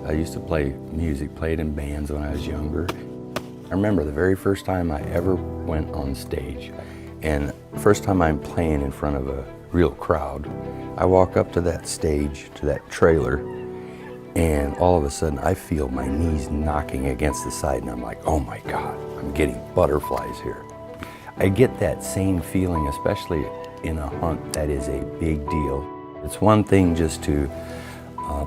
I used to play music, played in bands when I was younger. I remember the very first time I ever went on stage, and first time I'm playing in front of a real crowd. I walk up to that stage, to that trailer, and all of a sudden I feel my knees knocking against the side, and I'm like, oh my God, I'm getting butterflies here. I get that same feeling, especially in a hunt that is a big deal. It's one thing just to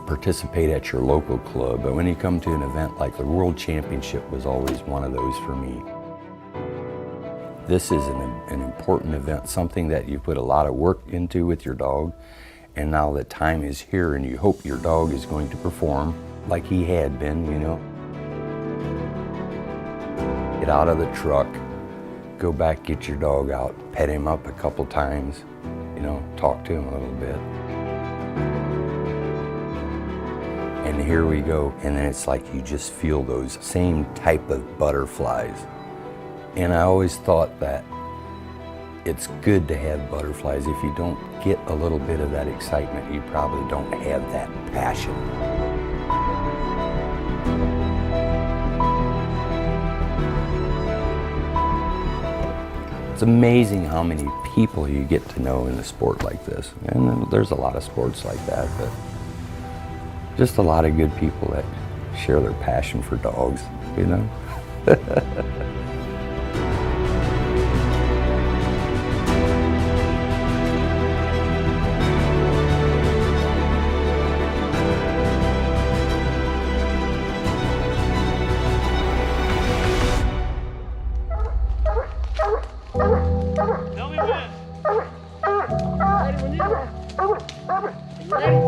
participate at your local club, but when you come to an event like the World Championship was always one of those for me. This is an important event, something that you put a lot of work into with your dog, and now the time is here and you hope your dog is going to perform like he had been, you know. Get out of the truck, go back, get your dog out, pet him up a couple times, you know, talk to him a little bit. And here we go, and then it's like you just feel those same type of butterflies. And I always thought that it's good to have butterflies. If you don't get a little bit of that excitement, you probably don't have that passion. It's amazing how many people you get to know in a sport like this. And there's a lot of sports like that, but just a lot of good people that share their passion for dogs, you know? Tell me when. Ready when you are. You ready?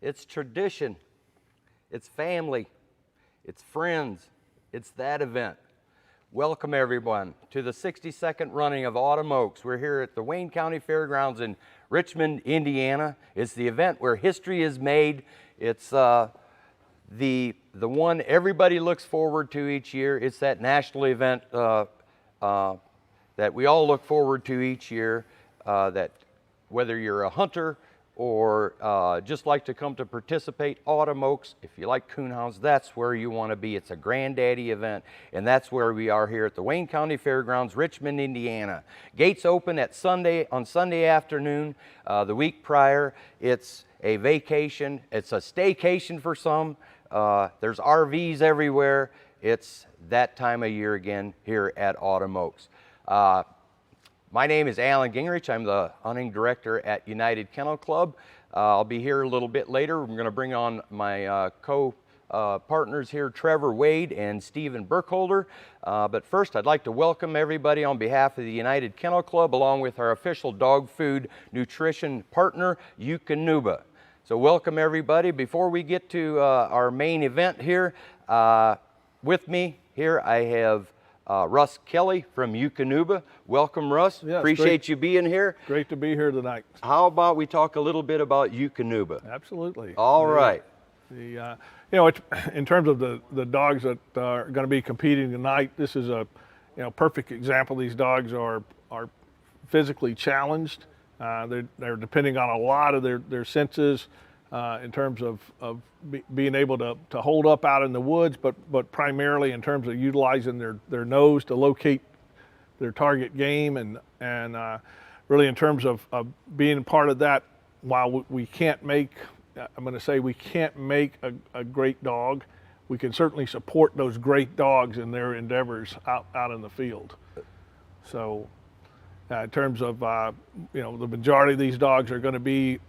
It's tradition, it's family, it's friends, it's that event. Welcome everyone to the 62nd running of Autumn Oaks. We're here at the Wayne County Fairgrounds in Richmond, Indiana. It's the event where history is made. It's the one everybody looks forward to each year. It's that national event that we all look forward to each year, that whether you're a hunter or just like to come to participate, Autumn Oaks, if you like coonhounds, that's where you want to be. It's a granddaddy event, and that's where we are here at the Wayne County Fairgrounds, Richmond, Indiana. Gates open on Sunday afternoon, the week prior. It's a vacation. It's a staycation for some. There's RVs everywhere. It's that time of year again here at Autumn Oaks. My name is Alan Gingerich. I'm the hunting director at United Kennel Club. I'll be here a little bit later. I'm going to bring on my co-partners here, Trevor Wade and Steve Burkholder. But first, I'd like to welcome everybody on behalf of the United Kennel Club, along with our official dog food nutrition partner, UKC. So welcome everybody. Before we get to our main event here, with me here I have Russ Kelly from UKC. Welcome, Russ. Yeah, appreciate you being here. Great to be here tonight. How about we talk a little bit about UKC? Absolutely. All right. You know, in terms of the dogs that are going to be competing tonight, this is a perfect example. These dogs are physically challenged. They're depending on a lot of their senses in terms of being able to hold up out in the woods, but primarily in terms of utilizing their nose to locate their target game, and really in terms of being part of that. While we can't make, I'm going to say we can't make a great dog, we can certainly support those great dogs in their endeavors out in the field. So in terms of the majority of these dogs are going to be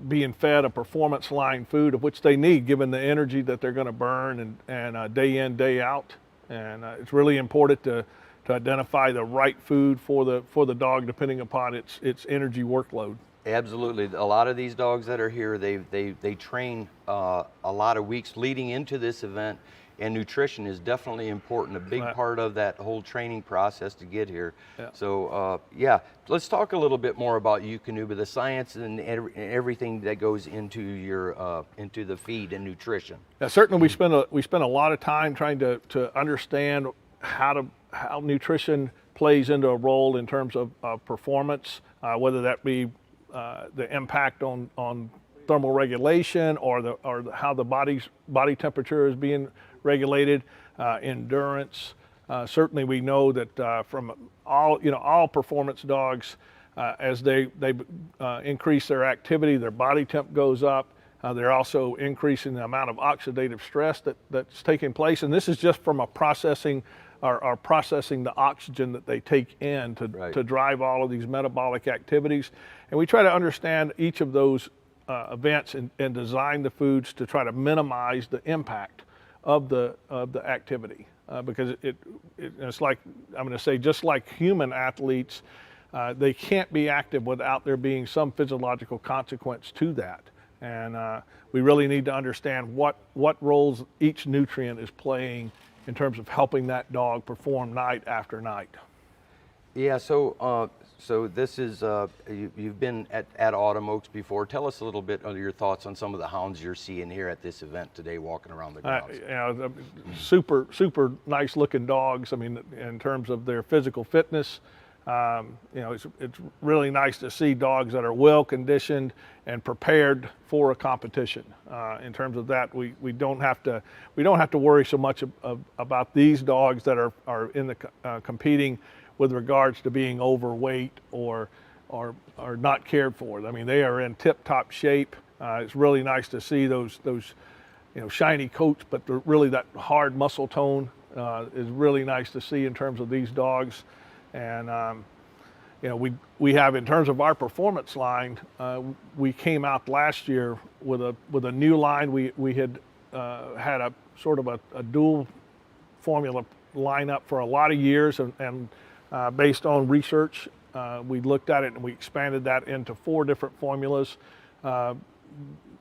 being fed a performance line food of which they need, given the energy that they're going to burn and day in, day out. And it's really important to identify the right food for the dog depending upon its energy workload. Absolutely. A lot of these dogs that are here, they train a lot of weeks leading into this event, and nutrition is definitely important, a big Right. part of that whole training process to get here. Yeah. So yeah, let's talk a little bit more about Eukanuba, the science and everything that goes into your into the feed and nutrition. Yeah, certainly we spend a lot of time trying to understand how nutrition plays into a role in terms of performance, whether that be the impact on thermal regulation or how the body temperature is being regulated, endurance. Certainly, we know that from all performance dogs, as they increase their activity, their body temp goes up. They're also increasing the amount of oxidative stress that's taking place, and this is just from processing the oxygen that they take in to drive all of these metabolic activities. And we try to understand each of those events and design the foods to try to minimize the impact of the activity, because it's like, I'm going to say, just like human athletes, they can't be active without there being some physiological consequence to that. And we really need to understand what roles each nutrient is playing in terms of helping that dog perform night after night. Yeah, so so this is, you've been at Autumn Oaks before. Tell us a little bit of your thoughts on some of the hounds you're seeing here at this event today, walking around the grounds. Super nice looking dogs. I mean, in terms of their physical fitness, it's really nice to see dogs that are well conditioned and prepared for a competition. In terms of that, we don't have to worry so much about these dogs that are in the competing with regards to being overweight or not cared for. I mean, they are in tip-top shape. It's really nice to see those shiny coats, but really that hard muscle tone is really nice to see in terms of these dogs. And we have, in terms of our performance line, we came out last year with a new line. We had had a sort of a dual formula lineup for a lot of years, and based on research, we looked at it and we expanded that into 4 different formulas.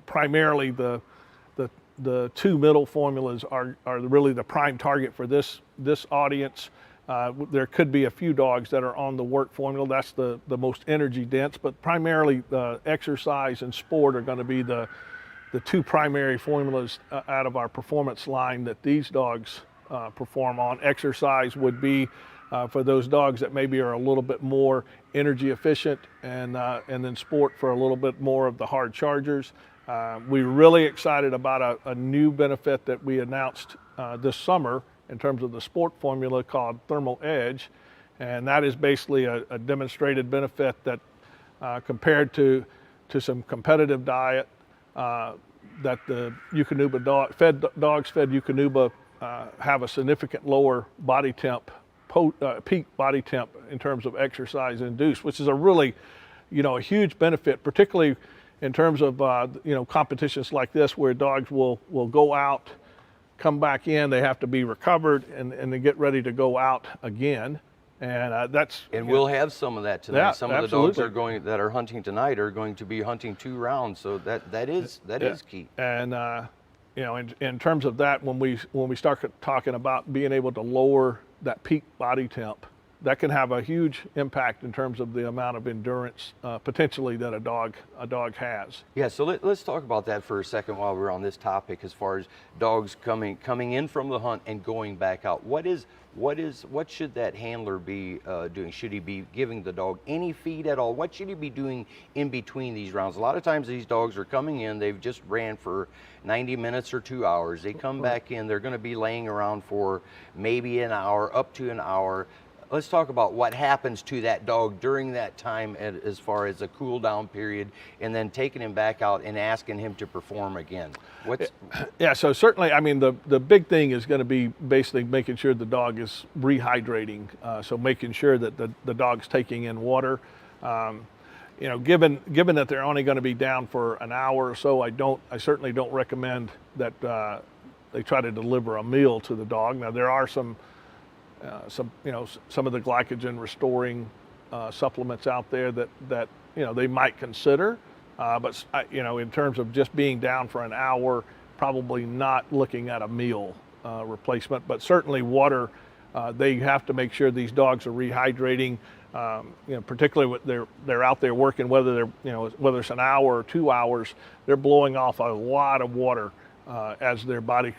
Primarily the 2 middle formulas are really the prime target for this audience. There could be a few dogs that are on the work formula. That's the most energy dense, but primarily the exercise and sport are going to be the 2 primary formulas out of our performance line that these dogs perform on. Exercise would be for those dogs that maybe are a little bit more energy efficient, and then sport for a little bit more of the hard chargers. We're really excited about a new benefit that we announced this summer in terms of the sport formula called Thermal Edge, and that is basically a demonstrated benefit that compared to some competitive diet that the Eukanuba dogs fed Eukanuba have a significant lower body temp, peak body temp in terms of exercise induced, which is a really, a huge benefit, particularly in terms of competitions like this where dogs will go out, come back in, they have to be recovered, and they get ready to go out again. And that's we'll have some of that tonight. Yeah, some of the absolutely. dogs that are hunting tonight are going to be hunting 2 rounds, so that is key. And in terms of that, when we start talking about being able to lower that peak body temp, that can have a huge impact in terms of the amount of endurance potentially that a dog has. Yeah, so let's talk about that for a second while we're on this topic, as far as dogs coming in from the hunt and going back out. What should that handler be doing? Should he be giving the dog any feed at all? What should he be doing in between these rounds? A lot of times these dogs are coming in, they've just ran for 90 minutes or 2 hours. They come back in, they're going to be laying around for maybe an hour, up to an hour. Let's talk about what happens to that dog during that time as far as a cool down period, and then taking him back out and asking him to perform again. Yeah, so certainly, I mean, the big thing is going to be basically making sure the dog is rehydrating, so making sure that the dog's taking in water. Given that they're only going to be down for an hour or so, I certainly don't recommend that they try to deliver a meal to the dog. Now, there are some of the glycogen restoring supplements out there that they might consider, but in terms of just being down for an hour, probably not looking at a meal replacement, but certainly water. They have to make sure these dogs are rehydrating. Particularly when they're out there working, whether it's an hour or 2 hours, they're blowing off a lot of water as their body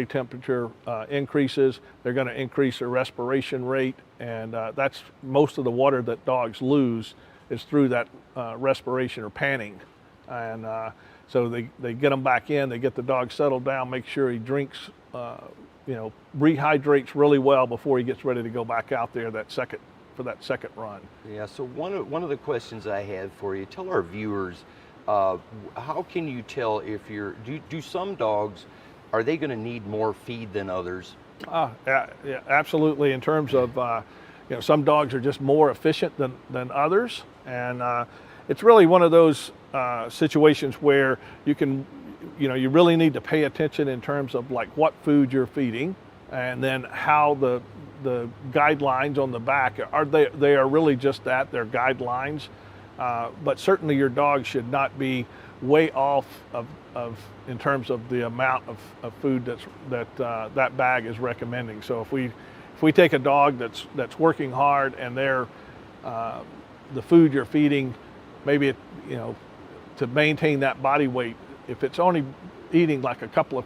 temperature increases. They're going to increase their respiration rate, and that's most of the water that dogs lose is through that respiration or panning. And so they get them back in, they get the dog settled down, make sure he drinks, rehydrates really well before he gets ready to go back out there for that second run. Yeah, so one of the questions I had for you, tell our viewers, how can you tell if do some dogs, are they going to need more feed than others? Yeah, absolutely. In terms of, some dogs are just more efficient than others. And it's really one of those situations where you really need to pay attention in terms of like what food you're feeding, and then how the guidelines on the back they are really just that, they're guidelines. But certainly your dog should not be way off of in terms of the amount of food that bag is recommending. So if we take a dog that's working hard and the food you're feeding, maybe to maintain that body weight, if it's only eating like a cup of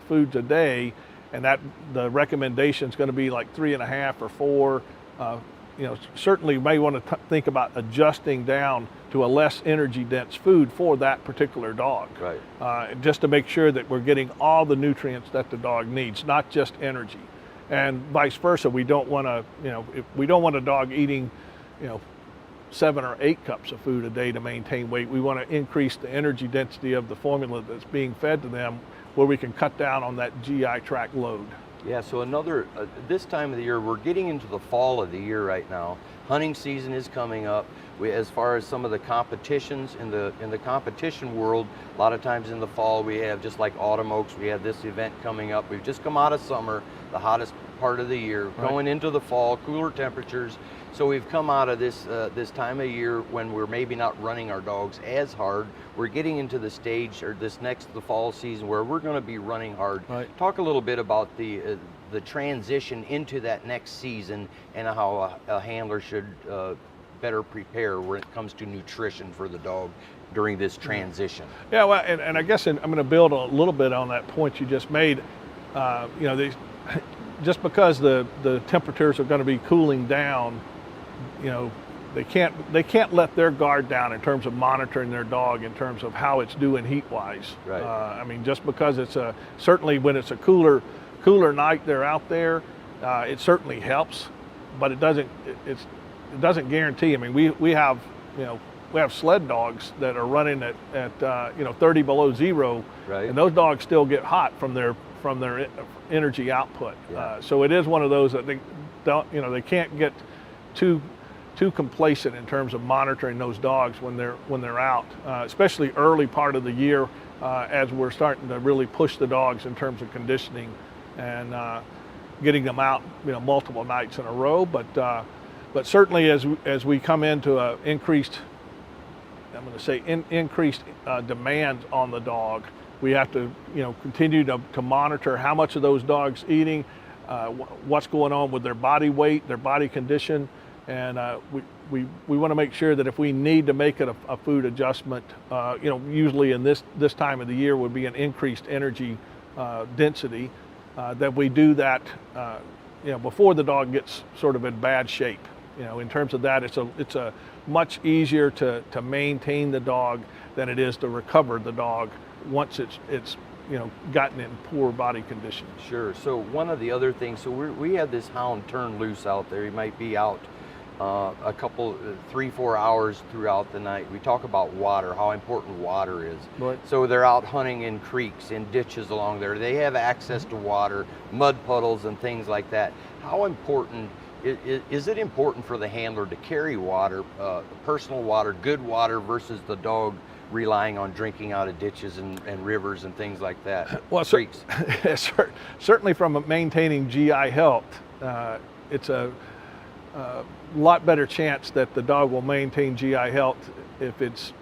foods a day, and that the recommendation is going to be like 3.5 or 4, certainly you may want to think about adjusting down to a less energy dense food for that particular dog. Right. Just to make sure that we're getting all the nutrients that the dog needs, not just energy. And vice versa, we don't want a dog eating, 7 or 8 cups of food a day to maintain weight. We want to increase the energy density of the formula that's being fed to them, where we can cut down on that GI tract load. Yeah, so this time of the year, we're getting into the fall of the year right now. Hunting season is coming up. As far as some of the competitions in the competition world, a lot of times in the fall we have, just like Autumn Oaks, we have this event coming up. We've just come out of summer, the hottest part of the year, right, going into the fall, cooler temperatures. So we've come out of this time of year when we're maybe not running our dogs as hard. We're getting into the stage, or the fall season, where we're going to be running hard. Right. Talk a little bit about the transition into that next season, and how a handler should better prepare when it comes to nutrition for the dog during this transition. Yeah, well, and I guess I'm going to build a little bit on that point you just made. Just because the temperatures are going to be cooling down, they can't let their guard down in terms of monitoring their dog in terms of how it's doing heat-wise. Right. Just because it's certainly when it's a cooler night they're out there, it certainly helps, but it doesn't guarantee. I mean, we have sled dogs that are running at 30 below zero, right, and those dogs still get hot from their energy output. Yeah. So it is one of those that they can't get too complacent in terms of monitoring those dogs when they're out, especially early part of the year, as we're starting to really push the dogs in terms of conditioning and getting them out multiple nights in a row. But certainly as we come into a increased demand on the dog, we have to continue to monitor how much of those dogs eating, what's going on with their body weight, their body condition, and we want to make sure that if we need to make it a food adjustment, usually in this time of the year would be an increased energy density, that we do that before the dog gets sort of in bad shape. In terms of that, it's a much easier to maintain the dog than it is to recover the dog once it's gotten in poor body condition. Sure. So one of the other things, so we have this hound turned loose out there. He might be out a couple, 3-4 hours throughout the night. We talk about water, how important water is. Right. So they're out hunting in creeks, in ditches along there. They have access to water, mud puddles and things like that. How important is it important for the handler to carry water, personal water, good water, versus the dog relying on drinking out of ditches and rivers and things like that? Well, creeks. Certainly from maintaining GI health, it's a lot better chance that the dog will maintain GI health if it's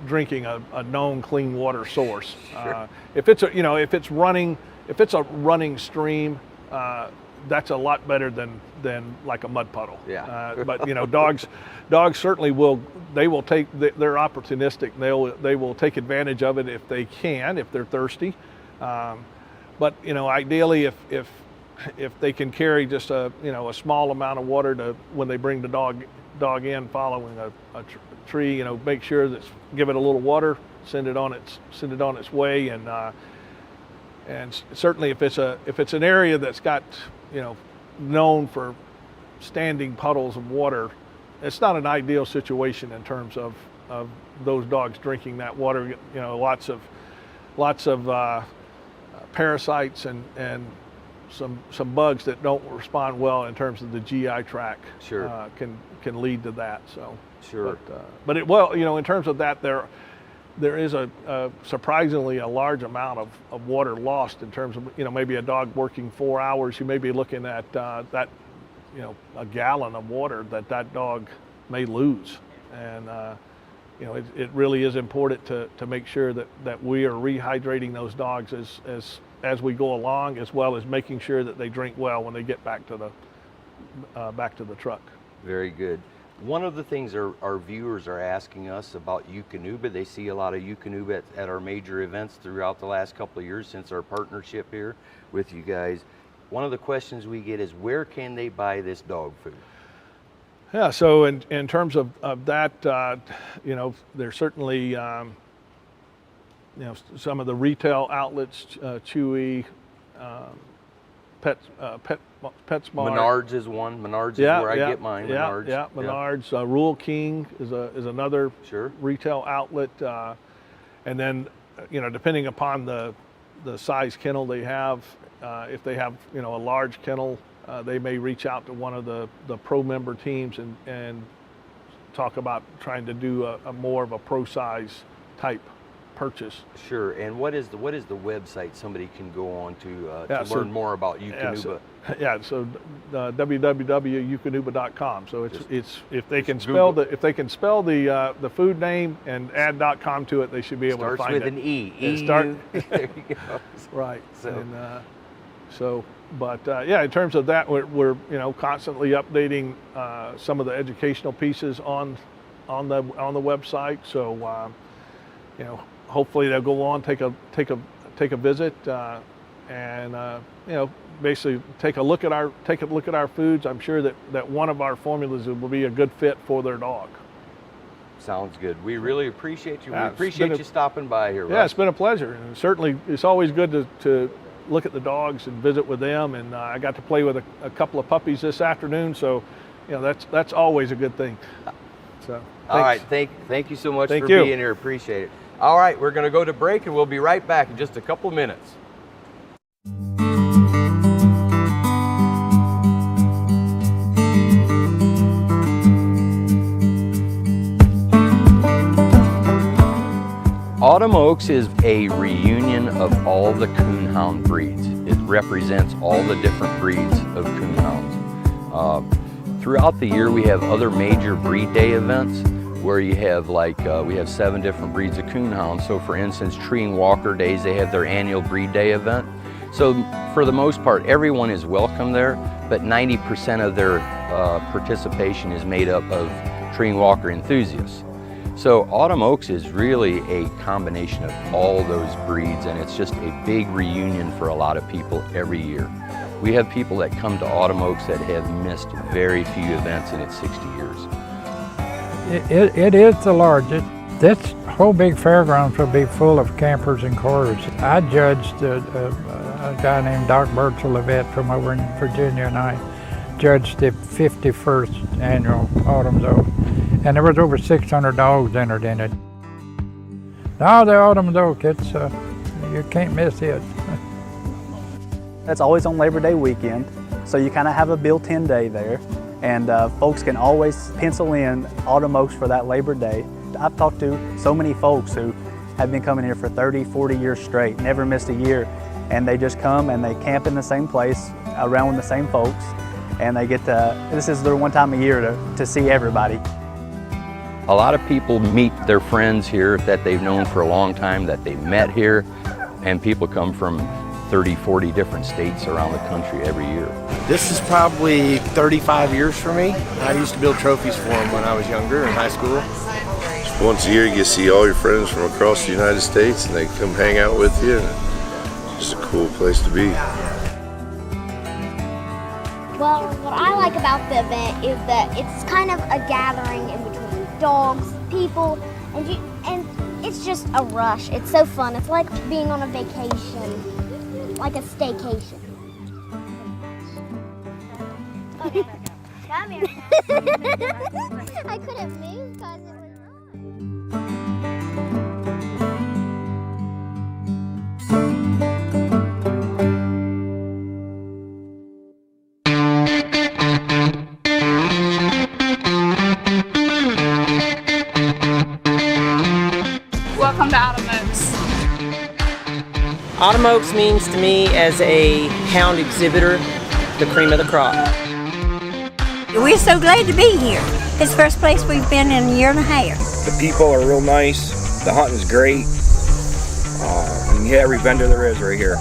drinking a known clean water source. Sure. If it's running if it's a running stream, that's a lot better than like a mud puddle. Yeah. But you know, dogs certainly will. They will take. They're opportunistic. They will take advantage of it if they can, if they're thirsty. But you know, ideally, if they can carry just a small amount of water to when they bring the dog in following a tree, you know, make sure that give it a little water, send it on its way, and certainly if it's an area that's got, you know, known for standing puddles of water, it's not an ideal situation in terms of those dogs drinking that water. You know, lots of parasites and some bugs that don't respond well in terms of the GI tract. Sure. Can lead to that. So sure. But in terms of that, there is a surprisingly a large amount of water lost in terms of, you know, maybe a dog working 4 hours. You may be looking at that, you know, a gallon of water that dog may lose, and you know, it really is important to make sure that we are rehydrating those dogs as we go along, as well as making sure that they drink well when they get back to the truck. Very good. One of the things our viewers are asking us about Eukanuba, they see a lot of Eukanuba at our major events throughout the last couple of years since our partnership here with you guys. One of the questions we get is, where can they buy this dog food? Yeah, so in terms of that, you know, there's certainly, you know, some of the retail outlets, Chewy, PetSmart. Menards is one. Menards is where I get mine. Menards. Yeah, Menards. Rural King is another sure. retail outlet, and then, you know, depending upon the size kennel they have, if they have, you know, a large kennel, they may reach out to one of the pro member teams and talk about trying to do a more of a pro size type purchase. Sure. And what is the website somebody can go on to learn more about Eukanuba? So www.eukanuba.com. So it's if they can spell the food name and add .com to it, they should be able to find it. Starts with an E. There you go. Right. So. Yeah, in terms of that, we're you know, constantly updating some of the educational pieces on the website. So you know, hopefully they'll go on, take a visit, and you know, basically take a look at our foods. I'm sure that one of our formulas will be a good fit for their dog. Sounds good. We really appreciate you. We appreciate you stopping by here, Russ. Yeah, it's been a pleasure, and certainly it's always good to look at the dogs and visit with them. And I got to play with a couple of puppies this afternoon, so you know, that's always a good thing. So all right, thank you so much for being here. Appreciate it. All right, we're going to go to break, and we'll be right back in just a couple of minutes. Autumn Oaks is a reunion of all the coonhound breeds. It represents all the different breeds of coonhounds. Throughout the year, we have other major breed day events where you have we have 7 different breeds of coonhounds. So for instance, Tree and Walker Days, they have their annual breed day event. So for the most part, everyone is welcome there, but 90% of their participation is made up of Tree and Walker enthusiasts. So Autumn Oaks is really a combination of all those breeds, and it's just a big reunion for a lot of people every year. We have people that come to Autumn Oaks that have missed very few events in its 60 years. It is the largest. This whole big fairgrounds will be full of campers and cars. I judged a guy named Doc Burchell, a vet from over in Virginia, and I judged the 51st annual Autumn Oaks. And there was over 600 dogs entered in it. Now the Autumn Oaks, you can't miss it. That's always on Labor Day weekend, so you kind of have a built-in day there, and folks can always pencil in Autumn Oaks for that Labor Day. I've talked to so many folks who have been coming here for 30, 40 years straight, never missed a year, and they just come and they camp in the same place, around with the same folks, and they get this is their one time a year to see everybody. A lot of people meet their friends here that they've known for a long time, that they met here, and people come from 30, 40 different states around the country every year. This is probably 35 years for me. I used to build trophies for them when I was younger in high school. Once a year you get to see all your friends from across the United States and they come hang out with you. And it's just a cool place to be. Well, what I like about the event is that it's kind of a gathering in between dogs, people, and it's just a rush. It's so fun. It's like being on a vacation, like a staycation. Come here. I couldn't move because it was Welcome to Autumn Oaks. Autumn Oaks means to me as a hound exhibitor, the cream of the crop. We're so glad to be here. It's the first place we've been in a year and a half. The people are real nice. The hunting's great. And you get every vendor there is right here.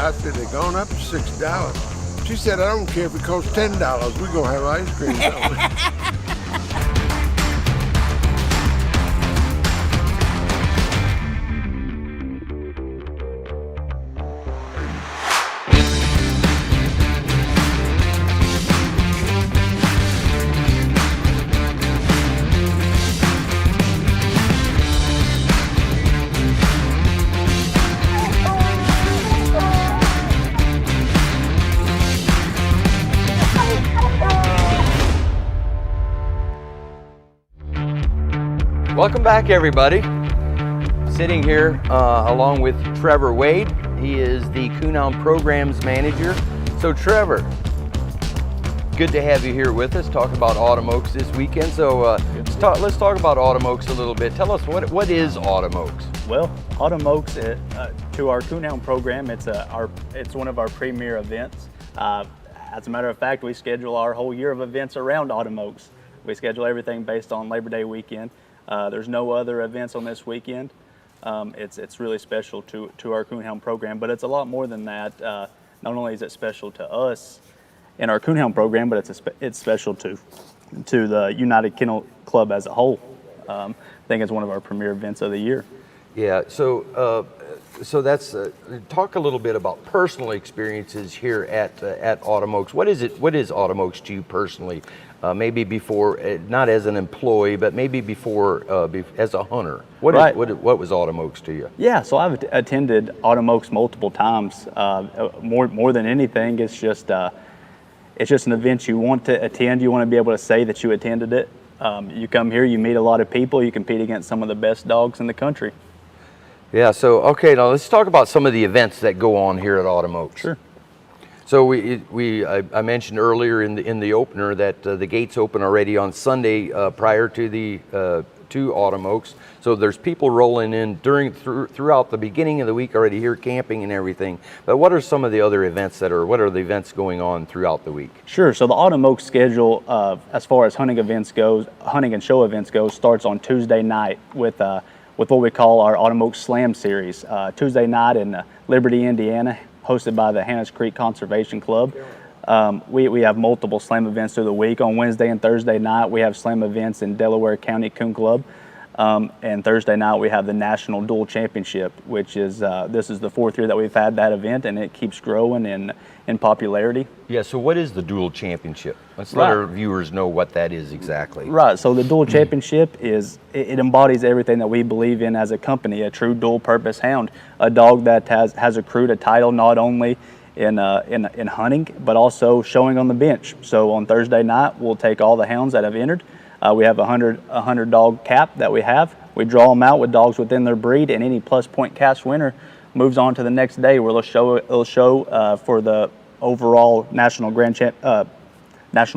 I said, they're going up to $6. She said, I don't care if it costs $10. We're going to have ice cream. Welcome back, everybody. Sitting here along with Trevor Wade. He is the Coonhound Programs Manager. So Trevor, good to have you here with us, talking about Autumn Oaks this weekend. So let's talk about Autumn Oaks a little bit. Tell us, what is Autumn Oaks? Well, Autumn Oaks, to our Coonhound program, it's one of our premier events. As a matter of fact, we schedule our whole year of events around Autumn Oaks. We schedule everything based on Labor Day weekend. There's no other events on this weekend. It's really special to our Coonhound program, but it's a lot more than that. Not only is it special to us in our Coonhound program, but it's special to the United Kennel Club as a whole. I think it's one of our premier events of the year. Yeah, so that's talk a little bit about personal experiences here at Autumn Oaks. What is Autumn Oaks to you personally? Maybe before, not as an employee, but maybe before as a hunter. What was Autumn Oaks to you? Yeah, so I've attended Autumn Oaks multiple times. More than anything, it's just an event you want to attend. You want to be able to say that you attended it. You come here, you meet a lot of people, you compete against some of the best dogs in the country. Yeah, so okay, now let's talk about some of the events that go on here at Autumn Oaks. Sure. So I mentioned earlier in the opener that the gates open already on Sunday prior to to Autumn Oaks. So there's people rolling in throughout the beginning of the week already here, camping and everything. But what are some of the other events what are the events going on throughout the week? Sure. So the Autumn Oaks schedule, as far as hunting and show events goes, starts on Tuesday night with what we call our Autumn Oaks Slam Series. Tuesday night in Liberty, Indiana, hosted by the Hannah's Creek Conservation Club. We have multiple slam events through the week. On Wednesday and Thursday night, we have slam events in Delaware County Coon Club. And Thursday night, we have the National Dual Championship, which is, this is the 4th year that we've had that event, and it keeps growing in popularity. Yeah, so what is the Dual Championship? Let's let our viewers know what that is exactly. Right, so the Dual Championship it embodies everything that we believe in as a company, a true dual purpose hound, a dog that has accrued a title not only in hunting, but also showing on the bench. So on Thursday night, we'll take all the hounds that have entered. We have a 100 dog cap that we have. We draw them out with dogs within their breed, and any plus point cast winner moves on to the next day, where it'll show for the overall national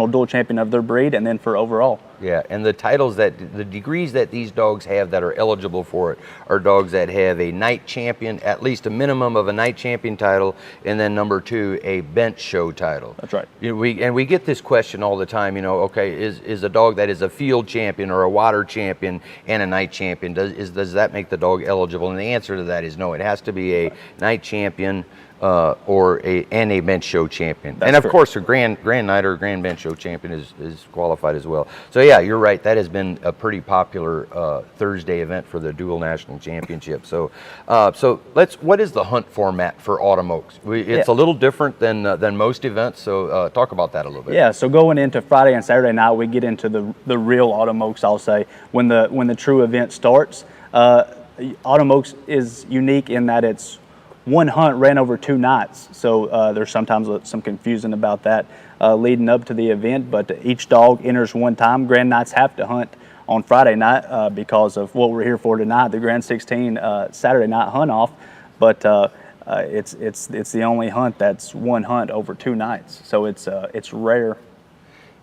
dual champion of their breed, and then for overall. Yeah, and the titles the degrees that these dogs have that are eligible for it are dogs that have a night champion, at least a minimum of a night champion title, and then number 2, a bench show title. That's right. We get this question all the time, okay, is a dog that is a field champion or a water champion and a night champion, does that make the dog eligible? And the answer to that is no. It has to be a night champion and a bench show champion. That's and of correct. course a grand night or grand bench show champion is qualified as well. So yeah, you're right, that has been a pretty popular Thursday event for the dual national championship. So what is the hunt format for Autumn Oaks? It's a little different than most events, so talk about that a little bit. Yeah, so going into Friday and Saturday night, we get into the real Autumn Oaks, I'll say. When the true event starts, Autumn Oaks is unique in that it's one hunt ran over 2 nights, so there's sometimes some confusion about that leading up to the event, but each dog enters one time. Grand Nights have to hunt on Friday night because of what we're here for tonight, the Grand 16 Saturday night hunt off, but it's the only hunt that's one hunt over 2 nights, so it's rare.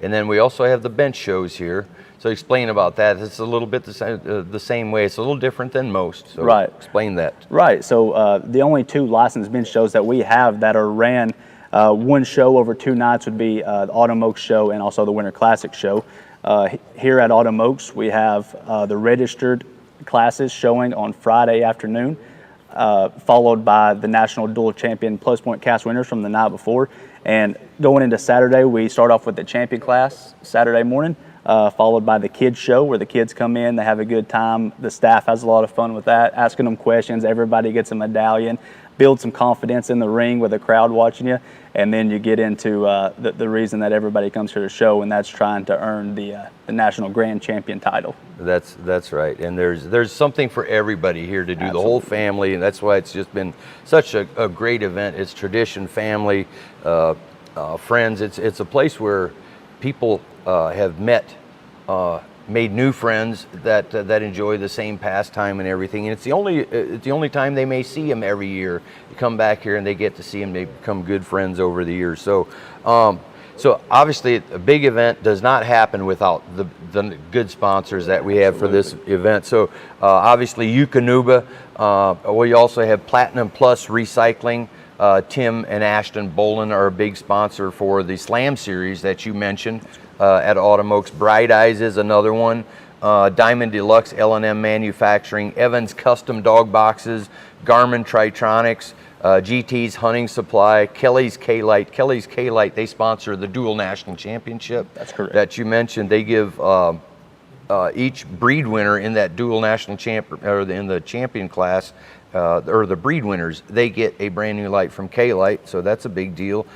And then we also have the bench shows here. So explain about that. It's a little bit the same way. It's a little different than most. So right. Explain that. Right. So the only 2 licensed bench shows that we have that are ran one show over 2 nights would be the Autumn Oaks show and also the Winter Classic show. Here at Autumn Oaks, we have the registered classes showing on Friday afternoon, followed by the National Dual Champion Plus Point Cast winners from the night before. And going into Saturday, we start off with the champion class Saturday morning, followed by the kids show where the kids come in, they have a good time. The staff has a lot of fun with that, asking them questions. Everybody gets a medallion, build some confidence in the ring with a crowd watching you, and then you get into the reason that everybody comes here to show, and that's trying to earn the National Grand Champion title. That's right, and there's something for everybody here to do. Absolutely. The whole family, and that's why it's just been such a great event. It's tradition, family, friends. It's a place where people have met, made new friends that enjoy the same pastime and everything. And it's the only time they may see them every year. You come back here and they get to see them. They become good friends over the years. So obviously a big event does not happen without the good sponsors that we have for this event. So obviously Eukanuba. We also have Platinum Plus Recycling. Tim and Ashton Bolin are a big sponsor for the Slam Series that you mentioned at Autumn Oaks. Bright Eyes is another one. Diamond Deluxe L&M Manufacturing, Evans Custom Dog Boxes, Garmin Tritronics, GT's Hunting Supply, Kelly's K-Lite. Kelly's K-Lite, they sponsor the Dual National Championship. That's correct. That you mentioned. They give each breed winner in that Dual National Champion, or in the champion class, or the breed winners, they get a brand new light from K-Lite, so that's a big deal.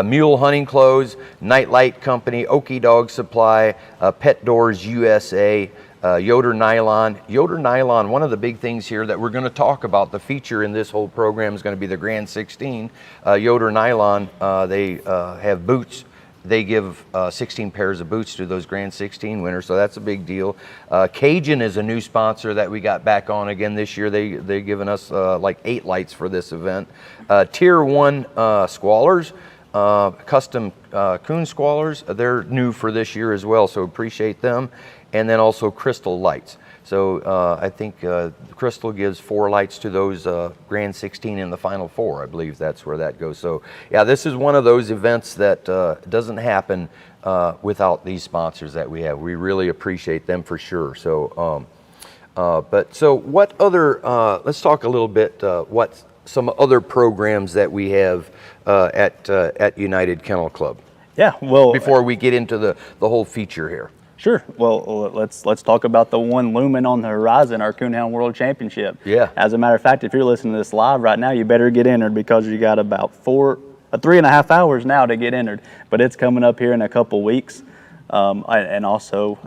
Mule Hunting Clothes, Night Light Company, Okie Dog Supply, Pet Doors USA, Yoder Nylon. Yoder Nylon, one of the big things here that we're going to talk about, the feature in this whole program is going to be the Grand 16. Yoder Nylon, they have boots. They give 16 pairs of boots to those Grand 16 winners, so that's a big deal. Cajun is a new sponsor that we got back on again this year. They've given us like 8 lights for this event. Tier 1 Squallers, custom coon squallers, they're new for this year as well, so appreciate them. And then also Crystal Lights. So I think Crystal gives 4 lights to those Grand 16 in the Final 4. I believe that's where that goes. So yeah, this is one of those events that doesn't happen without these sponsors that we have. We really appreciate them for sure. So, so what other? Let's talk a little bit. What some other programs that we have at United Kennel Club? Yeah. Well, before we get into the whole feature here. Sure. Well, let's talk about the one looming on the horizon, our Coonhound World Championship. Yeah. As a matter of fact, if you're listening to this live right now, you better get entered because you got about 3.5 hours now to get entered. But it's coming up here in a couple weeks, and also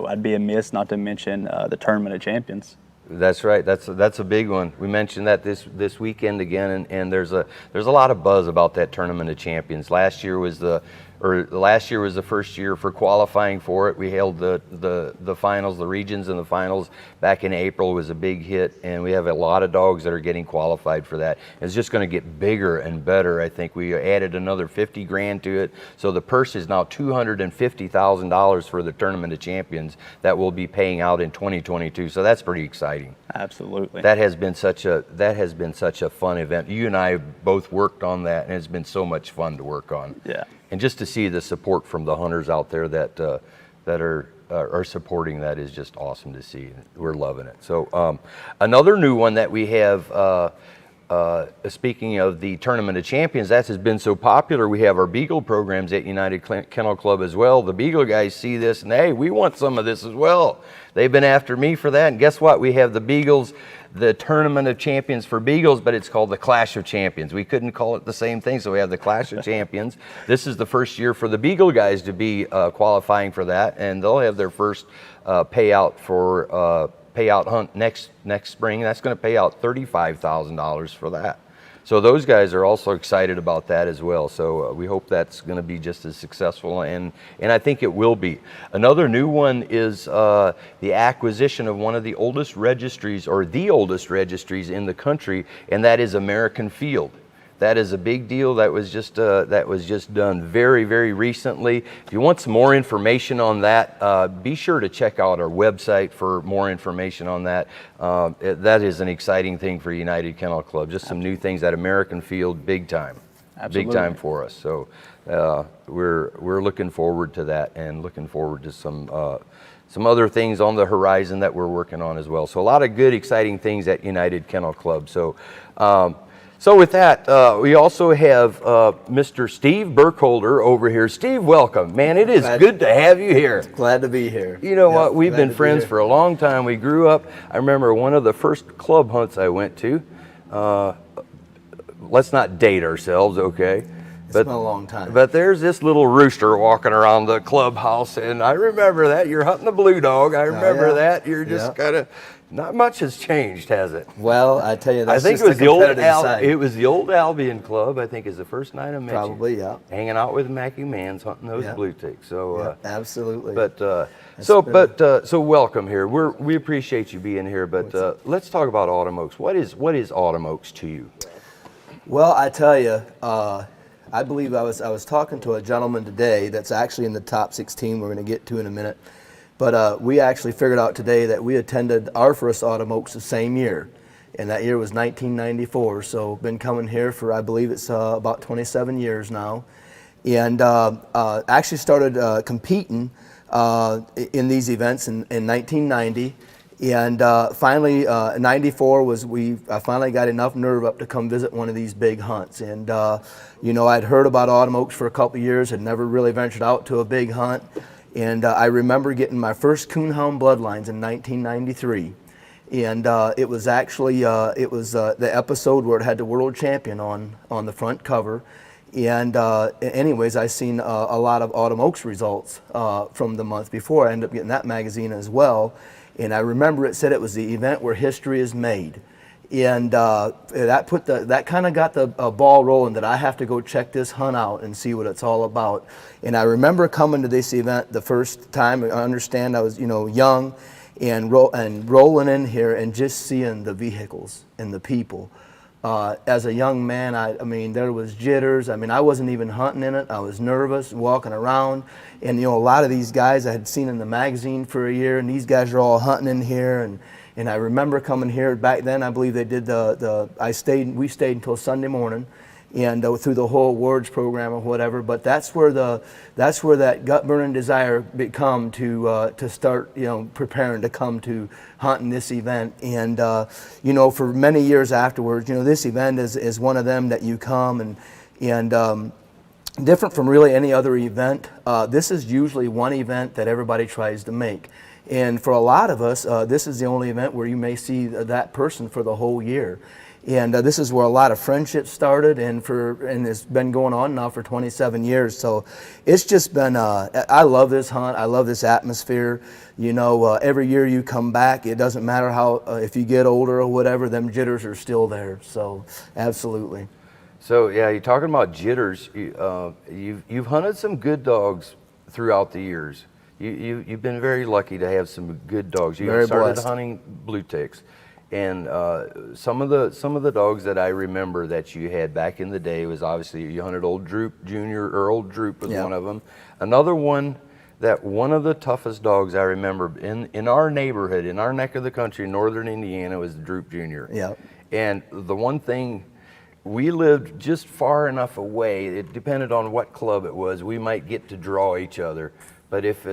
I'd be amiss not to mention the Tournament of Champions. That's right. That's a big one. We mentioned that this weekend again, and there's a lot of buzz about that Tournament of Champions. Last year was or last year was the first year for qualifying for it. We held the finals, the regions and the finals back in April. It was a big hit, and we have a lot of dogs that are getting qualified for that. It's just going to get bigger and better. I think we added another 50 grand to it, so the purse is now $250,000 for the Tournament of Champions that will be paying out in 2022. So that's pretty exciting. Absolutely. That has been such a fun event. You and I both worked on that, and it's been so much fun to work on. Yeah. And just to see the support from the hunters out there that are supporting that is just awesome to see. We're loving it. So another new one that we have, speaking of the Tournament of Champions, that has been so popular. We have our Beagle programs at United Kennel Club as well. The Beagle guys see this and, hey, we want some of this as well. They've been after me for that. And guess what? We have the Beagles, the Tournament of Champions for Beagles, but it's called the Clash of Champions. We couldn't call it the same thing, so we have the Clash of Champions. This is the first year for the Beagle guys to be qualifying for that, and they'll have their first payout for payout hunt next spring. That's going to pay out $35,000 for that. So those guys are also excited about that as well. So we hope that's going to be just as successful, and I think it will be. Another new one is the acquisition of one of the oldest registries, or the oldest registries in the country, and that is American Field. That is a big deal. That was just done very, very recently. If you want some more information on that, be sure to check out our website for more information on that. That is an exciting thing for United Kennel Club. Just some new things at American Field, big time. Absolutely. Big time for us. So we're looking forward to that, and looking forward to some other things on the horizon that we're working on as well. So a lot of good, exciting things at United Kennel Club. So. So with that, we also have Mr. Steve Burkholder over here. Steve, welcome. Man, it is good to have you here. Glad to be here. You know what? We've been friends for a long time. We grew up. I remember one of the first club hunts I went to. Let's not date ourselves, okay? It's been a long time. But there's this little rooster walking around the clubhouse, and I remember that. You're hunting a blue dog. I remember that. You're just kind of... Not much has changed, has it? Well, I tell you, that's I think just it was the old side. it was the old Albion Club. I think is the first night I met Probably, you. yeah. Hanging out with Mackie Mans, hunting those blue ticks. So absolutely. But so welcome here. We appreciate you being here. But let's talk about Autumn Oaks. What is Autumn Oaks to you? Well, I tell you, I believe I was talking to a gentleman today that's actually in the top 16. We're going to get to in a minute. But we actually figured out today that we attended our first Autumn Oaks the same year, and that year was 1994. So been coming here for, I believe it's about 27 years now, and actually started competing in these events in 1990, and finally 94 was I finally got enough nerve up to come visit one of these big hunts. And you know, I'd heard about Autumn Oaks for a couple of years, had never really ventured out to a big hunt. And I remember getting my first Coonhound bloodlines in 1993, and it was actually the episode where it had the world champion on the front cover. And anyways, I seen a lot of Autumn Oaks results from the month before. I ended up getting that magazine as well, and I remember it said it was the event where history is made. And that kind of got the ball rolling that I have to go check this hunt out and see what it's all about. And I remember coming to this event the first time. I understand I was, you know, young, and rolling in here and just seeing the vehicles and the people. As a young man, I mean, there was jitters. I mean, I wasn't even hunting in it. I was nervous walking around. And, you know, a lot of these guys I had seen in the magazine for a year, and these guys are all hunting in here. And I remember coming here back then. I believe they did we stayed until Sunday morning, and through the whole awards program or whatever. But that's where that gut burning desire become to start, you know, preparing to come to hunting this event. And you know, for many years afterwards, you know, this event is one of them that you come and different from really any other event. This is usually one event that everybody tries to make. And for a lot of us, this is the only event where you may see that person for the whole year. And this is where a lot of friendships started, and it's been going on now for 27 years. So it's just been, I love this hunt. I love this atmosphere. You know, every year you come back, it doesn't matter how, if you get older or whatever, them jitters are still there. So absolutely. So yeah, you're talking about jitters. You've hunted some good dogs throughout the years. You've been very lucky to have some good dogs. You Very started blessed. hunting blue ticks, and some of the dogs that I remember that you had back in the day was obviously you hunted Old Droop Jr. or Old Droop was Yeah. one of them. Another one. That one of the toughest dogs I remember in our neighborhood, in our neck of the country, northern Indiana, was Droop Jr. Yeah. And the one thing, we lived just far enough away, it depended on what club it was, we might get to draw each other. But if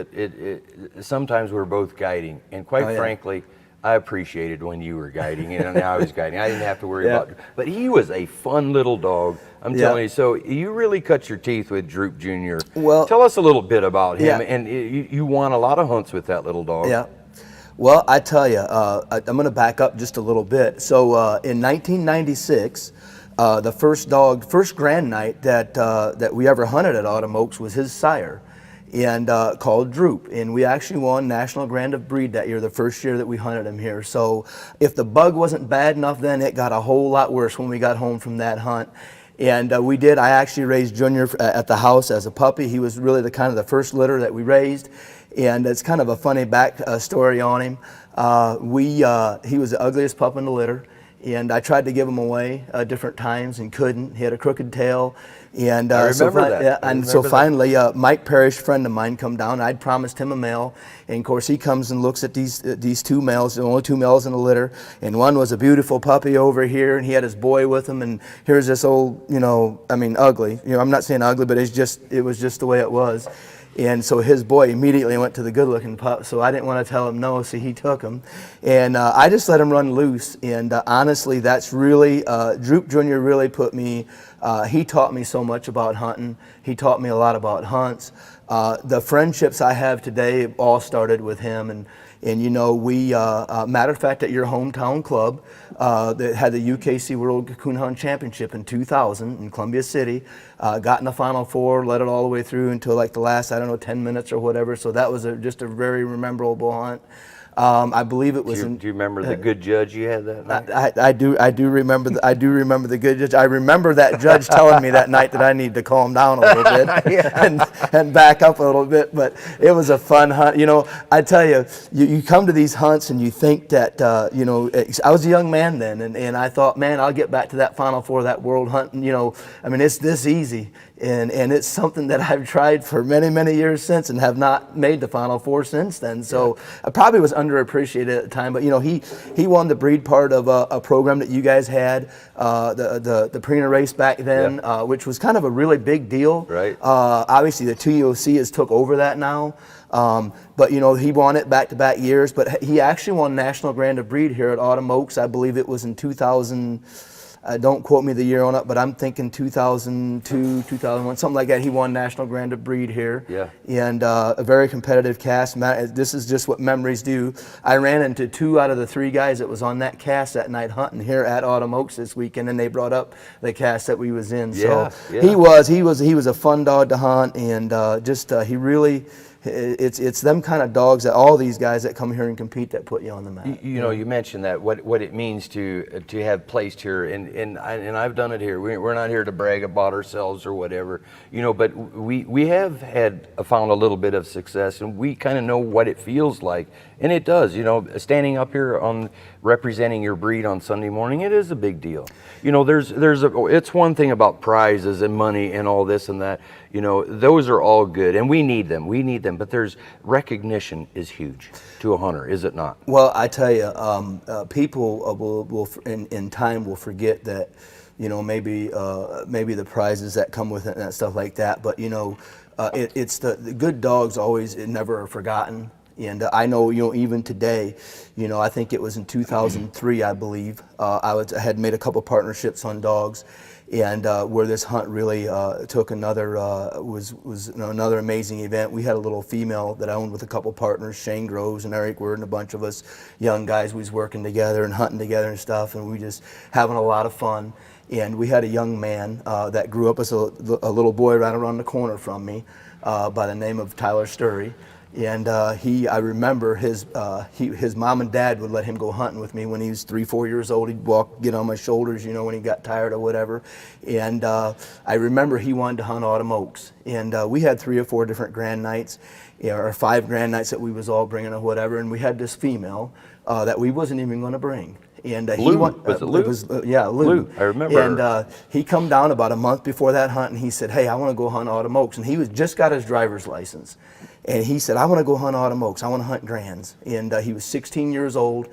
sometimes we're both guiding. And quite Oh, yeah. frankly, I appreciated when you were guiding and I was guiding. I didn't have to worry Yeah. about, but he was a fun little dog. I'm Yeah. telling you, so you really cut your teeth with Droop Jr. Well, tell us a little bit about him, yeah. and you won a lot of hunts with that little dog. Yeah. Well, I tell you, I'm going to back up just a little bit. So in 1996, the first grand night that we ever hunted at Autumn Oaks was his sire, and called Droop, and we actually won National Grand of Breed that year, the first year that we hunted him here. So if the bug wasn't bad enough then, it got a whole lot worse when we got home from that hunt. And I actually raised Junior at the house as a puppy. He was really the first litter that we raised, and it's kind of a funny back story on him. He was the ugliest pup in the litter, and I tried to give him away different times and couldn't. He had a crooked tail, and I remember that. Yeah, I and remember so that. finally, Mike Parrish, friend of mine, come down. I'd promised him a male, and of course he comes and looks at these two males, the only two males in the litter, and one was a beautiful puppy over here, and he had his boy with him, and here's this old, ugly. I'm not saying ugly, but it was just the way it was. And so his boy immediately went to the good-looking pup, so I didn't want to tell him no, so he took him. And I just let him run loose, and honestly, that's really, Droop Jr. really put me, he taught me so much about hunting. He taught me a lot about hunts. The friendships I have today all started with him, and we, matter of fact, at your hometown club, that had the UKC World Coonhound Championship in 2000 in Columbia City, got in the Final Four, led it all the way through until like the last, 10 minutes or whatever. So that was just a very memorable hunt. I believe it was. Do you remember the good judge you had that night? I do remember the good judge. I remember that judge telling me that night that I need to calm down a little bit and back up a little bit. But it was a fun hunt. I tell you, you come to these hunts and you think that I was a young man then, and I thought, man, I'll get back to that Final Four, that world hunt. It's this easy. And it's something that I've tried for many years since and have not made the Final Four since then. So I probably was underappreciated at the time. But he won the breed part of a program that you guys had, the Prina race back then, which was kind of a really big deal. Right. Obviously the TOC has took over that now. But he won it back-to-back years. But he actually won National Grand of Breed here at Autumn Oaks. I believe it was in 2000. Don't quote me the year on it, but I'm thinking 2002, 2001, something like that. He won National Grand of Breed here. Yeah. And a very competitive cast. This is just what memories do. I ran into 2 out of the 3 guys that was on that cast that night hunting here at Autumn Oaks this weekend, and they brought up the cast that we was in. Yeah, So yeah. he was a fun dog to hunt, and he really. It's them kind of dogs that all these guys that come here and compete that put you on the map. You mentioned that what it means to have placed here, and I've done it here. We're not here to brag about ourselves or whatever, but we have found a little bit of success, and we kind of know what it feels like, and it does. Standing up here on representing your breed on Sunday morning, it is a big deal. It's one thing about prizes and money and all this and that. Those are all good, and we need them. But there's recognition is huge to a hunter, is it not? Well, I tell you, people will in time will forget that, maybe the prizes that come with it and that stuff like that. But it's the good dogs always never are forgotten. And I know, even today, I think it was in 2003, I believe, I had made a couple partnerships on dogs, and where this hunt really took another another amazing event. We had a little female that I owned with a couple partners, Shane Groves and Eric Word, and a bunch of us young guys. We was working together and hunting together and stuff, and we just having a lot of fun. And we had a young man that grew up as a little boy right around the corner from me by the name of Tyler Sturry. And I remember his mom and dad would let him go hunting with me when he was 3, 4 years old. He'd get on my shoulders, you know, when he got tired or whatever. And I remember he wanted to hunt Autumn Oaks. And we had 3 or 4 different grand nights, or 5 grand nights that we was all bringing or whatever. And we had this female that we wasn't even going to bring. And Lou, was it Lou? Yeah, Lou. I remember. And he come down about a month before that hunt, and he said, "Hey, I want to go hunt Autumn Oaks." And he was just got his driver's license, and he said, "I want to go hunt Autumn Oaks. I want to hunt grands." And he was 16 years old,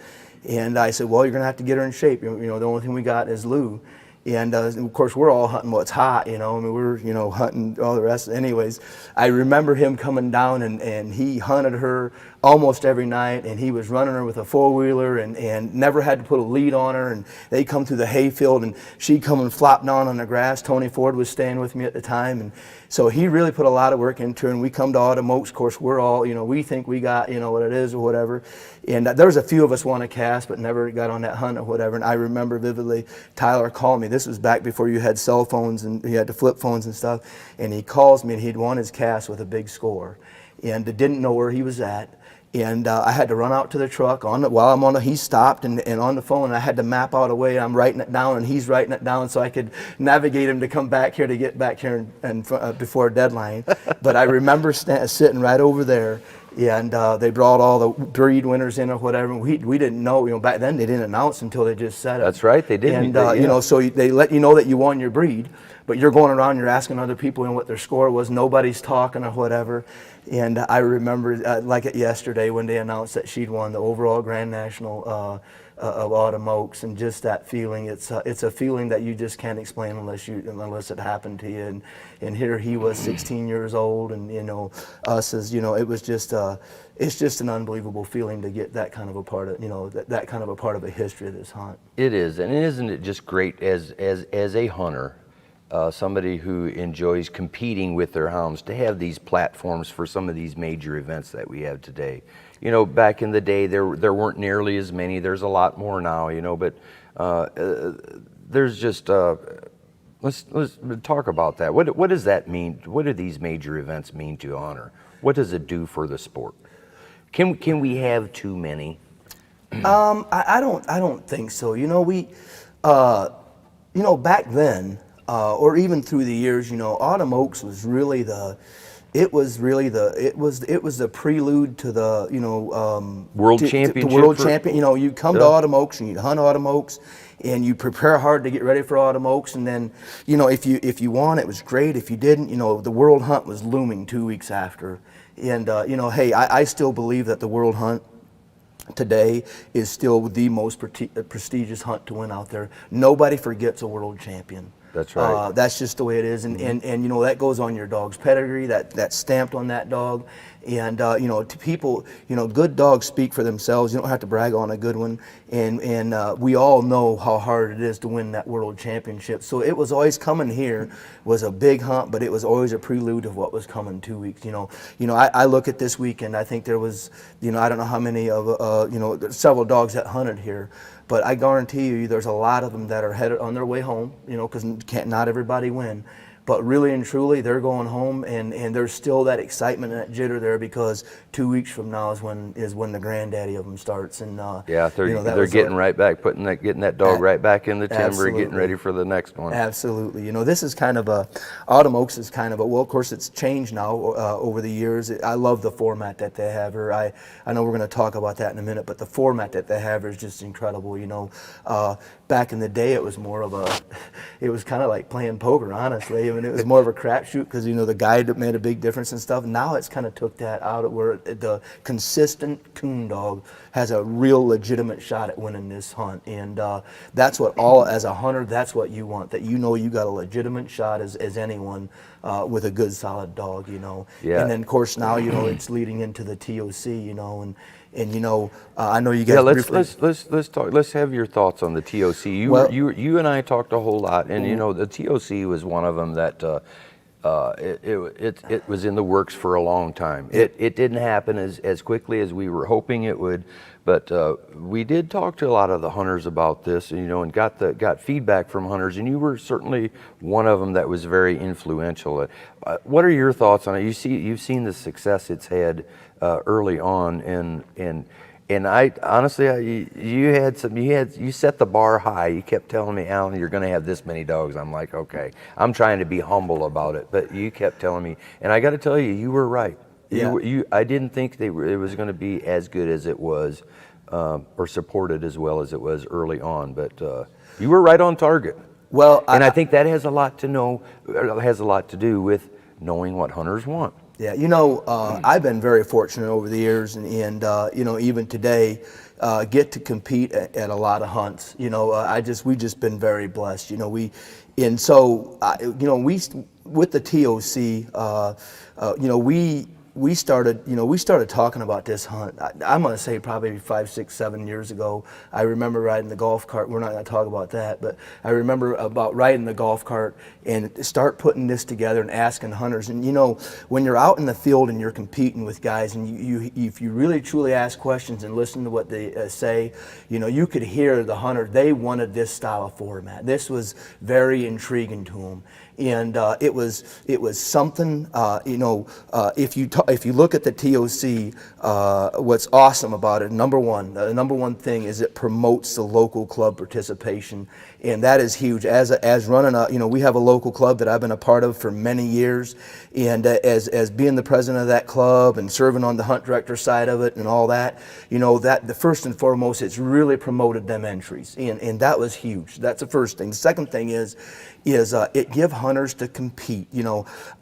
and I said, "Well, you're gonna have to get her in shape. You know, the only thing we got is Lou." And of course, we're all hunting what's hot, you know. I mean, we're, you know, hunting all the rest. Anyways, I remember him coming down, and he hunted her almost every night, and he was running her with a 4-wheeler and never had to put a lead on her. And they come through the hayfield, and she'd come and flop down on the grass. Tony Ford was staying with me at the time, and so he really put a lot of work into her. And we come to Autumn Oaks, of course, we're all, you know, we think we got, you know, what it is or whatever. And there was a few of us want to cast, but never got on that hunt or whatever. And I remember vividly Tyler called me. This was back before you had cell phones and you had the flip phones and stuff. And he calls me, and he'd won his cast with a big score, and didn't know where he was at. And I had to run out to the truck while I'm on the, he stopped and on the phone, and I had to map out a way. I'm writing it down, and he's writing it down so I could navigate him to come back here, to get back here and before deadline. But I remember sitting right over there, and they brought all the breed winners in or whatever. We didn't know, you know, back then they didn't announce until they just said it. That's right, they didn't. And you know, so they let you know that you won your breed, but you're going around, you're asking other people, you know, what their score was. Nobody's talking or whatever. And I remember like it yesterday when they announced that she'd won the overall Grand National of Autumn Oaks, and just that feeling. It's a feeling that you just can't explain unless it happened to you. And here he was, 16 years old, and you know, us as, you know, it was just it's just an unbelievable feeling to get that kind of a part of, you know, that kind of a part of the history of this hunt. It is, and isn't it just great as a hunter, somebody who enjoys competing with their hounds, to have these platforms for some of these major events that we have today. You know, back in the day, there weren't nearly as many. There's a lot more now, you know, but there's just, let's talk about that. What does that mean? What do these major events mean to honor? What does it do for the sport? Can we have too many? I don't think so. You know, you know, back then, or even through the years, you know, Autumn Oaks was really the prelude to the, you know, World Championship. The World Champion. You know, you come to Autumn Oaks and you hunt Autumn Oaks, and you prepare hard to get ready for Autumn Oaks, and then, you know, if you won, it was great. If you didn't, you know, the World Hunt was looming 2 weeks after. And you know, hey, I still believe that the World Hunt today is still the most prestigious hunt to win out there. Nobody forgets a world champion. That's right. That's just the way it is, and you know, that goes on your dog's pedigree. That's stamped on that dog, and you know, to people, you know, good dogs speak for themselves. You don't have to brag on a good one, and we all know how hard it is to win that world championship. So it was always coming here was a big hunt, but it was always a prelude of what was coming 2 weeks. You know, I look at this weekend. I think there was, you know, I don't know how many of you know, several dogs that hunted here. But I guarantee you, there's a lot of them that are headed on their way home, you know, because not everybody win. But really and truly, they're going home, and there's still that excitement and that jitter there, because 2 weeks from now is when the granddaddy of them starts. And yeah, they're, you know, they're getting right back, getting that dog right back in the timber, absolutely. Getting ready for the next one. Absolutely. You know, this is kind of Autumn Oaks is kind of well, of course, it's changed now over the years. I love the format that they have here. I know we're going to talk about that in a minute, but the format that they have is just incredible. You know, back in the day, it was more of it was kind of like playing poker, honestly. I mean, it was more of a crapshoot, because, you know, the guide made a big difference and stuff. Now it's kind of took that out, where the consistent coon dog has a real legitimate shot at winning this hunt. And that's what as a hunter, that's what you want, that you know you got a legitimate shot as anyone with a good solid dog, you know. Yeah. And then, of course, now, you know, it's leading into the TOC, you know, and you know, I know you guys. Yeah, let's talk. Let's have your thoughts on the TOC. You and I talked a whole lot, and you know, the TOC was one of them that it was in the works for a long time. It didn't happen as quickly as we were hoping it would, but we did talk to a lot of the hunters about this, and got feedback from hunters, and you were certainly one of them that was very influential. What are your thoughts on it? You've seen the success it's had early on, and I honestly, you set the bar high. You kept telling me, Alan, you're going to have this many dogs. I'm like, okay. I'm trying to be humble about it, but you kept telling me, and I got to tell you, you were right. Yeah. I didn't think it was going to be as good as it was, or supported as well as it was early on. But you were right on target. Well, and I think that has a lot to do with knowing what hunters want. Yeah, I've been very fortunate over the years, and even today, get to compete at a lot of hunts. We've just been very blessed. We with the TOC, we started talking about this hunt. I'm going to say probably 5, 6, 7 years ago. I remember riding the golf cart. We're not going to talk about that, but I remember about riding the golf cart and start putting this together and asking hunters. And when you're out in the field and you're competing with guys, and if you really truly ask questions and listen to what they say, you could hear the hunter. They wanted this style of format. This was very intriguing to them. And it was something, if you look at the TOC, what's awesome about it, the number one thing is it promotes the local club participation, and that is huge. As running we have a local club that I've been a part of for many years, and as being the president of that club and serving on the hunt director side of it and all that, that the first and foremost, it's really promoted them entries, and that was huge. That's the first thing. The second thing is it give hunters to compete.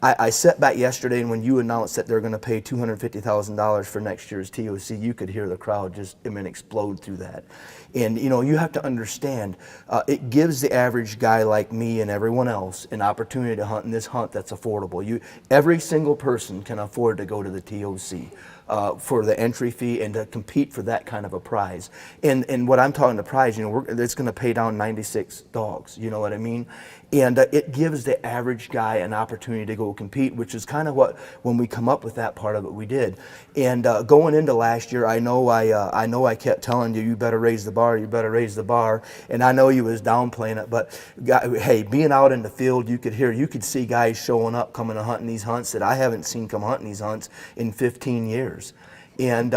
I sat back yesterday, and when you announced that they're going to pay $250,000 for next year's TOC, you could hear the crowd just explode through that. And you have to understand, it gives the average guy like me and everyone else an opportunity to hunt in this hunt that's affordable. Every single person can afford to go to the TOC. For the entry fee and to compete for that kind of a prize. And what I'm talking the prize, it's going to pay down 96 dogs, you know what I mean? And it gives the average guy an opportunity to go compete, which is kind of when we come up with that part of it, we did. And going into last year, I know I kept telling you better raise the bar, you better raise the bar. And I know you was downplaying it, but hey, being out in the field, you could see guys showing up, coming to hunting these hunts that I haven't seen come hunting these hunts in 15 years. And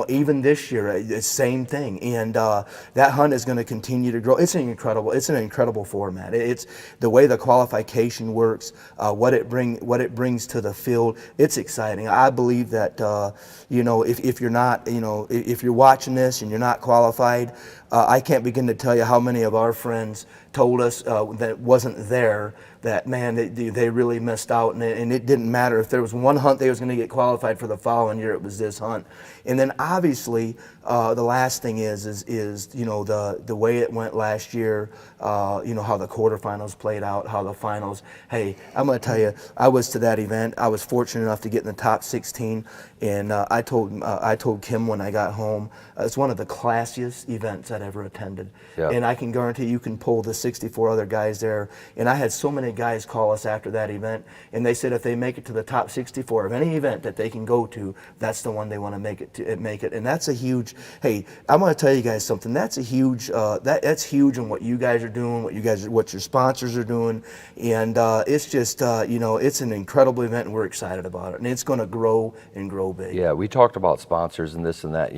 even this year, the same thing. And that hunt is going to continue to grow. It's an incredible format. It's the way the qualification works, what it brings to the field. It's exciting. I believe that if you're not, if you're watching this and you're not qualified, I can't begin to tell you how many of our friends told us that wasn't there, that man, they really missed out, and it didn't matter if there was one hunt they was going to get qualified for the following year, it was this hunt. And then obviously the last thing is the way it went last year, how the quarterfinals played out, how the finals. Hey, I'm going to tell you, I was to that event. I was fortunate enough to get in the top 16, and I told Kim when I got home, it's one of the classiest events I'd ever attended. Yeah. And I can guarantee you can pull the 64 other guys there. And I had so many guys call us after that event, and they said if they make it to the top 64 of any event that they can go to, that's the one they want to make it. And that's a huge. Hey, I'm going to tell you guys something. That's a huge. That's huge in what you guys are doing, what your sponsors are doing, and it's just it's an incredible event, and we're excited about it, and it's going to grow and grow big. Yeah, we talked about sponsors and this and that.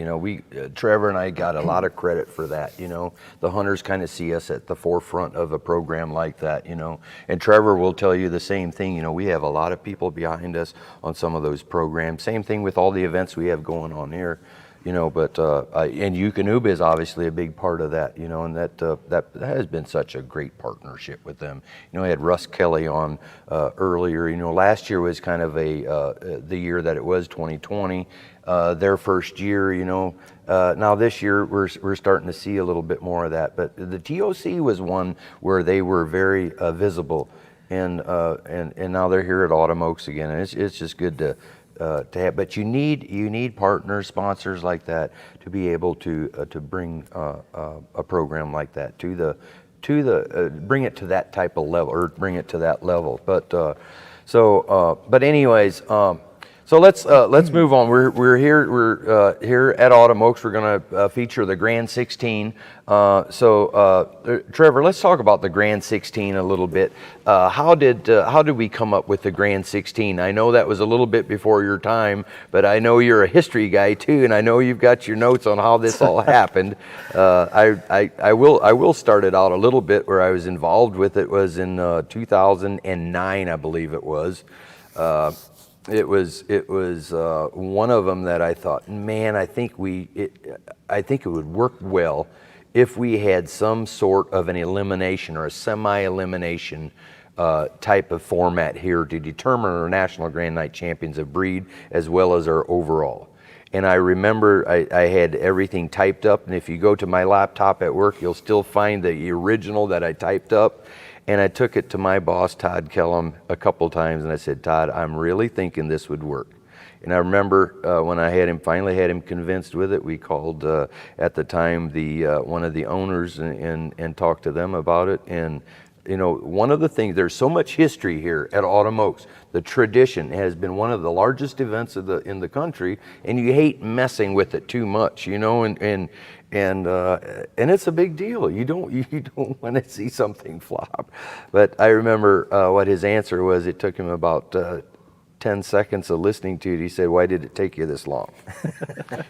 Trevor and I got a lot of credit for that. The hunters kind of see us at the forefront of a program like that. And Trevor will tell you the same thing. We have a lot of people behind us on some of those programs. Same thing with all the events we have going on here. But and Eukanuba is obviously a big part of that, and that has been such a great partnership with them. I had Russ Kelly on earlier. Last year was kind of the year that it was 2020, their first year. Now this year we're starting to see a little bit more of that. But the TOC was one where they were very visible, and now they're here at Autumn Oaks again, and it's just good to have, but you need partners, sponsors like that to be able to bring a program like that to the bring it to that type of level, or bring it to that level. But So, but anyways, so let's move on. We're here at Autumn Oaks. We're going to feature the Grand 16. Trevor, let's talk about the Grand 16 a little bit. How did we come up with the Grand 16? I know that was a little bit before your time, but I know you're a history guy too, and I know you've got your notes on how this all happened. I will start it out a little bit where I was involved with it. Was in 2009, I believe it was. It was one of them that I thought, man, I think it would work well if we had some sort of an elimination or a semi-elimination type of format here to determine our national Grand Night champions of breed as well as our overall. And I remember I had everything typed up, and if you go to my laptop at work, you'll still find the original that I typed up. And I took it to my boss, Todd Kellum, a couple times, and I said, Todd, I'm really thinking this would work. And I remember when I finally had him convinced with it, we called at the time one of the owners and talked to them about it. And you know, one of the things, there's so much history here at Autumn Oaks. The tradition has been one of the largest events in the country, and you hate messing with it too much, you know, and it's a big deal. You don't want to see something flop. But I remember what his answer was. It took him about 10 seconds of listening to it. He said, "Why did it take you this long?"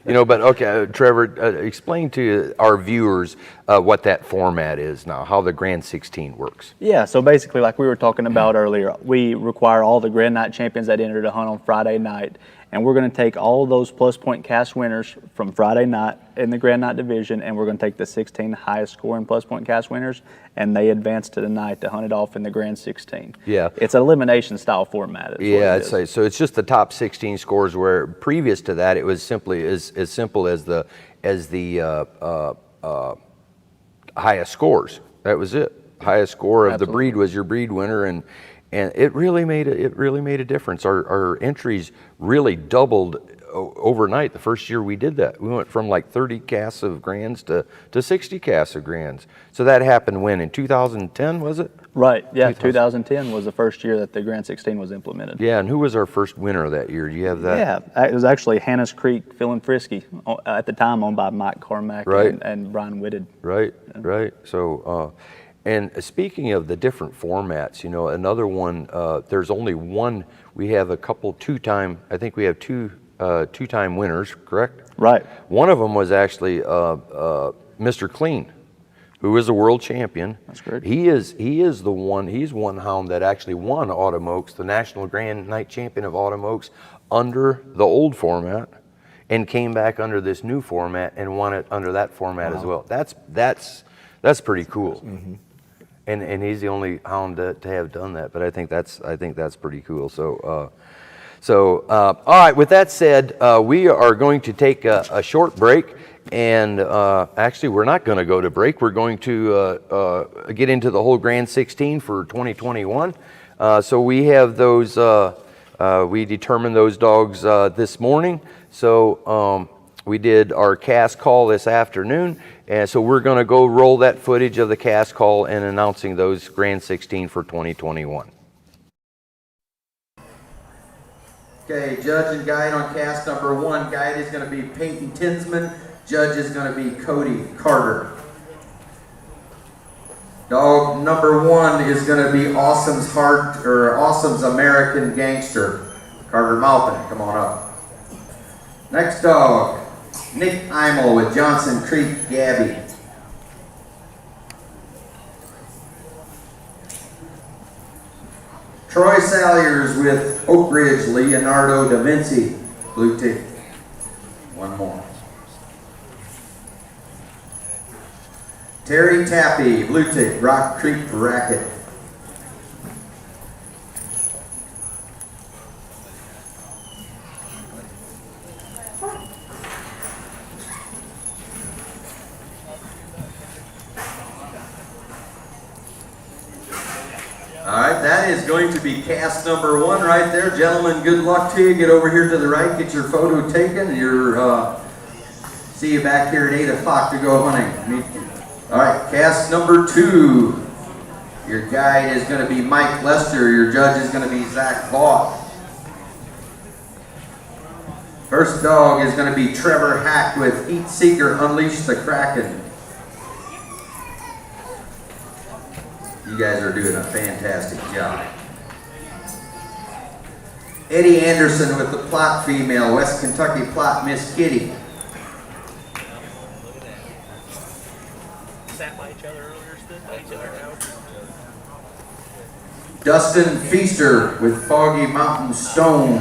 You know, but okay, Trevor, explain to our viewers what that format is now, how the Grand 16 works. Yeah, so basically, like we were talking about earlier, we require all the Grand Night champions that enter to hunt on Friday night, and we're going to take all of those plus point cast winners from Friday night in the Grand Night division, and we're going to take the 16 highest scoring plus point cast winners, and they advance to the night to hunt it off in the Grand 16. Yeah, it's an elimination style format. Yeah, I'd say so. It's just the top 16 scores. Where previous to that, it was simply as simple as the highest scores. That was it. Highest score of the breed was your breed winner, and it really made a difference. Our entries really doubled overnight. The first year we did that, we went from like 30 casts of grands to 60 casts of grands. So that happened when, in 2010, was it? Right, yeah, 2010 was the first year that the Grand 16 was implemented. Yeah, and who was our first winner that year? Do you have that? Yeah, it was actually Hannah's Creek, Phil and Frisky, at the time owned by Mike Carmack and Brian Whitted. Right, right. So, and speaking of the different formats, you know, another one, there's only one, we have a couple I think we have two-time winners, correct? Right. One of them was actually Mr. Clean, who is a world champion. That's great. He's one hound that actually won Autumn Oaks, the National Grand Night Champion of Autumn Oaks, under the old format, and came back under this new format and won it under that format as well. That's pretty cool. Mm-hmm. And he's the only hound to have done that, but I think that's pretty cool. So all right, with that said, we are going to take a short break, and actually we're not going to go to break. We're going to get into the whole Grand 16 for 2021. So we have those, we determined those dogs this morning. So we did our cast call this afternoon, and so we're going to go roll that footage of the cast call and announcing those Grand 16 for 2021. Okay, judge and guide on cast number 1. Guide is going to be Peyton Tinsman. Judge is going to be Cody Carter. Dog number 1 is going to be Awesome's American Gangster. Carter Malpin, come on up. Next dog, Nick Imel with Johnson Creek Gabby. Troy Salyers with Oak Ridge Leonardo da Vinci, blue tick. One more. Terry Tappy, blue tick, Rock Creek Racket. All right, that is going to be cast number 1 right there. Gentlemen, good luck to you. Get over here to the right, get your photo taken. See you back here at 8 o'clock to go hunting. All right, cast number 2. Your guide is going to be Mike Lester. Your judge is going to be Zach Vaught. First dog is going to be Trevor Hack with Heat Seeker Unleash the Kraken. You guys are doing a fantastic job. Eddie Anderson with the Plot female, West Kentucky Plot Miss Kitty. Sat by each other earlier, stood by each other now. Dustin Feaster with Foggy Mountain Stone.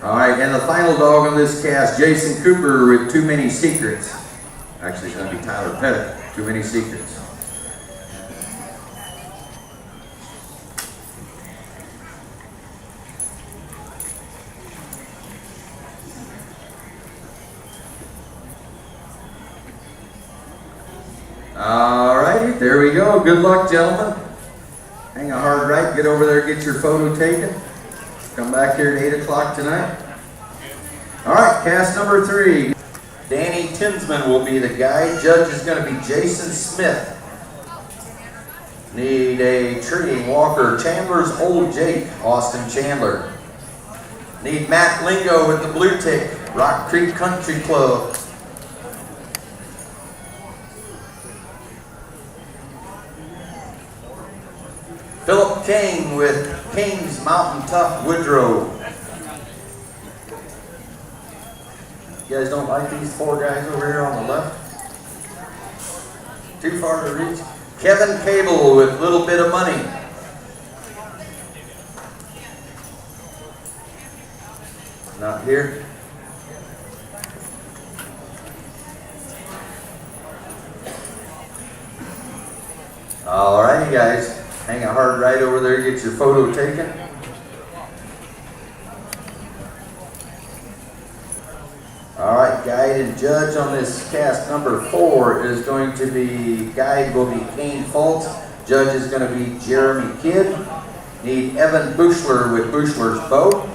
All right, and the final dog on this cast, Jason Cooper with Too Many Secrets. Actually, it's going to be Tyler Pettit, Too Many Secrets. All righty, there we go. Good luck, gentlemen. Hang a hard right, get over there, get your photo taken. Come back here at 8 o'clock tonight. All right, cast number 3. Danny Tinsman will be the guide. Judge is going to be Jason Smith. Need a treating walker. Chandler's Old Jake, Austin Chandler. Need Matt Lingo with the blue tick, Rock Creek Country Club. Philip King with King's Mountain Tough Woodrow. You guys don't like these 4 guys over here on the left? Too far to reach? Kevin Cable with Little Bit of Money. Not here. All righty, guys. Hang a hard right over there, get your photo taken. All right, guide and judge on this cast number 4 is going to be, guide will be Kane Fultz, judge is going to be Jeremy Kidd. Need Evan Bushler with Bushler's Boat.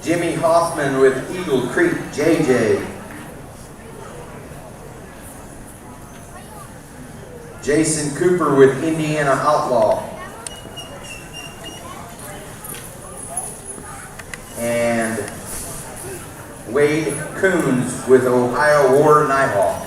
Jimmy Hoffman with Eagle Creek, JJ. Jason Cooper with Indiana Outlaw. And Wade Coons with Ohio War Nighthawk.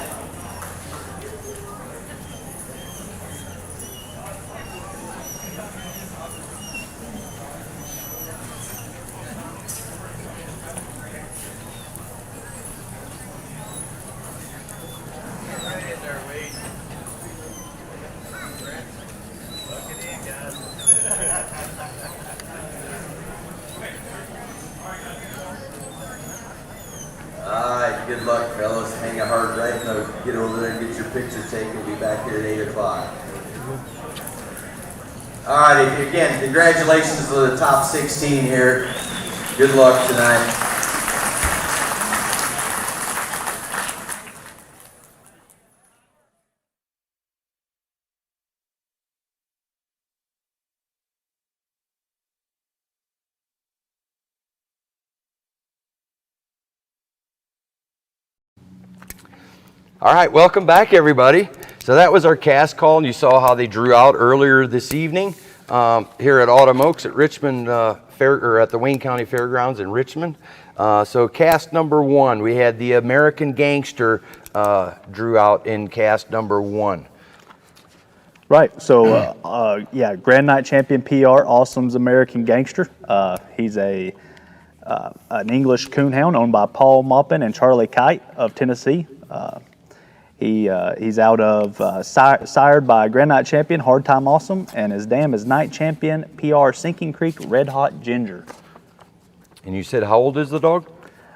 Alright, good luck, fellas. Hang a hard right and get over there and get your picture taken. We'll be back here at 8 o'clock. Alright, again, congratulations to the top 16 here. Good luck tonight. All right, welcome back, everybody. So that was our cast call, and you saw how they drew out earlier this evening here at Autumn Oaks at Richmond at the Wayne County Fairgrounds in Richmond. So cast number 1, we had the American Gangster drew out in cast number 1. Right. So yeah, Grand Night Champion PR, Awesome's American Gangster. He's an English coonhound owned by Paul Maupin and Charlie Kite of Tennessee. He's out of sired by Grand Night Champion Hard Time Awesome, and his dam is Night Champion PR Sinking Creek Red Hot Ginger. And you said how old is the dog?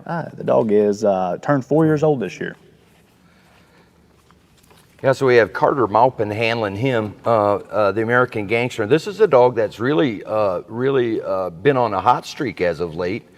The dog is turned 4 years old this year. Yeah, so we have Carter Maupin handling him, the American Gangster. This is a dog that's really been on a hot streak as of late.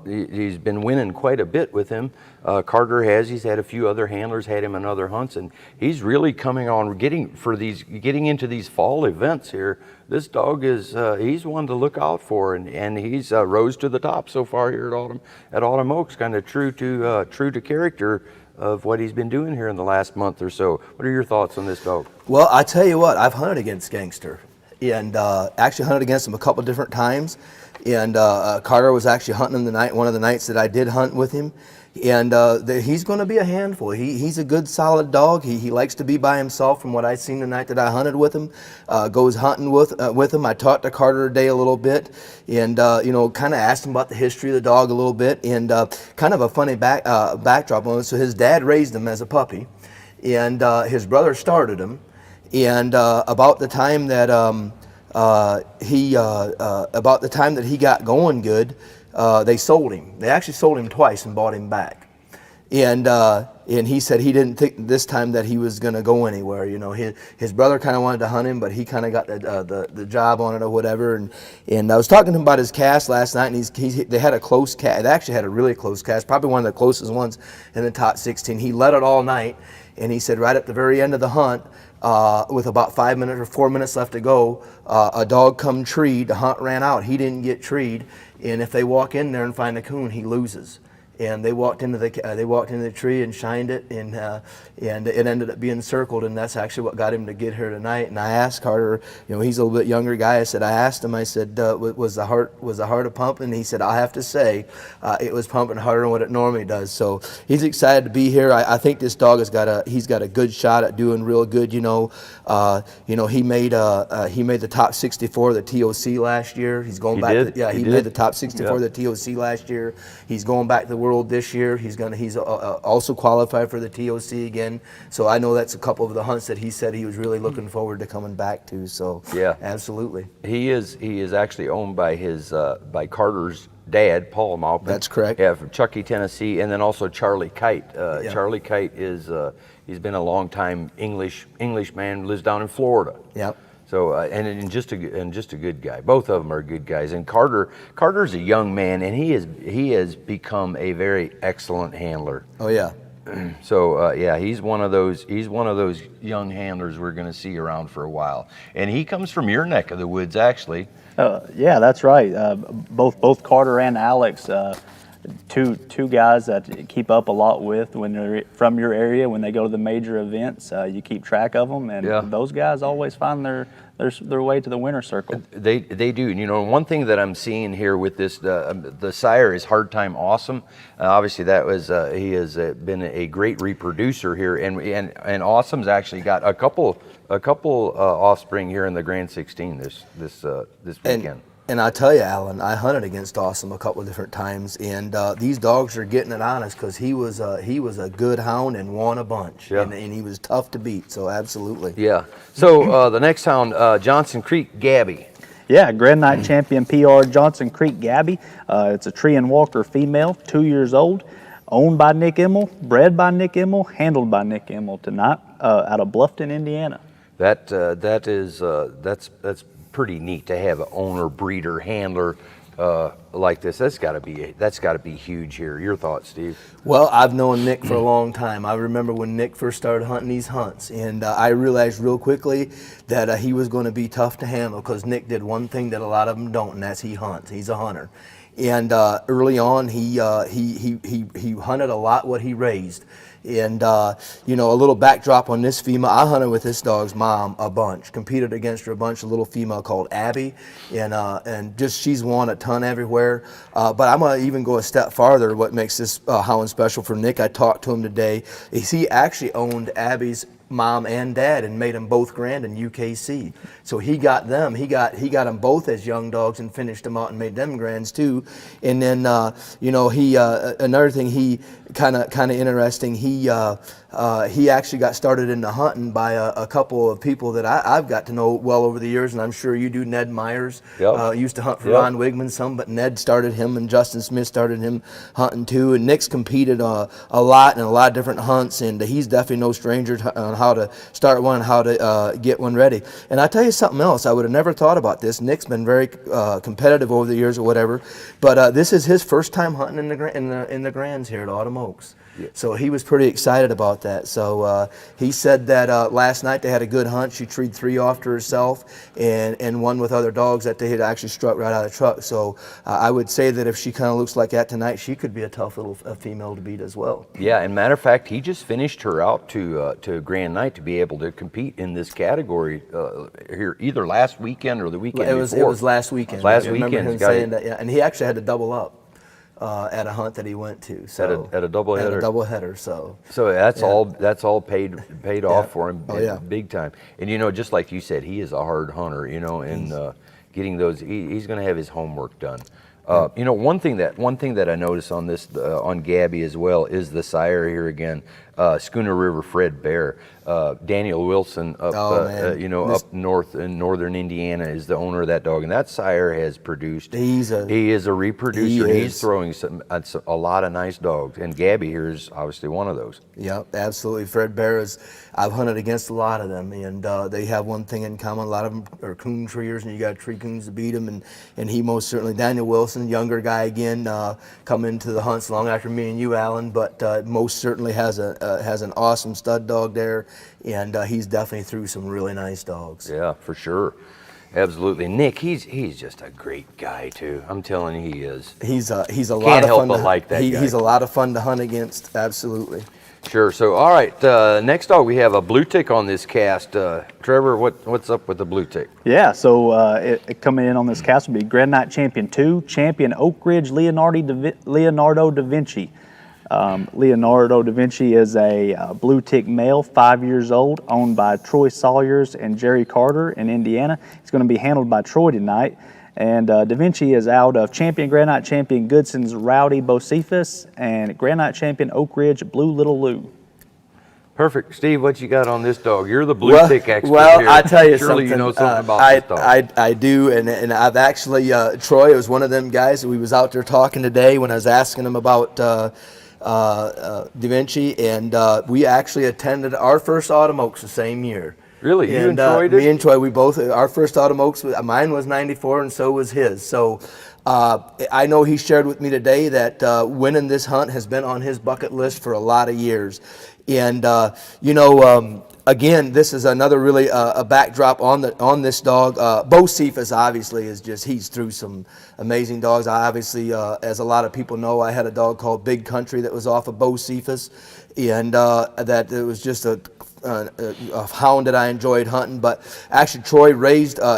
He's been winning quite a bit with him. Carter has. He's had a few other handlers, had him in other hunts, and he's really coming on, getting into these fall events here. This dog is he's one to look out for, and he's rose to the top so far here at Autumn Oaks, kind of true to character of what he's been doing here in the last month or so. What are your thoughts on this dog? Well, I tell you what, I've hunted against Gangster, and actually hunted against him a couple different times. And Carter was actually hunting one of the nights that I did hunt with him. And he's going to be a handful. He's a good, solid dog. He likes to be by himself from what I seen the night that I hunted with him. Goes hunting with him. I talked to Carter today a little bit, and kind of asked him about the history of the dog a little bit, and kind of a funny backdrop on it. So his dad raised him as a puppy, and his brother started him. And about the time that he got going good, they sold him. They actually sold him twice and bought him back. And he said he didn't think this time that he was going to go anywhere. His brother kind of wanted to hunt him, but he kind of got the job on it or whatever. And I was talking to him about his cast last night, and they had a close cast. They actually had a really close cast, probably one of the closest ones in the top 16. He led it all night, and he said right at the very end of the hunt, with about 5 minutes or 4 minutes left to go, a dog come treed. The hunt ran out. He didn't get treed, and if they walk in there and find a coon, he loses. And they walked into the tree and shined it, and it ended up being circled, and that's actually what got him to get here tonight. And I asked Carter, he's a little bit younger guy. I asked him, was the heart a pumping? And he said, I have to say, it was pumping harder than what it normally does. So he's excited to be here. I think this dog he's got a good shot at doing real good. He made the top 64 of the TOC last year. He's going back. He made the top 64 of the TOC last year. He's going back to the World this year. He's also qualified for the TOC again. So I know that's a couple of the hunts that he said he was really looking forward to coming back to. So yeah, absolutely. He is actually owned by by Carter's dad, Paul Maupin. That's correct. Yeah, from Chucky, Tennessee, and then also Charlie Kite. Charlie Kite he's been a long time English man, lives down in Florida. Yep. So and just a good guy. Both of them are good guys. And Carter's a young man, and he has become a very excellent handler. Oh yeah. So he's one of those young handlers we're going to see around for a while. And he comes from your neck of the woods, actually. Yeah, that's right. Both Carter and Alex, two guys that keep up a lot with when they're from your area. When they go to the major events, you keep track of them, and those guys always find their way to the winner's circle. They do. And one thing that I'm seeing here with this, the sire is Hard Time Awesome. Obviously, that was he has been a great reproducer here, and Awesome's actually got a couple offspring here in the Grand 16 this weekend. And I tell you, Alan, I hunted against Awesome a couple of different times, and these dogs are getting it on us because he was a good hound and won a bunch, and he was tough to beat. So absolutely. Yeah. So the next hound, Johnson Creek Gabby. Yeah, Grand Night champion PR Johnson Creek Gabby. It's a tree and walker female, 2 years old, owned by Nick Immel, bred by Nick Immel, handled by Nick Immel tonight out of Bluffton, Indiana. That's pretty neat to have an owner, breeder, handler like this. That's got to be huge here. Your thoughts, Steve? Well, I've known Nick for a long time. I remember when Nick first started hunting these hunts, and I realized real quickly that he was going to be tough to handle because Nick did one thing that a lot of them don't, and that's he hunts. He's a hunter. And early on, he hunted a lot what he raised. And a little backdrop on this female. I hunted with this dog's mom a bunch. Competed against her a bunch. A little female called Abby, and just she's won a ton everywhere. But I'm gonna even go a step farther. What makes this hound special for Nick? I talked to him today. Is he actually owned Abby's mom and dad and made them both grand in UKC. So he got them. He got them both as young dogs and finished them out and made them grands too. And then he another thing he kind of interesting. He he actually got started into hunting by a couple of people that I've got to know well over the years, and I'm sure you do. Ned Myers used to hunt for Ron Wigman some, but Ned started him, and Justin Smith started him hunting too. And Nick's competed a lot in a lot of different hunts, and he's definitely no stranger on how to start one and how to get one ready. And I tell you something else, I would have never thought about this. Nick's been very competitive over the years or whatever, but this is his first time hunting in the Grands here at Autumn Oaks. Yeah. So he was pretty excited about that. So he said that last night they had a good hunt. She treed 3 off to herself and one with other dogs that they had actually struck right out of the truck. So I would say that if she kind of looks like that tonight, she could be a tough little female to beat as well. Yeah, and matter of fact, he just finished her out to Grand Night to be able to compete in this category here either last weekend or the weekend before. It was last weekend. Last I remember him saying that, yeah, and he actually had to double up. At a hunt that he went to, so at a doubleheader. At a doubleheader, so that's all paid off for him, big time. And you know, just like you said, he is a hard hunter. You know, and getting those, he's going to have his homework done. You know, one thing that I noticed on this on Gabby as well is the sire here again, Schooner River Fred Bear. Daniel Wilson up up north in northern Indiana is the owner of that dog, and that sire has produced. He is a reproducer. He's throwing a lot of nice dogs, and Gabby here is obviously one of those. Yep, absolutely. Fred Bear is. I've hunted against a lot of them, and they have one thing in common. A lot of them are coon treers, and you got tree coons to beat them. And he most certainly, Daniel Wilson, younger guy again, coming into the hunts long after me and you, Alan, but most certainly has an awesome stud dog there. And he's definitely through some really nice dogs. Yeah, for sure. Absolutely. Nick, he's just a great guy too. I'm telling you, he is. He's a lot Can't of help fun but like that guy. He's a lot of fun to hunt against, absolutely. Sure. So, all right, next dog, we have a blue tick on this cast. Trevor, what's up with the blue tick? Yeah, so it coming in on this cast will be Grand Night Champion 2, Champion Oak Ridge Leonardo da Vinci. Leonardo da Vinci is a blue tick male, 5 years old, owned by Troy Sawyers and Jerry Carter in Indiana. He's going to be handled by Troy tonight. And Da Vinci is out of Grand Night Champion Goodson's Rowdy Bocephus and Grand Night Champion Oak Ridge Blue Little Lou. Perfect. Steve, what you got on this dog? You're the blue tick expert here. I tell you Surely something. You know something about this dog. I do, and I've actually, Troy was one of them guys that we was out there talking today when I was asking him about Da Vinci, and we actually attended our first Autumn Oaks the same year. Really? You and Troy did? Me and Troy, we both, our first Autumn Oaks, mine was 94 and so was his. So I know he shared with me today that winning this hunt has been on his bucket list for a lot of years. And, again, this is another really a backdrop on this dog. Bocephus obviously is just, he's through some amazing dogs. I obviously, as a lot of people know, I had a dog called Big Country that was off of Bocephus, and that it was just a hound that I enjoyed hunting. But actually Troy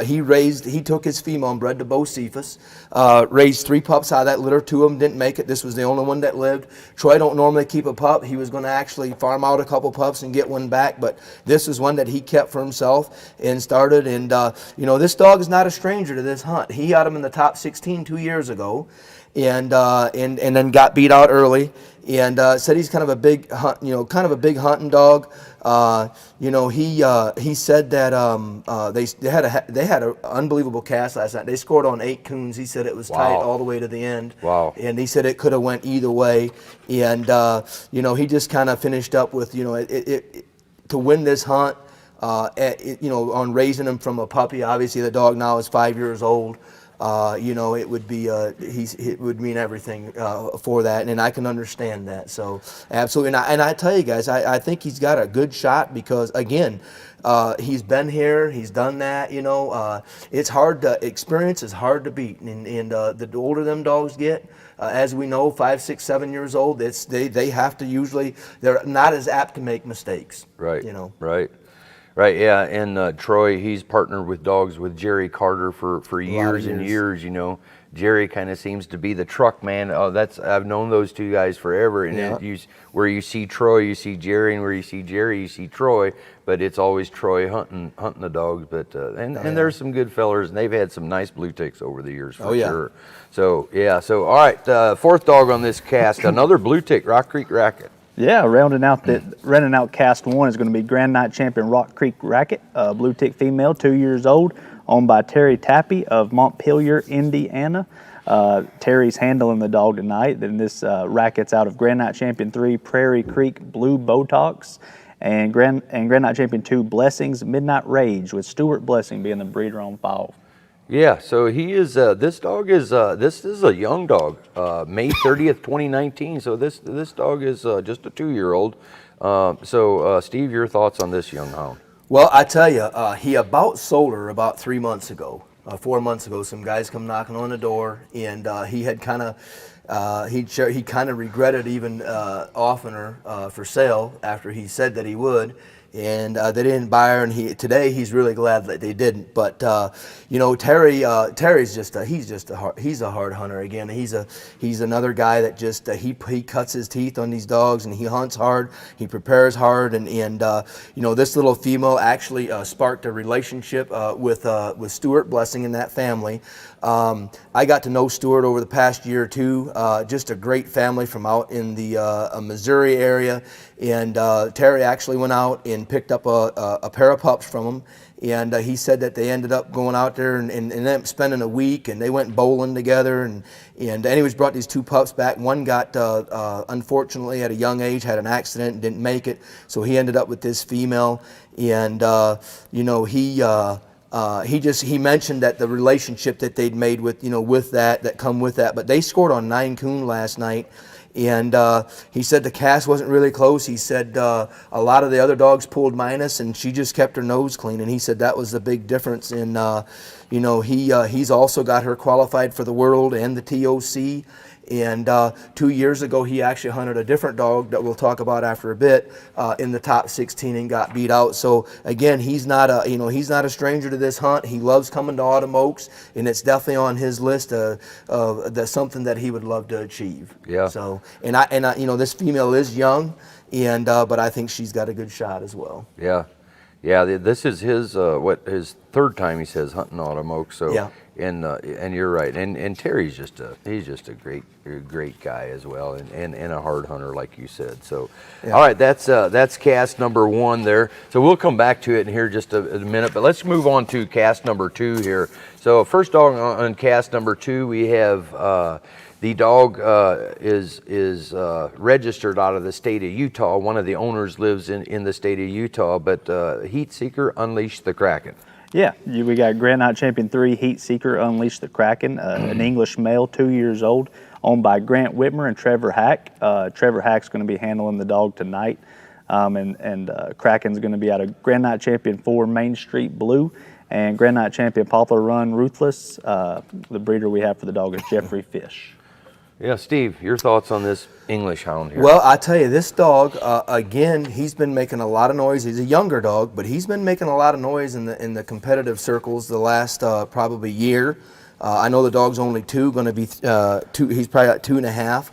he took his female and bred to Bocephus, raised 3 pups out of that litter. 2 of them didn't make it. This was the only one that lived. Troy don't normally keep a pup. He was going to actually farm out a couple pups and get one back, but this is one that he kept for himself and started. And this dog is not a stranger to this hunt. He had him in the top 16 2 years ago, and then got beat out early, and said he's kind of a big hunting dog. He said that they had an unbelievable cast last night. They scored on 8 coons. He said it was tight all the way to the end. Wow. And he said it could have went either way. And he just kind of finished up with to win this hunt. On raising him from a puppy. Obviously, the dog now is 5 years old. It would be it would mean everything for that, and I can understand that. So absolutely, and I tell you guys, I think he's got a good shot because again, he's been here, he's done that. It's hard to experience is hard to beat, and the older them dogs get. As we know, 5, 6, 7 years old, they have to they're not as apt to make mistakes. Right. Right, yeah, and Troy, he's partnered with dogs with Jerry Carter for years and years. Jerry kind of seems to be the truck man. I've known those 2 guys forever, and where you see Troy, you see Jerry, and where you see Jerry, you see Troy. But it's always Troy hunting the dogs. But and there's some good fellers, and they've had some nice blue ticks over the years for sure. So all right, 4th dog on this cast, another blue tick, Rock Creek Racket. Yeah, rounding out cast one is going to be Grand Night Champion Rock Creek Racket, blue tick female, 2 years old, owned by Terry Tappy of Montpelier, Indiana. Terry's handling the dog tonight. Then this racket's out of Grand Night Champion 3 Prairie Creek Blue Botox, and Grand Night Champion 2 Blessings Midnight Rage, with Stuart Blessing being the breeder on file. Yeah, so he is. This dog is. This is a young dog. May 30th, 2019. So this dog is just a 2-year-old. So Steve, your thoughts on this young hound? Well, I tell you, he about sold her about 3 months ago. 4 months ago, some guys come knocking on the door, and he had kind of he kind of regretted even offering her for sale after he said that he would. And they didn't buy her, and today he's really glad that they didn't. But you know, Terry's just he's a hard hunter again. He's another guy that just he cuts his teeth on these dogs, and he hunts hard. He prepares hard, and you know, this little female actually sparked a relationship with Stuart Blessing and that family. I got to know Stuart over the past year or two. Just a great family from out in the Missouri area. And Terry actually went out and picked up a pair of pups from him. And he said that they ended up going out there and ended up spending a week, and they went bowling together. And anyways, brought these 2 pups back. One got, unfortunately, at a young age, had an accident and didn't make it. So he ended up with this female. And, you know, he mentioned that the relationship that they'd made with, you know, with that come with that. But they scored on 9 coon last night. And he said the cast wasn't really close. He said a lot of the other dogs pulled minus, and she just kept her nose clean. And he said that was the big difference. And you know, he's also got her qualified for the World and the TOC. And 2 years ago, he actually hunted a different dog that we'll talk about after a bit in the top 16 and got beat out. So again, he's not a stranger to this hunt. He loves coming to Autumn Oaks, and it's definitely on his list of that's something that he would love to achieve. Yeah. So and I you know, this female is young, and but I think she's got a good shot as well. Yeah. Yeah, this is his his 3rd time, he says, hunting Autumn Oaks. So yeah. And you're right. And Terry's just a great guy as well, and a hard hunter, like you said. So yeah. All right, that's cast number 1 there. So we'll come back to it in here just a minute, but let's move on to cast number 2 here. So first dog on cast number 2, we have the dog is registered out of the state of Utah. One of the owners lives in the state of Utah, but Heat Seeker Unleash the Kraken. Yeah, we got Grand Night Champion 3 Heat Seeker Unleash the Kraken, an English male, 2 years old, owned by Grant Whitmer and Trevor Hack. Trevor Hack's going to be handling the dog tonight, and Kraken's going to be out of Grand Night Champion 4 Main Street Blue, and Grand Night Champion Poplar Run Ruthless. The breeder we have for the dog is Jeffrey Fish. Yeah, Steve, your thoughts on this English hound here? Well, I tell you, this dog, again, he's been making a lot of noise. He's a younger dog, but he's been making a lot of noise in the competitive circles the last probably year. I know the dog's only 2, going to be 2. He's probably at 2.5.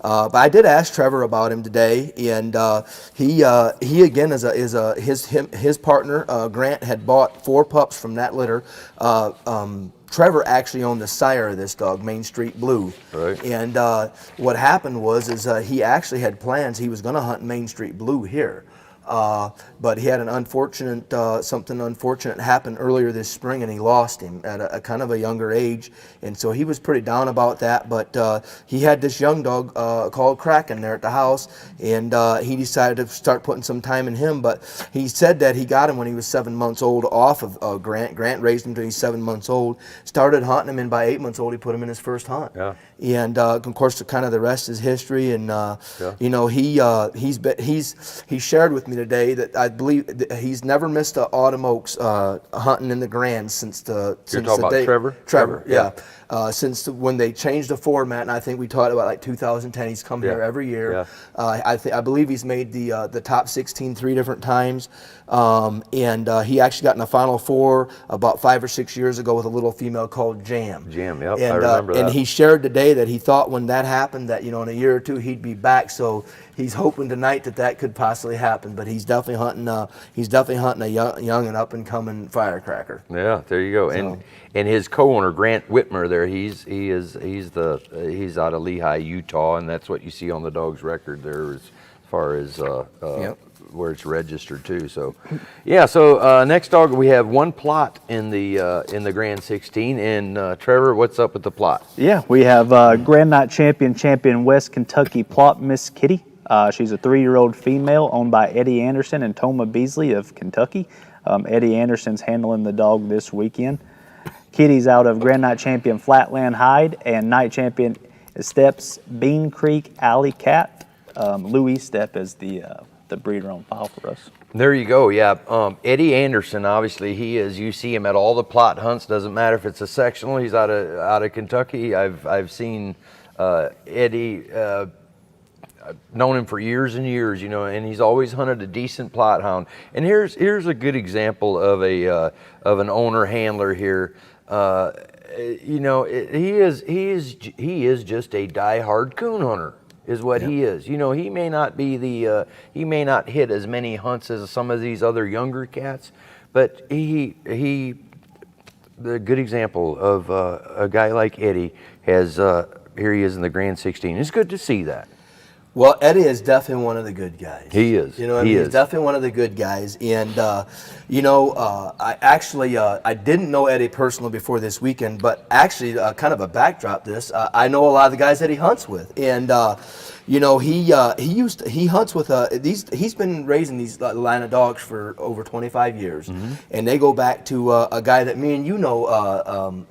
But I did ask Trevor about him today, and he again his partner Grant had bought 4 pups from that litter. Trevor actually owned the sire of this dog, Main Street Blue. Right. And what happened was he actually had plans. He was going to hunt Main Street Blue here. But he had an unfortunate, something unfortunate happened earlier this spring, and he lost him at a kind of a younger age, and so he was pretty down about that. But he had this young dog called Kraken there at the house, and he decided to start putting some time in him. But he said that he got him when he was 7 months old off of Grant. Grant raised him till he's 7 months old, started hunting him, and by 8 months old he put him in his first hunt. Yeah. And of course, kind of the rest is history. And you know, he shared with me today that I believe that he's never missed an Autumn Oaks hunting in the Grand since the You're talking about Trevor? Trevor, yeah. Since when they changed the format, and I think we talked about like 2010. He's come here every year. Yeah. I believe he's made the top 16 3 different times, and he actually got in the Final Four about 5 or 6 years ago with a little female called Jam. Yep, and, I remember that. And he shared today that he thought when that happened that, you know, in a year or 2 he'd be back. So he's hoping tonight that could possibly happen. But he's definitely hunting. A young and up and coming firecracker. Yeah, there you go. So. And his co-owner Grant Whitmer there, he's out of Lehi, Utah, and that's what you see on the dog's record there, as far as where it's registered too. So, yeah. So next dog, we have one plot in the Grand 16. And Trevor, what's up with the plot? Yeah, we have Grand Night champion West Kentucky plot Miss Kitty. She's a 3-year-old female owned by Eddie Anderson and Toma Beasley of Kentucky. Eddie Anderson's handling the dog this weekend. Kitty's out of Grand Night champion Flatland Hyde and night champion Steps Bean Creek Alley Cat. Louis Stepp is the breeder on file for us. There you go. Yeah, Eddie Anderson. Obviously, he is. You see him at all the plot hunts. Doesn't matter if it's a sectional. He's out of Kentucky. I've seen Eddie. I've known him for years and years, and he's always hunted a decent plot hound. And here's a good example of an owner handler here. He is just a die-hard coon hunter. Is what he is. He may not be he may not hit as many hunts as some of these other younger cats, but the good example of a guy like Eddie has. Here he is in the Grand 16. It's good to see that. Well, Eddie is definitely one of the good guys. He is. He's definitely one of the good guys. And, I actually, I didn't know Eddie personally before this weekend, but actually kind of a backdrop to this, I know a lot of the guys that he hunts with. And, he hunts with, he's been raising these line of dogs for over 25 years. Mm-hmm. And they go back to a guy that me and Alan.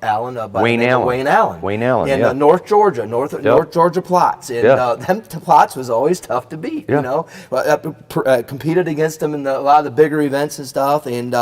Wayne Allen. In North Georgia, North Georgia plots. And them plots was always tough to beat, competed against them in a lot of the bigger events and stuff. And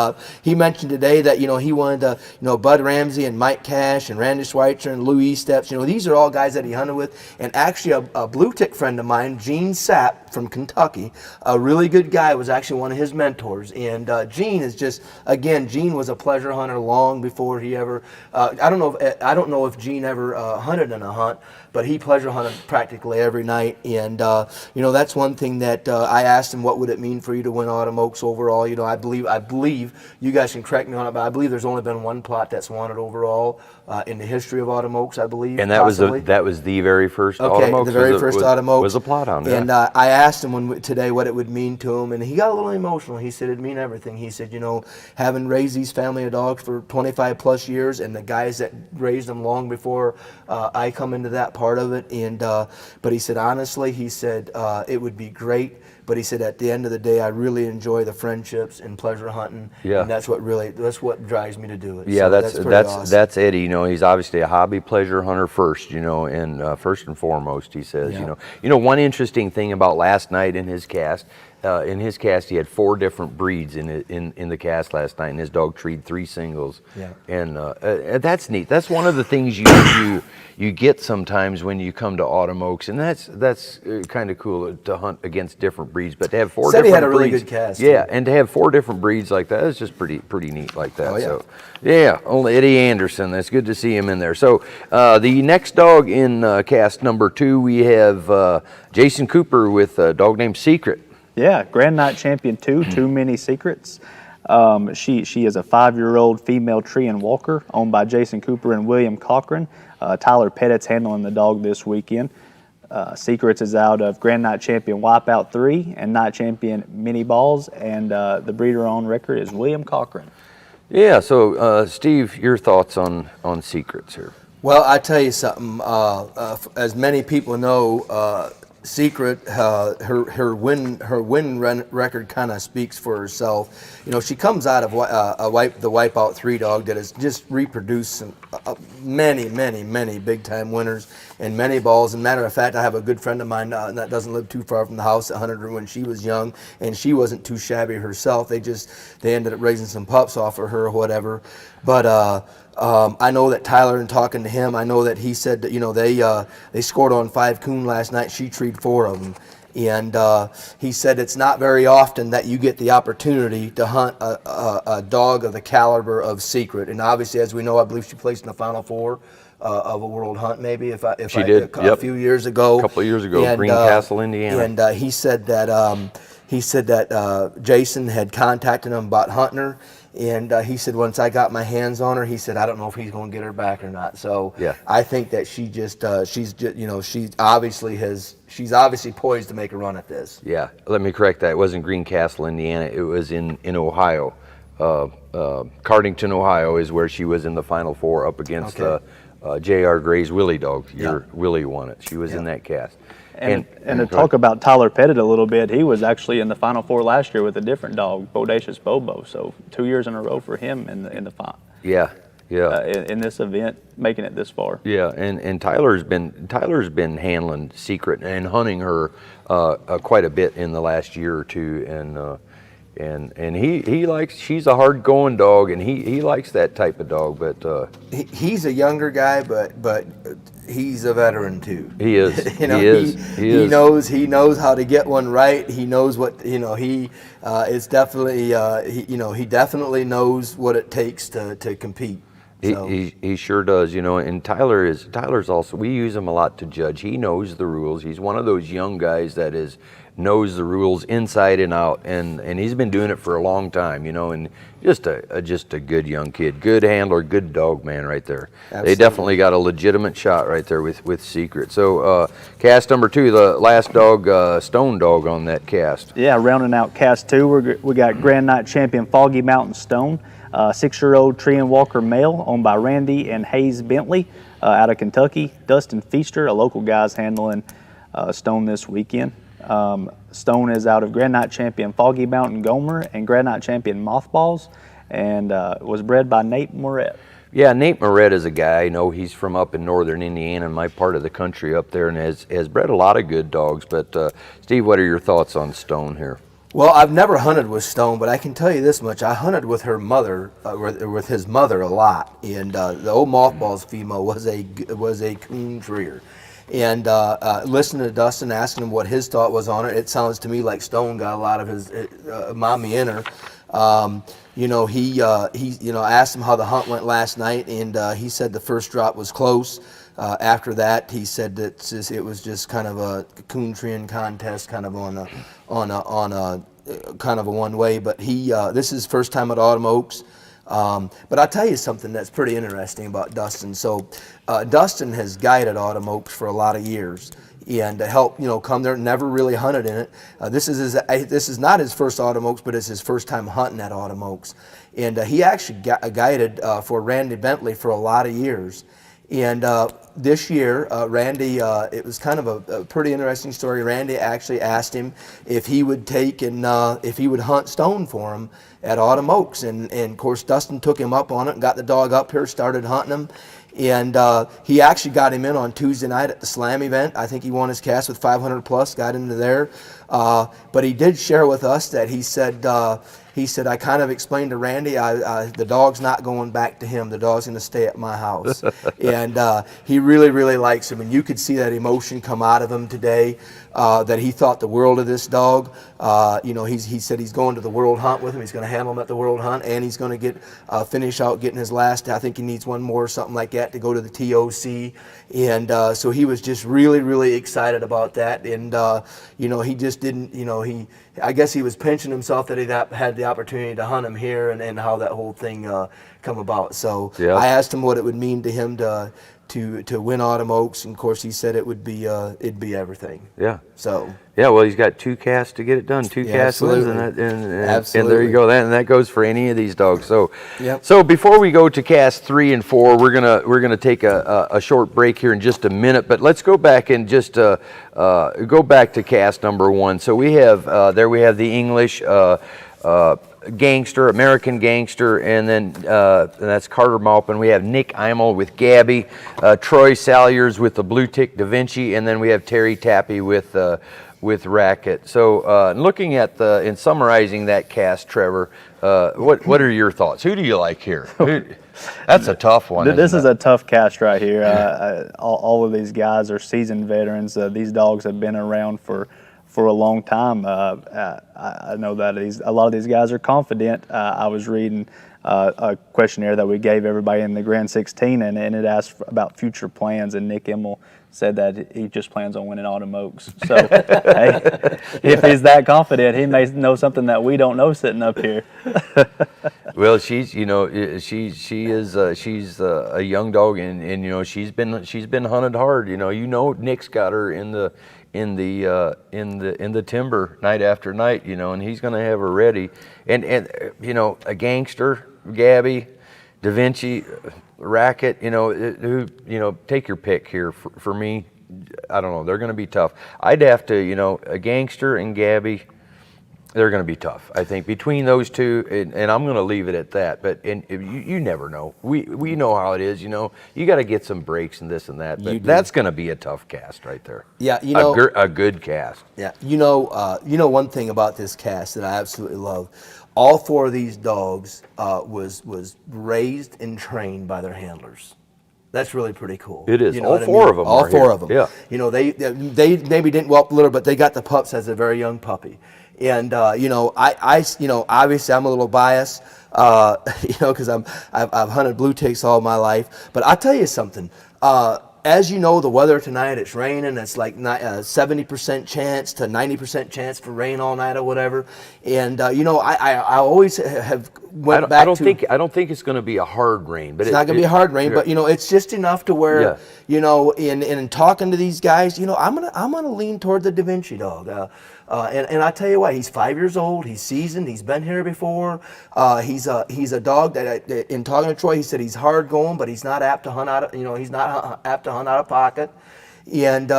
he mentioned today that, he wanted to, Bud Ramsey and Mike Cash and Randy Schweitzer and Louis Steps, these are all guys that he hunted with. And actually a blue tick friend of mine, Gene Sapp from Kentucky, a really good guy, was actually one of his mentors. And Gene is just, again, Gene was a pleasure hunter long before he ever, I don't know if Gene ever hunted in a hunt, but he pleasure hunted practically every night. And, that's one thing that I asked him, what would it mean for you to win Autumn Oaks overall? I believe, you guys can correct me on it, but I believe there's only been one plot that's won it overall in the history of Autumn Oaks, I believe. And that was the very first Autumn Oaks? The very first Autumn Oaks. Was a plot hound, yeah. And I asked him today what it would mean to him, and he got a little emotional. He said it'd mean everything. He said, having raised these family of dogs for 25 plus years, and the guys that raised them long before I come into that part of it. And but he said, honestly, it would be great. But he said, at the end of the day, I really enjoy the friendships and pleasure hunting. Yeah. And that's what drives me to do it. Yeah, so that's Eddie. He's obviously a hobby pleasure hunter first, and first and foremost, he says, one interesting thing about last night in his cast, he had 4 different breeds in the cast last night, and his dog treed 3 singles. Yeah. And that's neat. That's one of the things you get sometimes when you come to Autumn Oaks, and that's kind of cool to hunt against different breeds. But to have 4 different breeds, had a really good cast. Yeah, and to have 4 different breeds like that is just pretty neat like that. Oh, yeah. So yeah, old Eddie Anderson. That's good to see him in there. So the next dog in cast number 2, we have Jason Cooper with a dog named Secret. Yeah, Grand Night Champion 2, Too Many Secrets. She is a 5-year-old female tree and walker owned by Jason Cooper and William Cochran. Tyler Pettit's handling the dog this weekend. Secrets is out of Grand Night Champion Wipeout 3 and Night Champion Mini Balls, and the breeder on record is William Cochran. Yeah, so Steve, your thoughts on Secrets here? Well, I tell you something. As many people know, Secret, her win record kind of speaks for herself. She comes out of the Wipeout 3 dog that has just reproduced some, many big time winners and many balls. And matter of fact, I have a good friend of mine that doesn't live too far from the house that hunted her when she was young, and she wasn't too shabby herself. They ended up raising some pups off of her or whatever. But I know that Tyler, in talking to him, I know that he said that they scored on 5 coon last night. She treed 4 of them, and he said it's not very often that you get the opportunity to hunt a dog of the caliber of Secret. And obviously, as we know, I believe she placed in the Final 4 of a world hunt, maybe she did a few years ago. A couple of years ago, and, Greencastle, Indiana. And he said that Jason had contacted him about hunting her. And he said once I got my hands on her, he said I don't know if he's going to get her back or not. So Yeah. I think that she's obviously poised to make a run at this. Yeah, let me correct that. It wasn't Greencastle, Indiana. It was in Ohio. Cardington, Ohio is where she was in the Final Four up against J.R. Gray's Willie dog. Willie won it. She was in that cast. And to talk about Tyler Pettit a little bit, he was actually in the Final Four last year with a different dog, Bodacious Bobo. So 2 years in a row for him in the final. Yeah. In this event, making it this far. Yeah, and Tyler's been handling Secret and hunting her quite a bit in the last year or two, and he likes. She's a hard going dog, and he likes that type of dog. But he's a younger guy, but he's a veteran too. He is. He knows how to get one right. He knows what He is definitely he definitely knows what it takes to compete. He sure does, and Tyler's also, we use him a lot to judge. He knows the rules. He's one of those young guys that knows the rules inside and out, and he's been doing it for a long time, and just a good young kid, good handler, good dog man right there. Absolutely. They definitely got a legitimate shot right there with Secret. So cast number 2, the last dog, Stone Dog on that cast. Yeah, rounding out cast 2, we got Grand Night champion Foggy Mountain Stone. 6-year-old Tree and Walker male owned by Randy and Hayes Bentley out of Kentucky. Dustin Feaster, a local guy's handling Stone this weekend. Stone is out of Grand Night champion Foggy Mountain Gomer and Grand Night champion Mothballs, and was bred by Nate Moret. Yeah, Nate Moret is a guy. I know he's from up in northern Indiana, my part of the country up there, and has bred a lot of good dogs. But Steve, what are your thoughts on Stone here? Well, I've never hunted with Stone, but I can tell you this much. I hunted with her mother, with his mother a lot, and the old Mothballs female was a coon treer. And listening to Dustin, asking him what his thought was on it, it sounds to me like Stone got a lot of his mommy in her. He asked him how the hunt went last night, and he said the first drop was close. After that, he said that it was just kind of a coon treeing contest, kind of on a kind of a one way. But this is his first time at Autumn Oaks. But I'll tell you something that's pretty interesting about Dustin. So Dustin has guided Autumn Oaks for a lot of years, and to help come there, never really hunted in it. This is not his first Autumn Oaks, but it's his first time hunting at Autumn Oaks. And he actually guided for Randy Bentley for a lot of years. And this year, Randy, it was kind of a pretty interesting story. Randy actually asked him if he would take and if he would hunt Stone for him at Autumn Oaks. And of course, Dustin took him up on it and got the dog up here, started hunting him. And he actually got him in on Tuesday night at the Slam event. I think he won his cast with 500 plus, got into there. But he did share with us that he said, I kind of explained to Randy, the dog's not going back to him. The dog's going to stay at my house. And he really, really likes him. And you could see that emotion come out of him today, that he thought the world of this dog. He said he's going to the World Hunt with him. He's going to handle him at the World Hunt, and he's going to finish out getting his last. I think he needs one more or something like that to go to the TOC. And so he was just really, really excited about that. And, he just didn't, I guess he was pinching himself that he had the opportunity to hunt him here and how that whole thing come about. So yeah. I asked him what it would mean to him to win Autumn Oaks, and of course he said it'd be everything. Yeah. So. Yeah, well, he's got 2 casts to get it done. 2 cast wins, and there you go. And that goes for any of these dogs. So, yep. So before we go to cast 3 and 4, we're gonna take a short break here in just a minute. But let's go back and just go back to cast number 1. So we have the English. Gangster, American Gangster, and then that's Carter Maupin. We have Nick Imel with Gabby, Troy Salyers with the Blue Tick Da Vinci, and then we have Terry Tappy with Racket. So looking at in summarizing that cast, Trevor, what are your thoughts? Who do you like here? That's a tough one. This is a tough cast right here. All of these guys are seasoned veterans. These dogs have been around for a long time. I know that a lot of these guys are confident. I was reading a questionnaire that we gave everybody in the Grand 16, and it asked about future plans, and Nick Imel said that he just plans on winning Autumn Oaks. So hey, if he's that confident, he may know something that we don't know sitting up here. Well, she's, you know, she's a young dog, and you know, she's been hunted hard. You know, Nick's got her in the timber night after night. You know, and he's gonna have her ready. And you know, a gangster, Gabby, Da Vinci, Racket. You know, who, you know, take your pick here. For me, I don't know. They're gonna be tough. I'd have to, you know, a gangster and Gabby. They're going to be tough, I think, between those two, and I'm going to leave it at that. But you never know. We know how it is. You know, you got to get some breaks and this and that. But that's going to be a tough cast right there. Yeah, you know, a good cast. Yeah, you know one thing about this cast that I absolutely love. All 4 of these dogs was raised and trained by their handlers. That's really pretty cool. It is. You know all 4 of them. All 4 of them. Yeah. You know, they maybe didn't whelp litter, but they got the pups as a very young puppy. And you know, I you know, obviously I'm a little biased, you know, because I've hunted blue ticks all my life. But I'll tell you something. As you know, the weather tonight, it's raining. It's like 70% chance to 90% chance for rain all night or whatever. And you know, I always have went back to. I don't think it's going to be a hard rain, but it's not going to be a hard rain. But you know, it's just enough to where you know, in talking to these guys, you know, I'm gonna lean toward the Da Vinci dog. And I tell you what, he's 5 years old. He's seasoned. He's been here before. He's a dog that, in talking to Troy, he said he's hard going, but he's not apt to hunt out of, you know, he's not apt to hunt out of pocket. And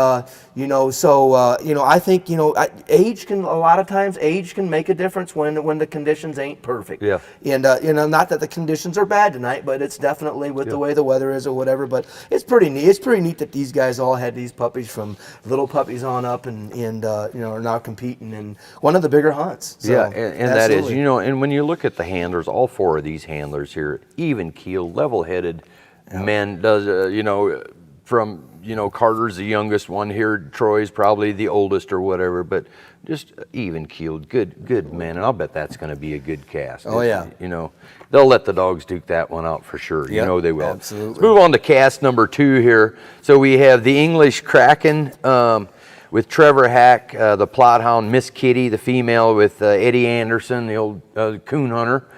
you know, so you know, I think, you know, age can, a lot of times age can make a difference when the conditions ain't perfect. Yeah. And you know, not that the conditions are bad tonight, but it's definitely with the way the weather is or whatever. But it's pretty neat. It's pretty neat that these guys all had these puppies from little puppies on up, and you know, are now competing in one of the bigger hunts. So, yeah, and that is, you know, and when you look at the handlers, all 4 of these handlers here, even keeled, level-headed men, does you know, from, you know, Carter's the youngest one here, Troy's probably the oldest or whatever, but just even keeled, good man, and I'll bet that's going to be a good cast. Oh yeah. You know, they'll let the dogs duke that one out for sure. You know they will. Absolutely. Let's move on to cast number 2 here. So we have the English Kraken with Trevor Hack, the plot hound, Miss Kitty, the female, with Eddie Anderson, the old coon hunter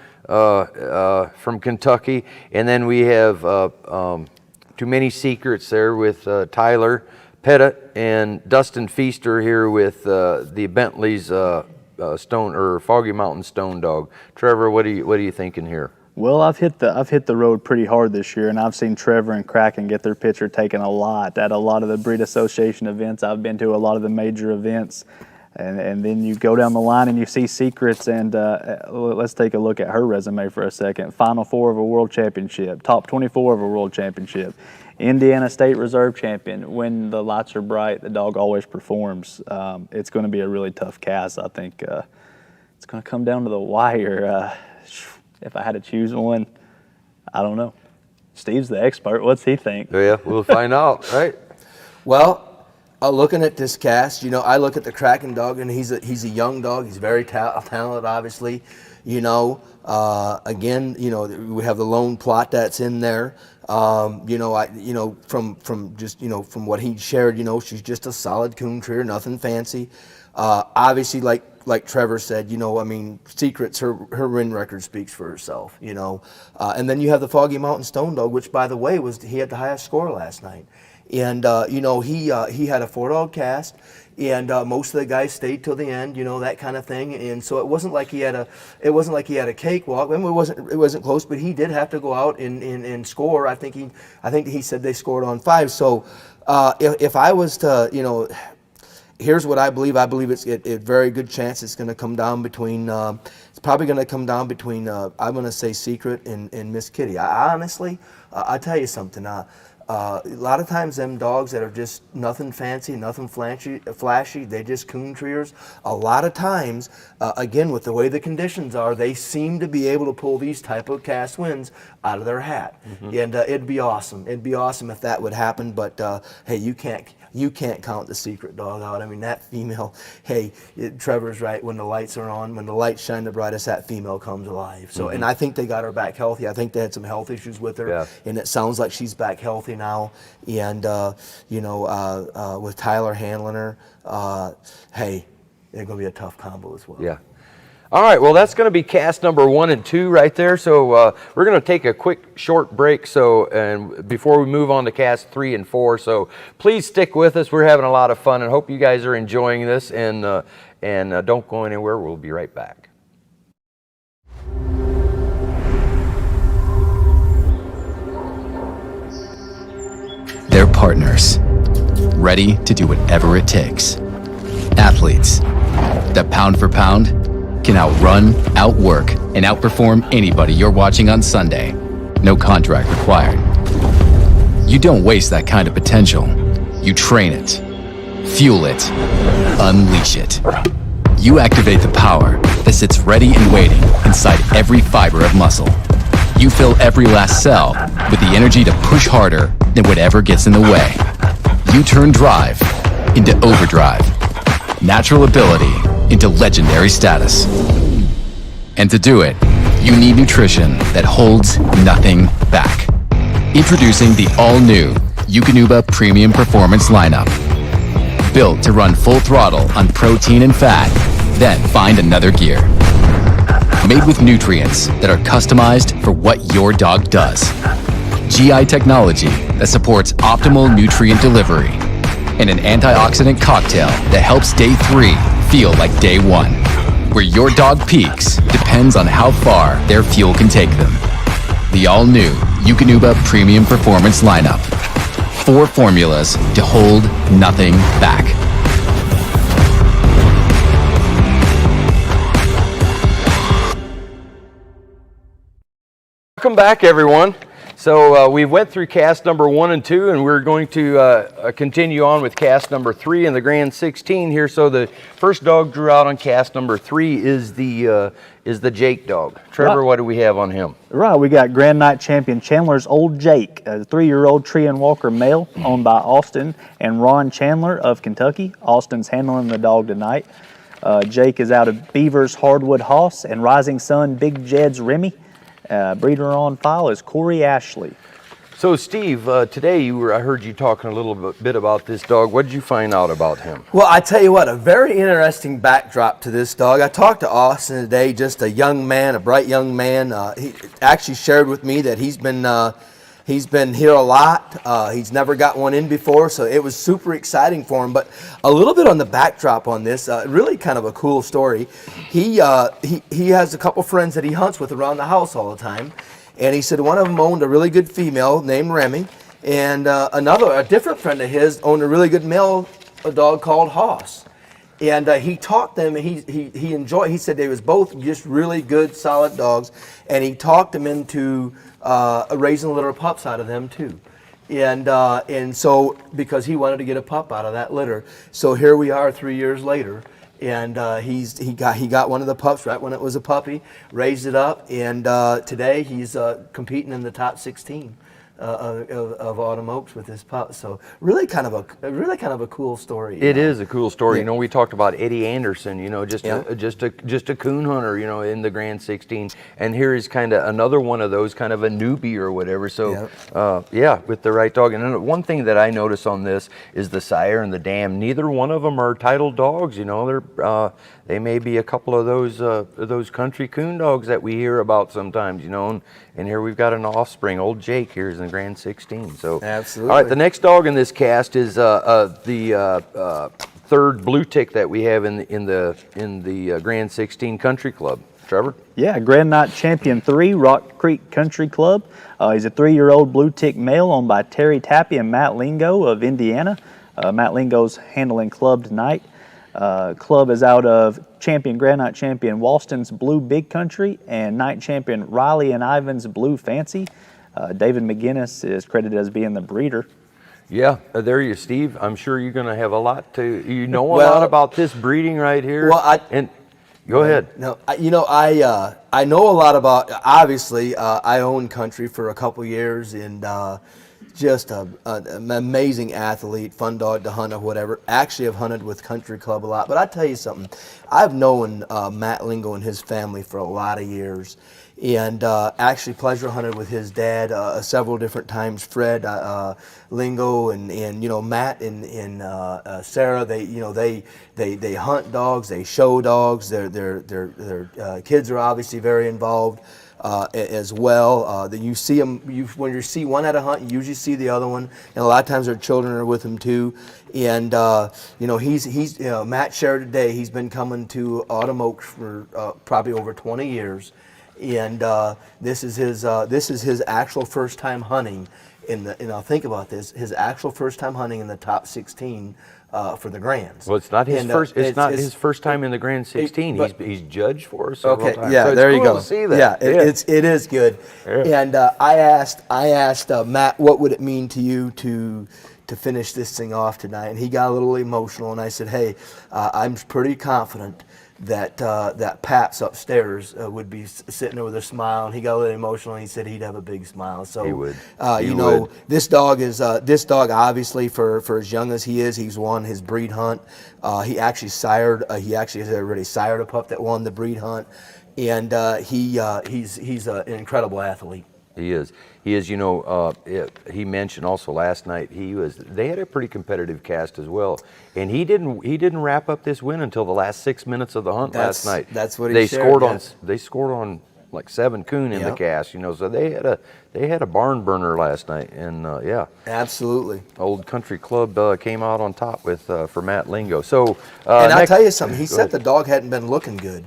from Kentucky, and then we have Too Many Secrets there with Tyler Pettit and Dustin Feaster here with the Bentley's Stone or Foggy Mountain Stone Dog. Trevor, what are you thinking here? Well, I've hit the road pretty hard this year, and I've seen Trevor and Kraken get their picture taken a lot at a lot of the Breed Association events. I've been to a lot of the major events, and then you go down the line and you see Secrets, and let's take a look at her resume for a second. Final 4 of a World Championship, top 24 of a World Championship, Indiana State Reserve Champion. When the lights are bright, the dog always performs. It's going to be a really tough cast. I think it's going to come down to the wire. If I had to choose one, I don't know. Steve's the expert. What's he think? Yeah, we'll find out, right? Well, looking at this cast, you know, I look at the Kraken dog, and he's a young dog. He's very talented, obviously. You know, again, you know, we have the lone plot that's in there. You know, from just, you know, from what he shared, you know, she's just a solid coon treer, nothing fancy. Obviously, like Trevor said, you know, I mean, Secrets, her win record speaks for herself, you know. And then you have the Foggy Mountain Stone Dog, which, by the way, he had the highest score last night. And you know, he had a 4-dog cast, and most of the guys stayed till the end, you know, that kind of thing. And so it wasn't like he had a cakewalk. I mean, it wasn't close, but he did have to go out and score. I think he said they scored on 5. So if I was to, you know, here's what I believe. I believe it's a very good chance it's going to come down between. It's probably going to come down between. I'm going to say Secret and Miss Kitty. I honestly, I'll tell you something. A lot of times them dogs that are just nothing fancy, nothing flashy, they just coon treers. A lot of times, again, with the way the conditions are, they seem to be able to pull these type of cast wins out of their hat. Mm-hmm. And it'd be awesome. It'd be awesome if that would happen. But hey, you can't count the Secret dog out. I mean, that female, hey, Trevor's right. When the lights are on, when the lights shine the brightest, that female comes alive. So, and I think they got her back healthy. I think they had some health issues with her, and it sounds like she's back healthy now. And you know, with Tyler handling her, hey, it's gonna be a tough combo as well. Yeah. All right, well, that's going to be cast number 1 and 2 right there. So we're going to take a quick short break and before we move on to cast 3 and 4. So please stick with us. We're having a lot of fun and hope you guys are enjoying this. And don't go anywhere. We'll be right back. They're partners, ready to do whatever it takes. Athletes that pound for pound can outrun, outwork, and outperform anybody you're watching on Sunday. No contract required. You don't waste that kind of potential. You train it, fuel it, unleash it. You activate the power that sits ready and waiting inside every fiber of muscle. You fill every last cell with the energy to push harder than whatever gets in the way. You turn drive into overdrive, natural ability into legendary status. And to do it, you need nutrition that holds nothing back. Introducing the all-new Eukanuba Premium Performance lineup. Built to run full throttle on protein and fat, then find another gear. Made with nutrients that are customized for what your dog does. GI technology that supports optimal nutrient delivery. And an antioxidant cocktail that helps day 3 feel like day 1. Where your dog peaks depends on how far their fuel can take them. The all-new Eukanuba Premium Performance lineup. 4 formulas to hold nothing back. Welcome back, everyone. So we went through cast number 1 and 2, and we're going to continue on with cast number 3 in the Grand 16 here. So the first dog drew out on cast number 3 is the Jake dog. Trevor, Right. what do we have on him? Right, we got Grand Night Champion Chandler's Old Jake, a 3-year-old tree and walker male owned by Austin and Ron Chandler of Kentucky. Austin's handling the dog tonight. Jake is out of Beaver's Hardwood Hoss and Rising Sun Big Jed's Remy. Breeder on file is Corey Ashley. So Steve, today I heard you talking a little bit about this dog. What did you find out about him? Well, I tell you what, a very interesting backdrop to this dog. I talked to Austin today, just a young man, a bright young man. He actually shared with me that he's been here a lot. He's never got one in before, so it was super exciting for him. But a little bit on the backdrop on this, really kind of a cool story. He has a couple friends that he hunts with around the house all the time. And he said one of them owned a really good female named Remy, and a different friend of his owned a really good male dog called Hoss. And he taught them, and he enjoyed. He said they was both just really good, solid dogs, and he talked them into raising a litter of pups out of them too. And so because he wanted to get a pup out of that litter, so here we are 3 years later. And he got one of the pups right when it was a puppy, raised it up, and today he's competing in the top 16 of Autumn Oaks with his pup. So really kind of a cool story. It is a cool story. Yeah. You know, we talked about Eddie Anderson. You know, just a coon hunter. You know, in the Grand 16, and here is kind of another one of those, kind of a newbie or whatever. So yeah, with the right dog. And then one thing that I notice on this is the sire and the dam. Neither one of them are titled dogs. You know, they may be a couple of those country coon dogs that we hear about sometimes. You know, and here we've got an offspring. Old Jake here is in the Grand 16. So absolutely. All right, the next dog in this cast is the third blue tick that we have in the Grand 16 Country Club. Trevor? Yeah, Grand Night Champion 3, Rock Creek Country Club. He's a 3-year-old blue tick male owned by Terry Tappy and Matt Lingo of Indiana. Matt Lingo's handling club tonight. Club is out of Grand Night Champion Walston's Blue Big Country and Night Champion Riley and Ivan's Blue Fancy. David McGinnis is credited as being the breeder. Yeah, there you, Steve. I'm sure you're going to have a lot a lot about this breeding right here. Well, go ahead. No, I know a lot about. Obviously, I owned country for a couple years, and just an amazing athlete, fun dog to hunt or whatever. Actually, I've hunted with Country Club a lot. But I tell you something, I've known Matt Lingo and his family for a lot of years. And actually pleasure hunted with his dad several different times. Fred Lingo and you know, Matt and Sarah, they hunt dogs, they show dogs. Their kids are obviously very involved as well. That you see them when you see one at a hunt, you usually see the other one, and a lot of times their children are with them too. And you know, he's Matt shared today. He's been coming to Autumn Oaks for probably over 20 years. And this is his actual first time hunting and I'll think about this, his actual first time hunting in the top 16 for the Grands. Well, it's not his first. It's not his first time in the Grand 16. He's judged for us several times. Yeah, so there it's you cool go. To see that. Yeah, it is good. Yeah. And I asked Matt, what would it mean to you to finish this thing off tonight? And he got a little emotional. And I said, hey, I'm pretty confident that Pat's upstairs would be sitting there with a smile, and he got a little emotional. And he said he'd have a big smile. So he would. You know, this dog obviously for as young as he is, he's won his breed hunt. He actually has already sired a pup that won the breed hunt, and he's an incredible athlete. He is. You know, he mentioned also last night they had a pretty competitive cast as well, and he didn't wrap up this win until the last 6 minutes of the hunt last night. That's what he shared. They scored on like 7 coon in the cast. You know, so they had a barn burner last night, and yeah, absolutely. Old Country Club came out on top with for Matt Lingo. So and I'll tell you something. He said the dog hadn't been looking good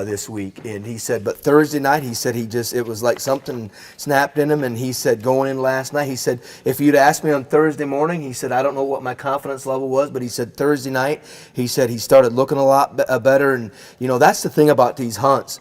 this week, and he said, but Thursday night, he said it was like something snapped in him, and he said going in last night, he said, if you'd asked me on Thursday morning, he said, I don't know what my confidence level was, but he said Thursday night, he said he started looking a lot better, and you know, that's the thing about these hunts,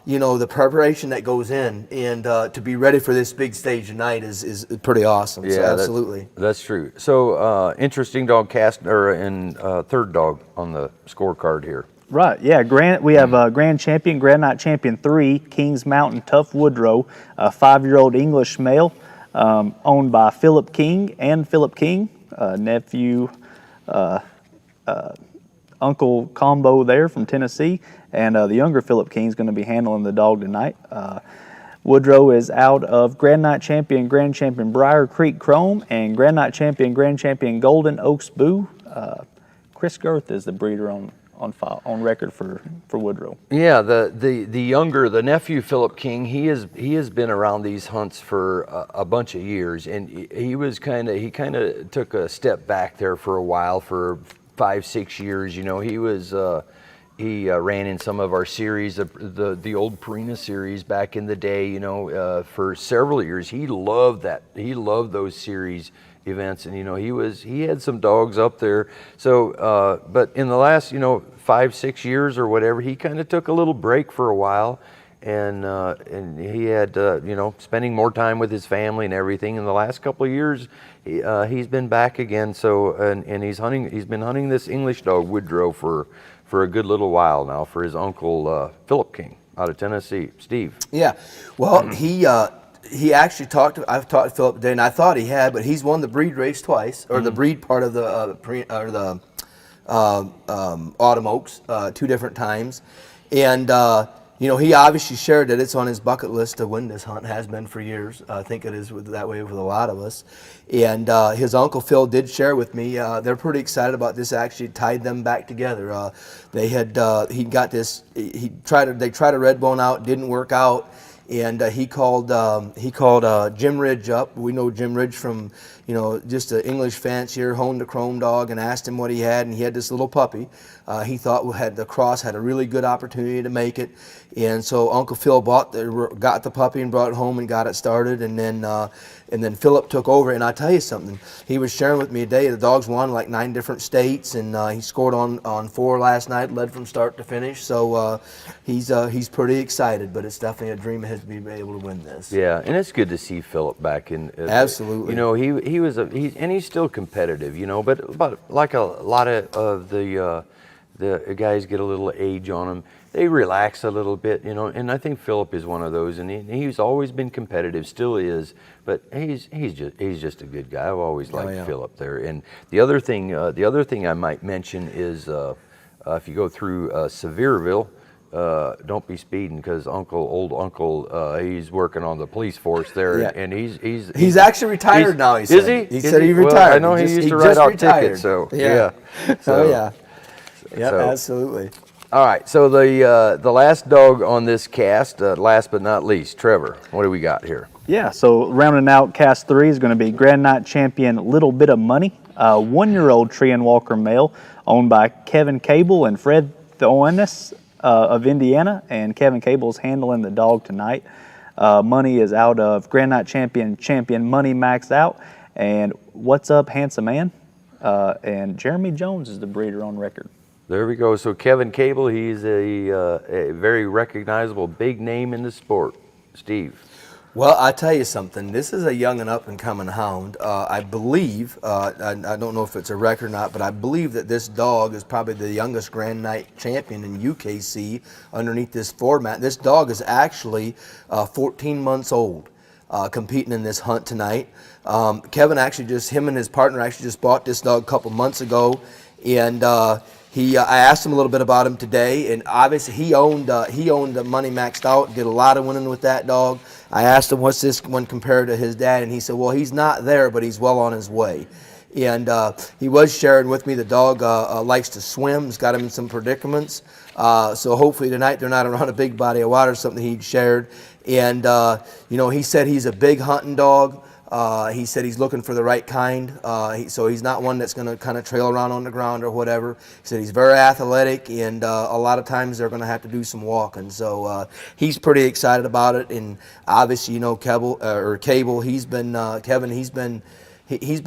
you know, the preparation that goes in, and to be ready for this big stage tonight is pretty awesome. Yeah, so absolutely. That's true. So interesting dog cast, and third dog on the scorecard here. Right, yeah. We have Grand Champion, Grand Night Champion 3, Kings Mountain Tough Woodrow, a 5-year-old English male, owned by Philip King and Philip King, nephew, uncle combo there from Tennessee, and the younger Philip King is going to be handling the dog tonight. Woodrow is out of Grand Night Champion, Grand Champion Briar Creek Chrome, and Grand Night Champion, Grand Champion Golden Oaks Boo. Chris Girth is the breeder on record for Woodrow. Yeah, the nephew Philip King, he has been around these hunts for a bunch of years, and he kind of took a step back there for a while, for 5-6 years. You know, he ran in some of our series, the old Purina series back in the day. You know, for several years he loved that. He loved those series events, and you know, he had some dogs up there. So but in the last 5-6 years or whatever, he kind of took a little break for a while, and he had spending more time with his family and everything. In the last couple of years, he's been back again. So and he's been hunting this English dog Woodrow for a good little while now for his uncle Philip King out of Tennessee. Steve. Yeah, well, he actually I've talked to Philip today, and I thought he had, but he's won the breed race twice, or the breed part of the Autumn Oaks 2 different times, and you know, he obviously shared that it's on his bucket list to win this hunt. Has been for years. I think it is that way with a lot of us. And his uncle Phil did share with me. They're pretty excited about this. Actually tied them back together. They tried a red bone out, didn't work out. And he called Gingerich up. We know Gingerich from, just an English fancier, honed to chrome dog, and asked him what he had, and he had this little puppy. He thought the cross had a really good opportunity to make it, and so Uncle Phil got the puppy and brought it home and got it started, and then Philip took over. And I tell you something, he was sharing with me today. The dog's won like 9 different states, and he scored on 4 last night, led from start to finish. So he's pretty excited, but it's definitely a dream of his to be able to win this. Yeah, and it's good to see Philip back in. Absolutely. He's still competitive, but like a lot of the guys get a little age on them. They relax a little bit, you know, and I think Philip is one of those, and he's always been competitive, still is, but he's just a good guy. I've always liked Philip there. And the other thing I might mention is if you go through Sevierville, don't be speeding, because old uncle, he's working on the police force there, and he's actually retired now. He said. Is he? He said he Well, retired. I know he used to write out tickets. So yeah. So, absolutely. All right, so the last dog on this cast, last but not least, Trevor, what do we got here? Yeah, so rounding out cast 3 is going to be Grand Night champion Little Bit of Money, a 1-year-old Treeing Walker male owned by Kevin Cable and Fred Thornes of Indiana, and Kevin Cable's handling the dog tonight. Money is out of Grand Night champion Money Maxed Out, and What's Up Handsome Man, and Jeremy Jones is the breeder on record. There we go. So Kevin Cable, he's a very recognizable big name in the sport. Steve. Well, I tell you something. This is a young and up-and-coming hound. I believe, I don't know if it's a record or not, but I believe that this dog is probably the youngest Grand Night champion in UKC underneath this format. This dog is actually 14 months old, competing in this hunt tonight. Kevin him and his partner actually just bought this dog a couple months ago, and I asked him a little bit about him today, and obviously he owned the Money Maxed Out, did a lot of winning with that dog. I asked him, what's this one compared to his dad, and he said, well, he's not there, but he's well on his way. And he was sharing with me the dog likes to swim. He's got him in some predicaments. So hopefully tonight they're not around a big body of water, something he shared. And, he said he's a big hunting dog. He said he's looking for the right kind, so he's not one that's going to kind of trail around on the ground or whatever. He said he's very athletic, and a lot of times they're going to have to do some walking. So he's pretty excited about it, and obviously, Cable, he's been Kevin. He's been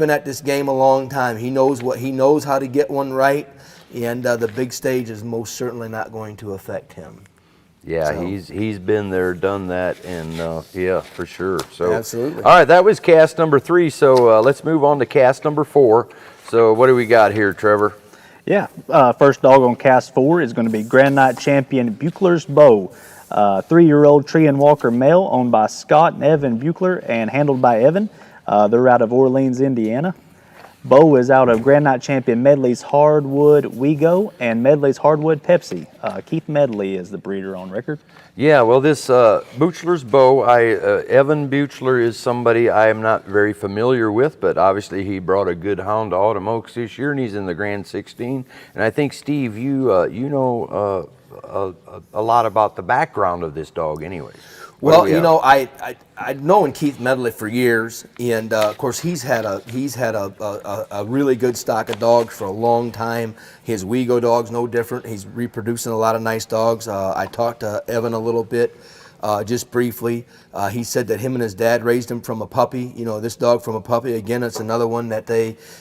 at this game a long time. He knows how to get one right, and the big stage is most certainly not going to affect him. Yeah, so he's been there, done that, and yeah, for sure. So absolutely. All right, that was cast number 3. So let's move on to cast number 4. So what do we got here, Trevor? Yeah, first dog on cast 4 is going to be Grand Night champion Buechler's Bow, 3-year-old Treeing Walker male owned by Scott and Evan Buechler and handled by Evan. They're out of Orleans, Indiana. Bo is out of Grand Night champion Medley's Hardwood Wego and Medley's Hardwood Pepsi. Keith Medley is the breeder on record. Yeah, well, this Buechler's Bow, Evan Buechler is somebody I am not very familiar with, but obviously he brought a good hound to Autumn Oaks this year, and he's in the Grand 16. And I think, Steve, you know a lot about the background of this dog anyways. Well, I've known Keith Medley for years, and of course he's had a really good stock of dogs for a long time. His Wego dog's no different. He's reproducing a lot of nice dogs. I talked to Evan a little bit, just briefly. He said that him and his dad raised him from a puppy. This dog from a puppy. Again, it's another one that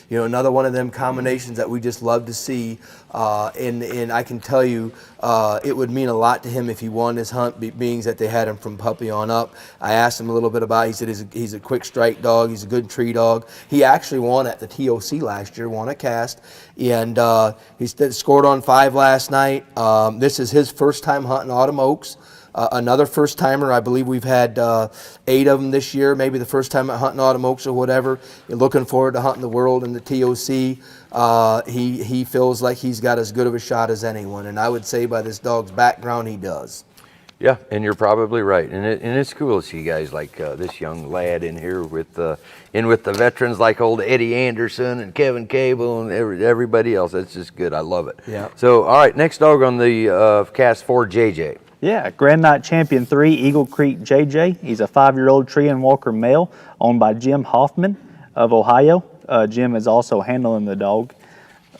another one of them combinations that we just love to see. And I can tell you, it would mean a lot to him if he won this hunt, being that they had him from puppy on up. I asked him a little bit about it. He said he's a quick strike dog. He's a good tree dog. He actually won at the TOC last year, won a cast, and he scored on 5 last night. This is his first time hunting Autumn Oaks. Another first timer, I believe we've had 8 of them this year, maybe the first time at hunting Autumn Oaks or whatever. You're looking forward to hunting the world in the TOC. He feels like he's got as good of a shot as anyone, and I would say by this dog's background, he does. Yeah, and you're probably right, and it's cool to see guys like this young lad in here with the veterans like old Eddie Anderson and Kevin Cable and everybody else. That's just good. I love it. Yeah. So, all right, next dog on the cast 4, JJ. Yeah, Grand Night champion 3, Eagle Creek JJ. He's a 5-year-old Treeing Walker male owned by Jim Hoffman of Ohio. Jim is also handling the dog.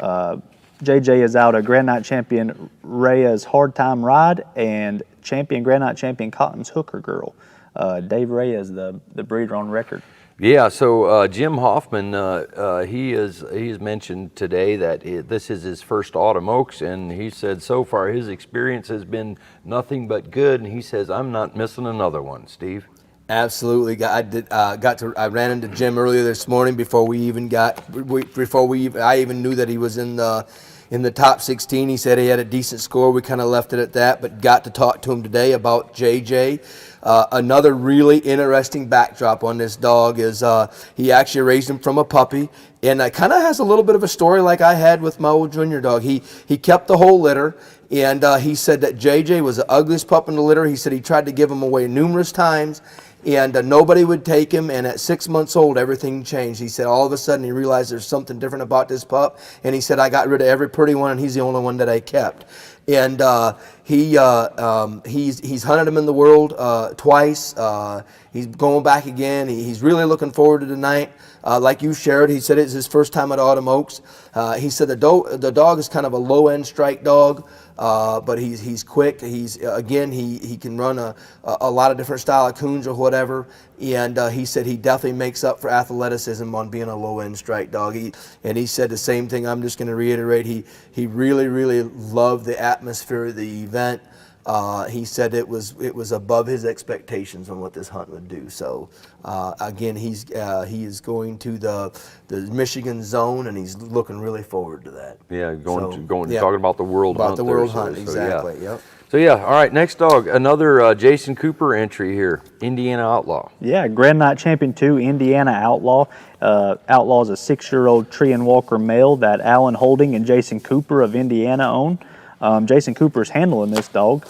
JJ is out of Grand Night champion Rhea's Hard Time Ride and Grand Night champion Cotton's Hooker Girl. Dave Rhea is the breeder on record. Yeah, so Jim Hoffman, he has mentioned today that this is his first Autumn Oaks, and he said so far his experience has been nothing but good, and he says, I'm not missing another one. Steve? Absolutely. I ran into Jim earlier this morning before I even knew that he was in in the top 16. He said he had a decent score. We kind of left it at that, but got to talk to him today about JJ. Another really interesting backdrop on this dog is he actually raised him from a puppy, and it kind of has a little bit of a story like I had with my old junior dog. He kept the whole litter, and he said that JJ was the ugliest pup in the litter. He said he tried to give him away numerous times, and nobody would take him, and at 6 months old, everything changed. He said all of a sudden he realized there's something different about this pup, and he said, I got rid of every pretty one, and he's the only one that I kept. And he's hunted him in the world twice. He's going back again. He's really looking forward to tonight. Like you shared, he said it's his first time at Autumn Oaks. He said the dog is kind of a low-end strike dog, but he's quick. He can run a lot of different style of coons or whatever. And he said he definitely makes up for athleticism on being a low-end strike dog. He said the same thing. I'm just going to reiterate. He really, really loved the atmosphere of the event. He said it was above his expectations on what this hunt would do. So again, he is going to the Michigan zone, and he's looking really forward to that. Yeah, talking about the world hunt. About the world hunt, exactly. Yeah. Yep. So yeah, all right. Next dog, another Jason Cooper entry here, Indiana Outlaw. Yeah, Grand Night Champion 2, Indiana Outlaw. Outlaw is a 6-year-old tree and walker male that Alan Holding and Jason Cooper of Indiana own. Jason Cooper's handling this dog.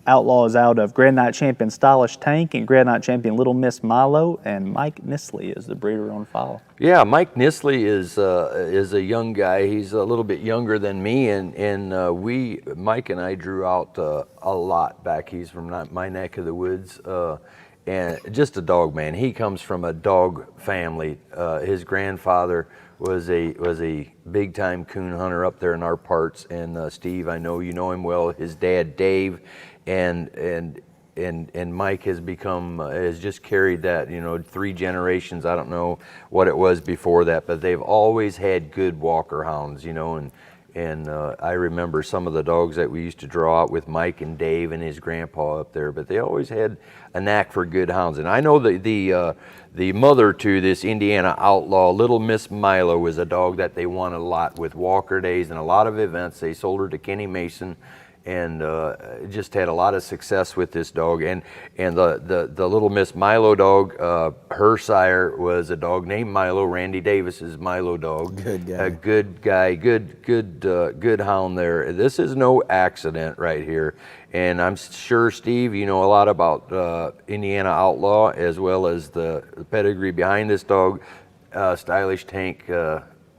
Outlaw is out of Grand Night Champion Stylish Tank and Grand Night Champion Little Miss Milo, and Mike Nisley is the breeder on file. Yeah, Mike Nisley is a young guy. He's a little bit younger than me, and Mike and I drew out a lot back. He's from my neck of the woods, and just a dog, man. He comes from a dog family. His grandfather was a big time coon hunter up there in our parts, and Steve, I know you know him well. His dad Dave, and Mike has just carried that, 3 generations. I don't know what it was before that, but they've always had good walker hounds, and I remember some of the dogs that we used to draw out with Mike and Dave and his grandpa up there, but they always had a knack for good hounds. And I know the mother to this Indiana Outlaw, Little Miss Milo, was a dog that they won a lot with Walker Days and a lot of events. They sold her to Kenny Mason, and just had a lot of success with this dog. And the Little Miss Milo dog, her sire was a dog named Milo, Randy Davis's Milo dog. Good guy. A good guy, good hound there. This is no accident right here. And I'm sure, Steve, you know a lot about Indiana Outlaw, as well as the pedigree behind this dog. Stylish Tank,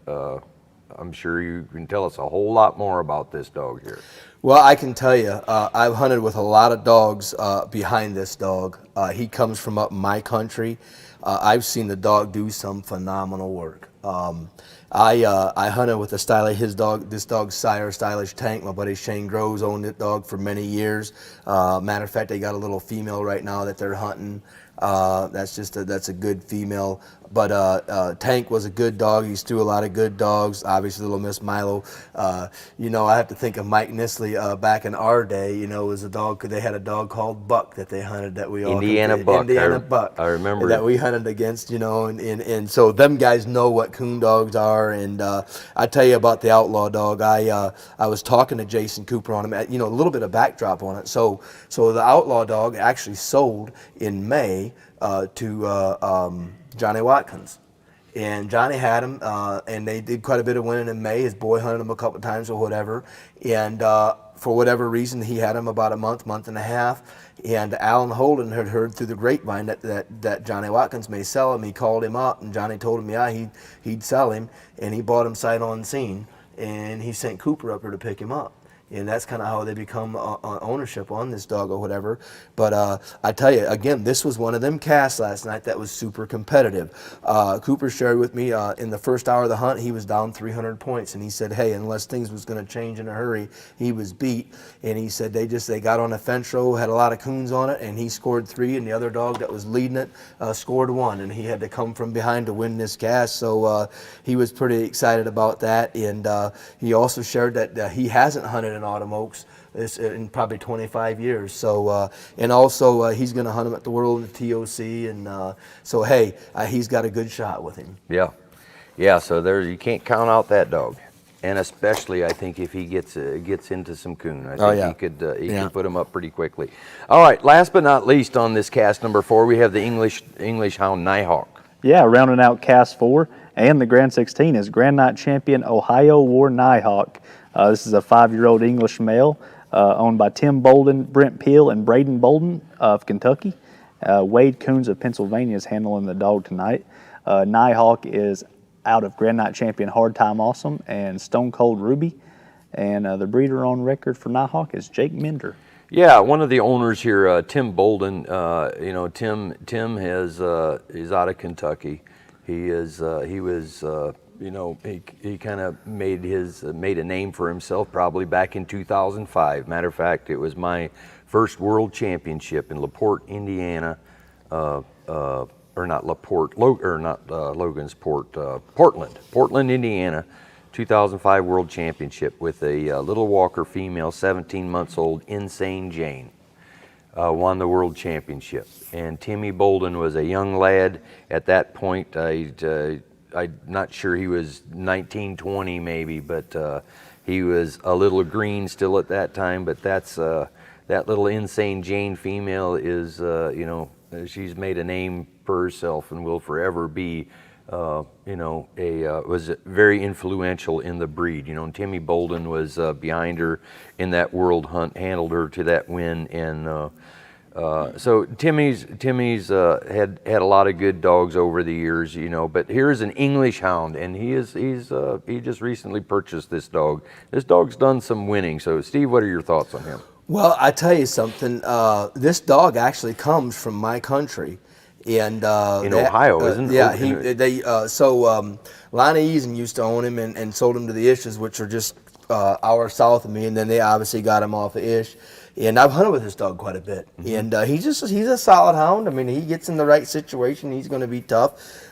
I'm sure you can tell us a whole lot more about this dog here. Well, I can tell you, I've hunted with a lot of dogs behind this dog. He comes from up my country. I've seen the dog do some phenomenal work. I hunted with this dog's sire, Stylish Tank. My buddy Shane Groves owned that dog for many years. Matter of fact, they got a little female right now that they're hunting. That's a good female. But Tank was a good dog. He's through a lot of good dogs. Obviously, Little Miss Milo. I have to think of Mike Nisley back in our day. Was a dog. They had a dog called Buck that they hunted that we all Indiana Buck. I remember that we hunted against. And so them guys know what coon dogs are. And I tell you about the Outlaw dog. I was talking to Jason Cooper on him. A little bit of backdrop on it. So the Outlaw dog actually sold in May to Johnny Watkins, and Johnny had him, and they did quite a bit of winning in May. His boy hunted him a couple of times or whatever, and for whatever reason, he had him about a month and a half. And Alan Holden had heard through the grapevine that Johnny Watkins may sell him. He called him up, and Johnny told him, he'd sell him, and he bought him sight on scene, and he sent Cooper up here to pick him up. And that's kind of how they become ownership on this dog or whatever. But I tell you, again, this was one of them casts last night that was super competitive. Cooper shared with me in the first hour of the hunt, he was down 300 points. And he said, hey, unless things was going to change in a hurry, he was beat. And he said they got on a fence row, had a lot of coons on it, and he scored 3. And the other dog that was leading it scored 1. And he had to come from behind to win this cast. So he was pretty excited about that. And he also shared that he hasn't hunted in Autumn Oaks in probably 25 years. So and also he's going to hunt him at the World and the TOC, and so hey, he's got a good shot with him. Yeah. So you can't count out that dog. and especially I think if he gets into some coon, I think yeah. he could put him up pretty quickly. All right, last but not least on this cast number 4, we have the English hound Nighthawk. Yeah, rounding out cast 4 and the Grand 16 is Grand Night champion Ohio War Nighthawk. This is a 5-year-old English male owned by Tim Bolden, Brent Peel, and Braden Bolden of Kentucky. Wade Coons of Pennsylvania is handling the dog tonight. Nighthawk is out of Grand Night champion Hard Time Awesome and Stone Cold Ruby. And the breeder on record for Nighthawk is Jake Minder. Yeah, one of the owners here, Tim Bolden. You know, Tim is out of Kentucky. He kind of made a name for himself probably back in 2005. Matter of fact, it was my first world championship in LaPorte, Indiana, Portland, Indiana, 2005 world championship with a little walker female, 17 months old, Insane Jane. Won the world championship. And Timmy Bolden was a young lad at that point. I'm not sure he was 19, 20 maybe, but he was a little green still at that time. But that's that little Insane Jane female is, she's made a name for herself and will forever be, was very influential in the breed. You know, and Timmy Bolden was behind her in that world hunt, handled her to that win, and so Timmy's had a lot of good dogs over the years, you know. But here's an English hound, and he just recently purchased this dog. This dog's done some winning. So Steve, what are your thoughts on him? Well, I tell you something. This dog actually comes from my country, and in Ohio, isn't it? Yeah, Lonnie Eason used to own him and sold him to the Ishes, which are just hours south of me, and then they obviously got him off of Ish. And I've hunted with this dog quite a bit, and he's a solid hound. I mean, he gets in the right situation, he's going to be tough.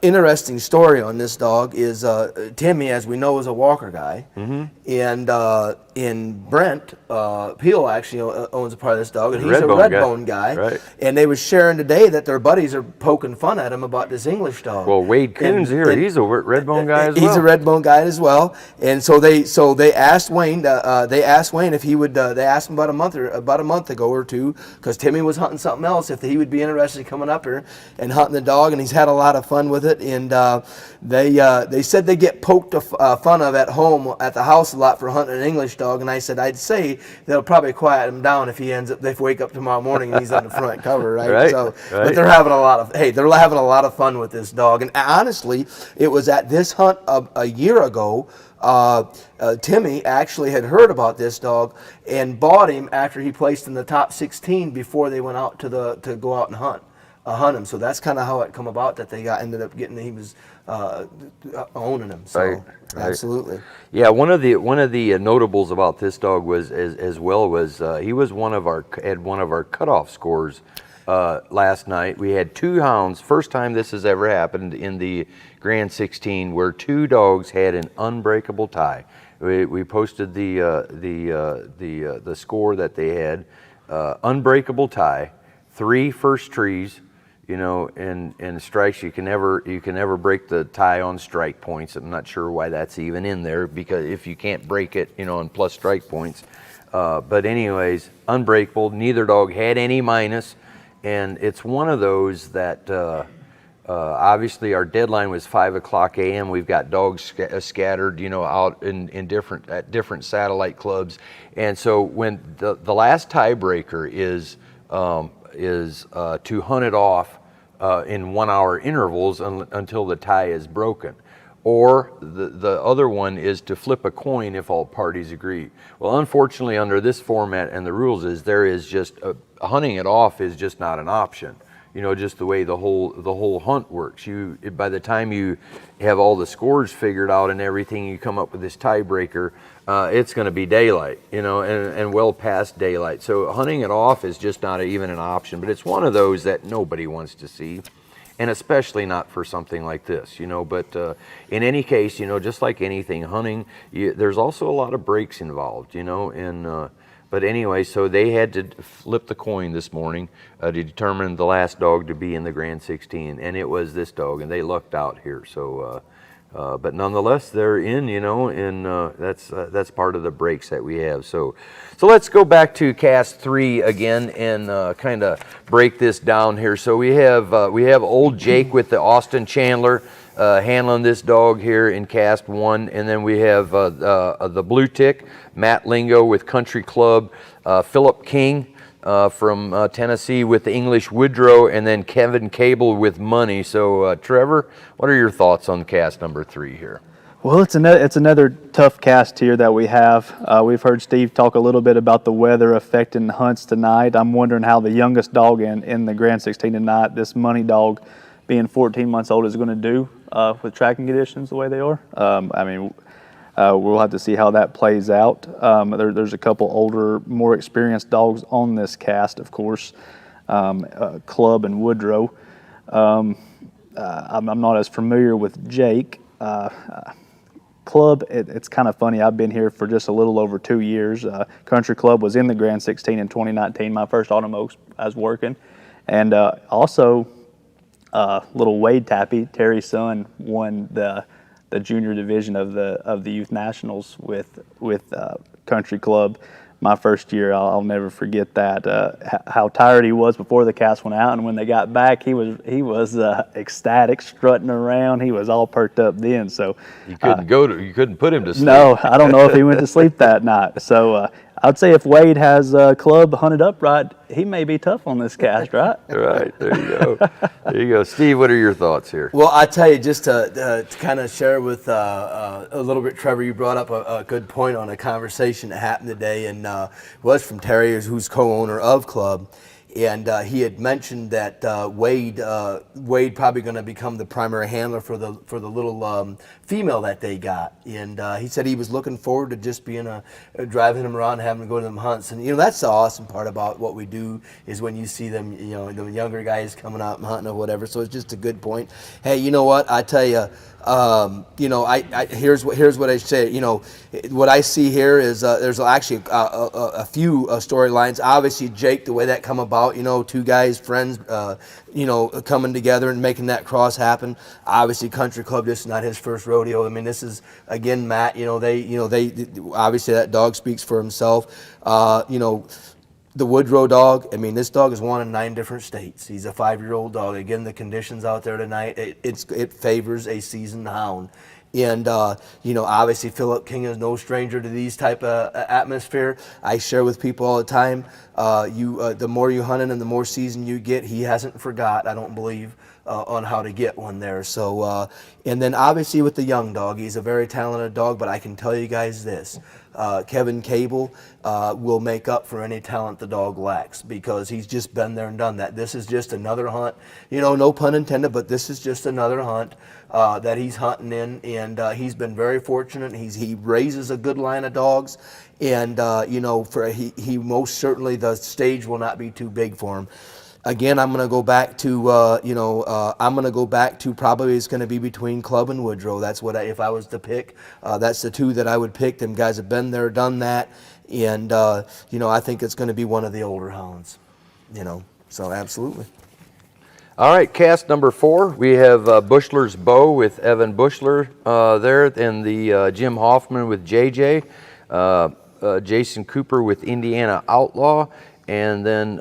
Interesting story on this dog is Timmy, as we know, is a walker guy, and Brent Peel actually owns a part of this dog, and he's a red-bone guy. Right. And they was sharing today that their buddies are poking fun at him about this English dog. Well, Wade Coons he's a red-bone guy as well. He's a red-bone guy as well, and so they asked Wayne. They asked Wayne if he would. They asked him about a month ago or two, because Timmy was hunting something else, if he would be interested in coming up here and hunting the dog, and he's had a lot of fun with it. And they said they get poked fun of at home at the house a lot for hunting an English dog, and I said I'd say they'll probably quiet him down if they wake up tomorrow morning and he's on the front cover, right? But they're having a lot of fun with this dog. And honestly, it was at this hunt a year ago. Timmy actually had heard about this dog and bought him after he placed in the top 16 before they went out to go out and hunt him. So that's kind of how it come about that they ended up getting. He was owning him. So right. Absolutely. Yeah, one of the notables about this dog was he was one of our cutoff scores last night. We had 2 hounds. First time this has ever happened in the Grand 16 where 2 dogs had an unbreakable tie. We posted the score that they had, unbreakable tie, 3 first trees. You know, and strikes, you can never break the tie on strike points. I'm not sure why that's even in there, because if you can't break it, you know, on plus strike points. But anyways, unbreakable. Neither dog had any minus, and it's one of those that obviously our deadline was 5:00 a.m. We've got dogs scattered, you know, out at different satellite clubs, and so when the last tiebreaker is to hunt it off in 1 hour intervals until the tie is broken. Or the other one is to flip a coin if all parties agree. Well, unfortunately, under this format and the rules is hunting it off is just not an option. You know, just the way the whole hunt works. By the time you have all the scores figured out and everything, you come up with this tiebreaker. It's going to be daylight, you know, and well past daylight. So hunting it off is just not even an option. But it's one of those that nobody wants to see, and especially not for something like this, you know. But in any case, you know, just like anything, hunting, there's also a lot of breaks involved, you know, and. But anyway, so they had to flip the coin this morning to determine the last dog to be in the Grand 16, and it was this dog, and they lucked out here. So But nonetheless, they're in, you know, and that's part of the breaks that we have. So let's go back to cast 3 again and kind of break this down here. So we have old Jake with the Austin Chandler handling this dog here in cast 1, and then we have the blue tick, Matt Lingo with Country Club, Philip King from Tennessee with the English Woodrow, and then Kevin Cable with Money. So Trevor, what are your thoughts on cast number 3 here? Well, it's another tough cast here that we have. We've heard Steve talk a little bit about the weather affecting hunts tonight. I'm wondering how the youngest dog in the Grand 16 tonight, this Money dog, being 14 months old, is going to do with tracking conditions the way they are. I mean, we'll have to see how that plays out. There's a couple older, more experienced dogs on this cast, of course, Club and Woodrow. I'm not as familiar with Jake. Club, it's kind of funny. I've been here for just a little over 2 years. Country Club was in the Grand 16 in 2019, my first Autumn Oaks I was working. And also, little Wade Tappy, Terry's son, won the junior division of the youth nationals with Country Club my first year. I'll never forget that, how tired he was before the cast went out, and when they got back, he was ecstatic, strutting around. He was all perked up then. So you couldn't put him to sleep. No, I don't know if he went to sleep that night. So I'd say if Wade has Club hunted up right, he may be tough on this cast, right? Right, there you go. There you go. Steve, what are your thoughts here? Well, I tell you, just to kind of share with a little bit, Trevor, you brought up a good point on a conversation that happened today, and was from Terry, who's co-owner of Club. And he had mentioned that Wade probably going to become the primary handler for the little female that they got. And he said he was looking forward to just being driving him around, having to go to them hunts. And that's the awesome part about what we do is when you see them, the younger guys coming out and hunting or whatever. So it's just a good point. Hey, you know what? I tell you. Here's what I say. What I see here is there's actually a few storylines. Obviously, Jake, the way that come about, two guys, friends, coming together and making that cross happen. Obviously, Country Club, this is not his first rodeo. I mean, this is again, Matt. They obviously that dog speaks for himself. The Woodrow dog, I mean, this dog is won in 9 different states. He's a 5-year-old dog. Again, the conditions out there tonight, it favors a seasoned hound. And, obviously Philip King is no stranger to these type of atmosphere. I share with people all the time, the more you hunt and the more season you get, he hasn't forgot, I don't believe, on how to get one there. So, and then obviously with the young dog, he's a very talented dog, but I can tell you guys this. Kevin Cable will make up for any talent the dog lacks because he's just been there and done that. This is just another hunt, no pun intended, but this is just another hunt that he's hunting in, and he's been very fortunate. He raises a good line of dogs, and he most certainly, the stage will not be too big for him. Again, I'm going to go back to, probably it's going to be between Club and Woodrow. That's what if I was to pick, that's the 2 that I would pick. Them guys have been there, done that. And, I think it's going to be one of the older hounds, so absolutely. All right, cast number 4, we have Bushler's Bow with Evan Bushler there, and the Jim Hoffman with JJ, Jason Cooper with Indiana Outlaw, and then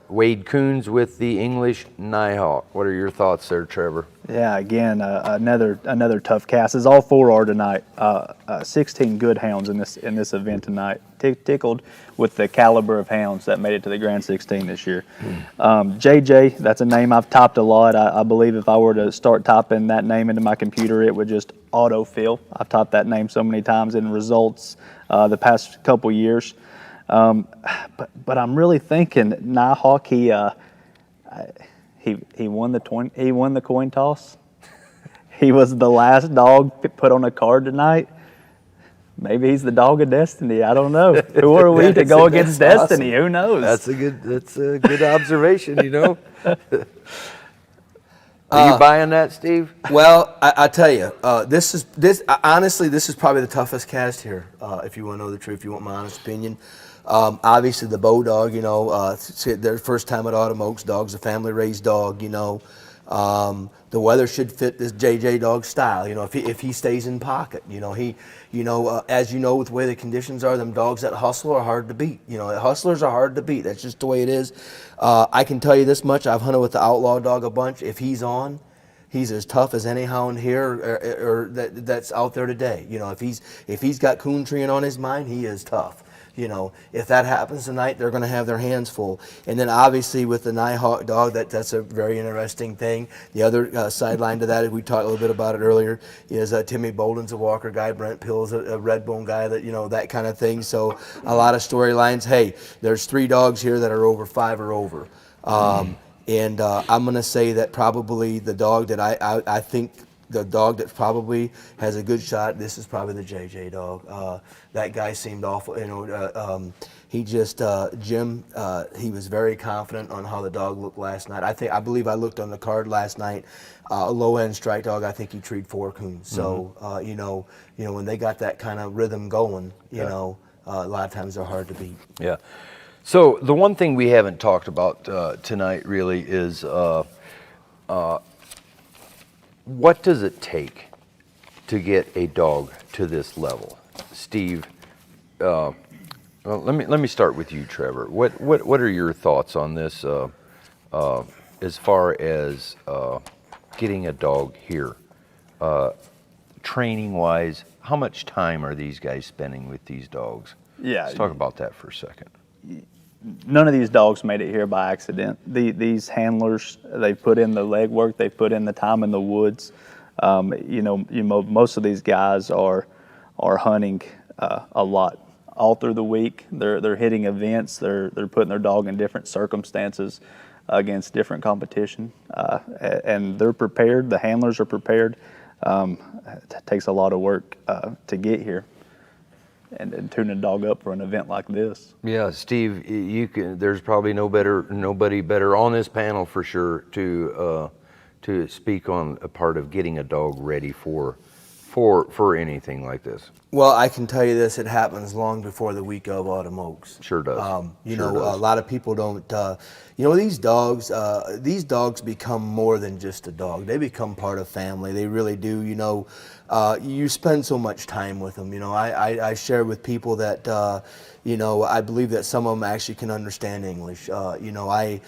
Wade Coons with the English Nighthawk. What are your thoughts there, Trevor? Yeah, again, another tough cast, as all 4 are tonight. 16 good hounds in this event tonight. Tickled with the caliber of hounds that made it to the Grand 16 this year. JJ, that's a name I've typed a lot. I believe if I were to start typing that name into my computer, it would just autofill. I've typed that name so many times in results the past couple years. But I'm really thinking Nighthawk. He won the coin toss. He was the last dog put on a card tonight. Maybe he's the dog of destiny. I don't know. Who are we to go against destiny? Awesome. Who knows? That's a good observation. Are you buying that, Steve? Well, I tell you, honestly, this is probably the toughest cast here. If you want to know the truth, if you want my honest opinion. Obviously, the Bow dog, their first time at Autumn Oaks, dog's a family-raised dog, The weather should fit this JJ dog style. You know, if he stays in pocket, you know, as you know, with the way the conditions are, them dogs that hustle are hard to beat. You know, hustlers are hard to beat. That's just the way it is. I can tell you this much: I've hunted with the outlaw dog a bunch. If he's on, he's as tough as any hound here or that's out there today. You know, if he's got coon treeing on his mind, he is tough. You know, if that happens tonight, they're going to have their hands full. And then obviously with the Nighthawk dog, that's a very interesting thing. The other sideline to that, we talked a little bit about it earlier, is Timmy Bolden's a walker guy, Brent Pill's a red bone guy, that, you know, that kind of thing. So a lot of storylines. Hey, there's 3 dogs here that are over 5 or over. And I'm going to say that probably the dog that I think the dog that probably has a good shot, this is probably the JJ dog. That guy seemed awful, you know, he just, Jim, he was very confident on how the dog looked last night. I believe I looked on the card last night, a low-end strike dog, I think he treed 4 coons. So, you know, when they got that kind of rhythm going, you know, a lot of times they're hard to beat. Yeah. So the one thing we haven't talked about tonight really is what does it take to get a dog to this level? Steve, well, let me start with you, Trevor. What are your thoughts on this as far as getting a dog here? Training wise, how much time are these guys spending with these dogs? Yeah. Let's talk about that for a second. None of these dogs made it here by accident. These handlers, they put in the legwork, they put in the time in the woods. You know, most of these guys are hunting a lot all through the week. They're hitting events. They're putting their dog in different circumstances against different competition, and they're prepared. The handlers are prepared. It takes a lot of work to get here. And tune a dog up for an event like this. Yeah, Steve, there's probably nobody better on this panel for sure to speak on a part of getting a dog ready for anything like this. Well, I can tell you this: it happens long before the week of Autumn Oaks. Sure does. You know, a lot of people don't. You know, these dogs become more than just a dog. They become part of family. They really do. You know, you spend so much time with them. You know, I share with people that. You know, I believe that some of them actually can understand English. You know, I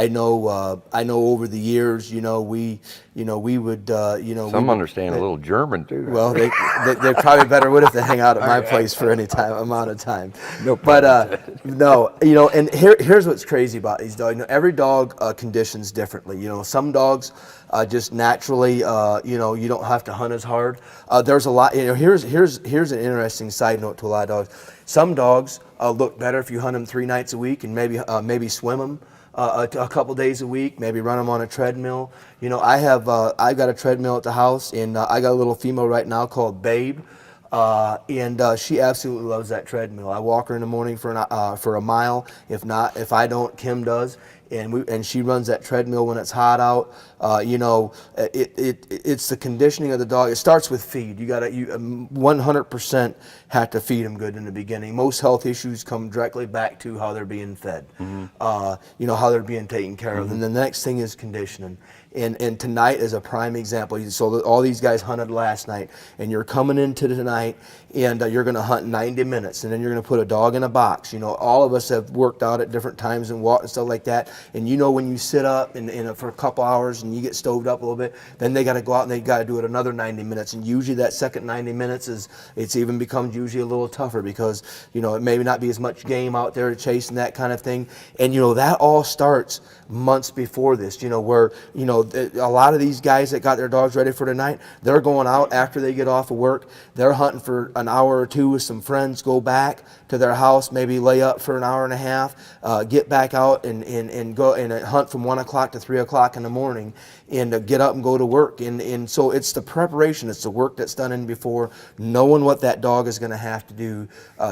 know over the years, you know, we would, you know. Some understand a little German too. Well, they probably better would if they hang out at my place for any amount of time. No, but no, you know, and here's what's crazy about these dogs. You know, every dog conditions differently. You know, some dogs just naturally, you know, you don't have to hunt as hard. There's a lot. You know, here's an interesting side note to a lot of dogs. Some dogs look better if you hunt them 3 nights a week and maybe swim them a couple days a week, maybe run them on a treadmill. You know, I've got a treadmill at the house, and I got a little female right now called Babe, and she absolutely loves that treadmill. I walk her in the morning for a mile. If I don't, Kim does. And she runs that treadmill when it's hot out. You know, it's the conditioning of the dog. It starts with feed. You 100% have to feed them good in the beginning. Most health issues come directly back to how they're being fed. Mm-hmm. You know, how they're being taken care of. And the next thing is conditioning. And tonight is a prime example. So all these guys hunted last night, and you're coming into tonight, and you're going to hunt 90 minutes, and then you're going to put a dog in a box. You know, all of us have worked out at different times and walked and stuff like that. And you know, when you sit up for a couple hours and you get stoved up a little bit, then they got to go out and they got to do it another 90 minutes. And usually that second 90 minutes it's even becomes usually a little tougher because, you know, it may not be as much game out there to chase and that kind of thing. And, you know, that all starts months before this, you know, where, you know, a lot of these guys that got their dogs ready for tonight, they're going out after they get off of work. They're hunting for an hour or two with some friends, go back to their house, maybe lay up for an hour and a half, get back out and go and hunt from 1 o'clock to 3 o'clock in the morning, and get up and go to work. And so it's the preparation, it's the work that's done in before, knowing what that dog is going to have to do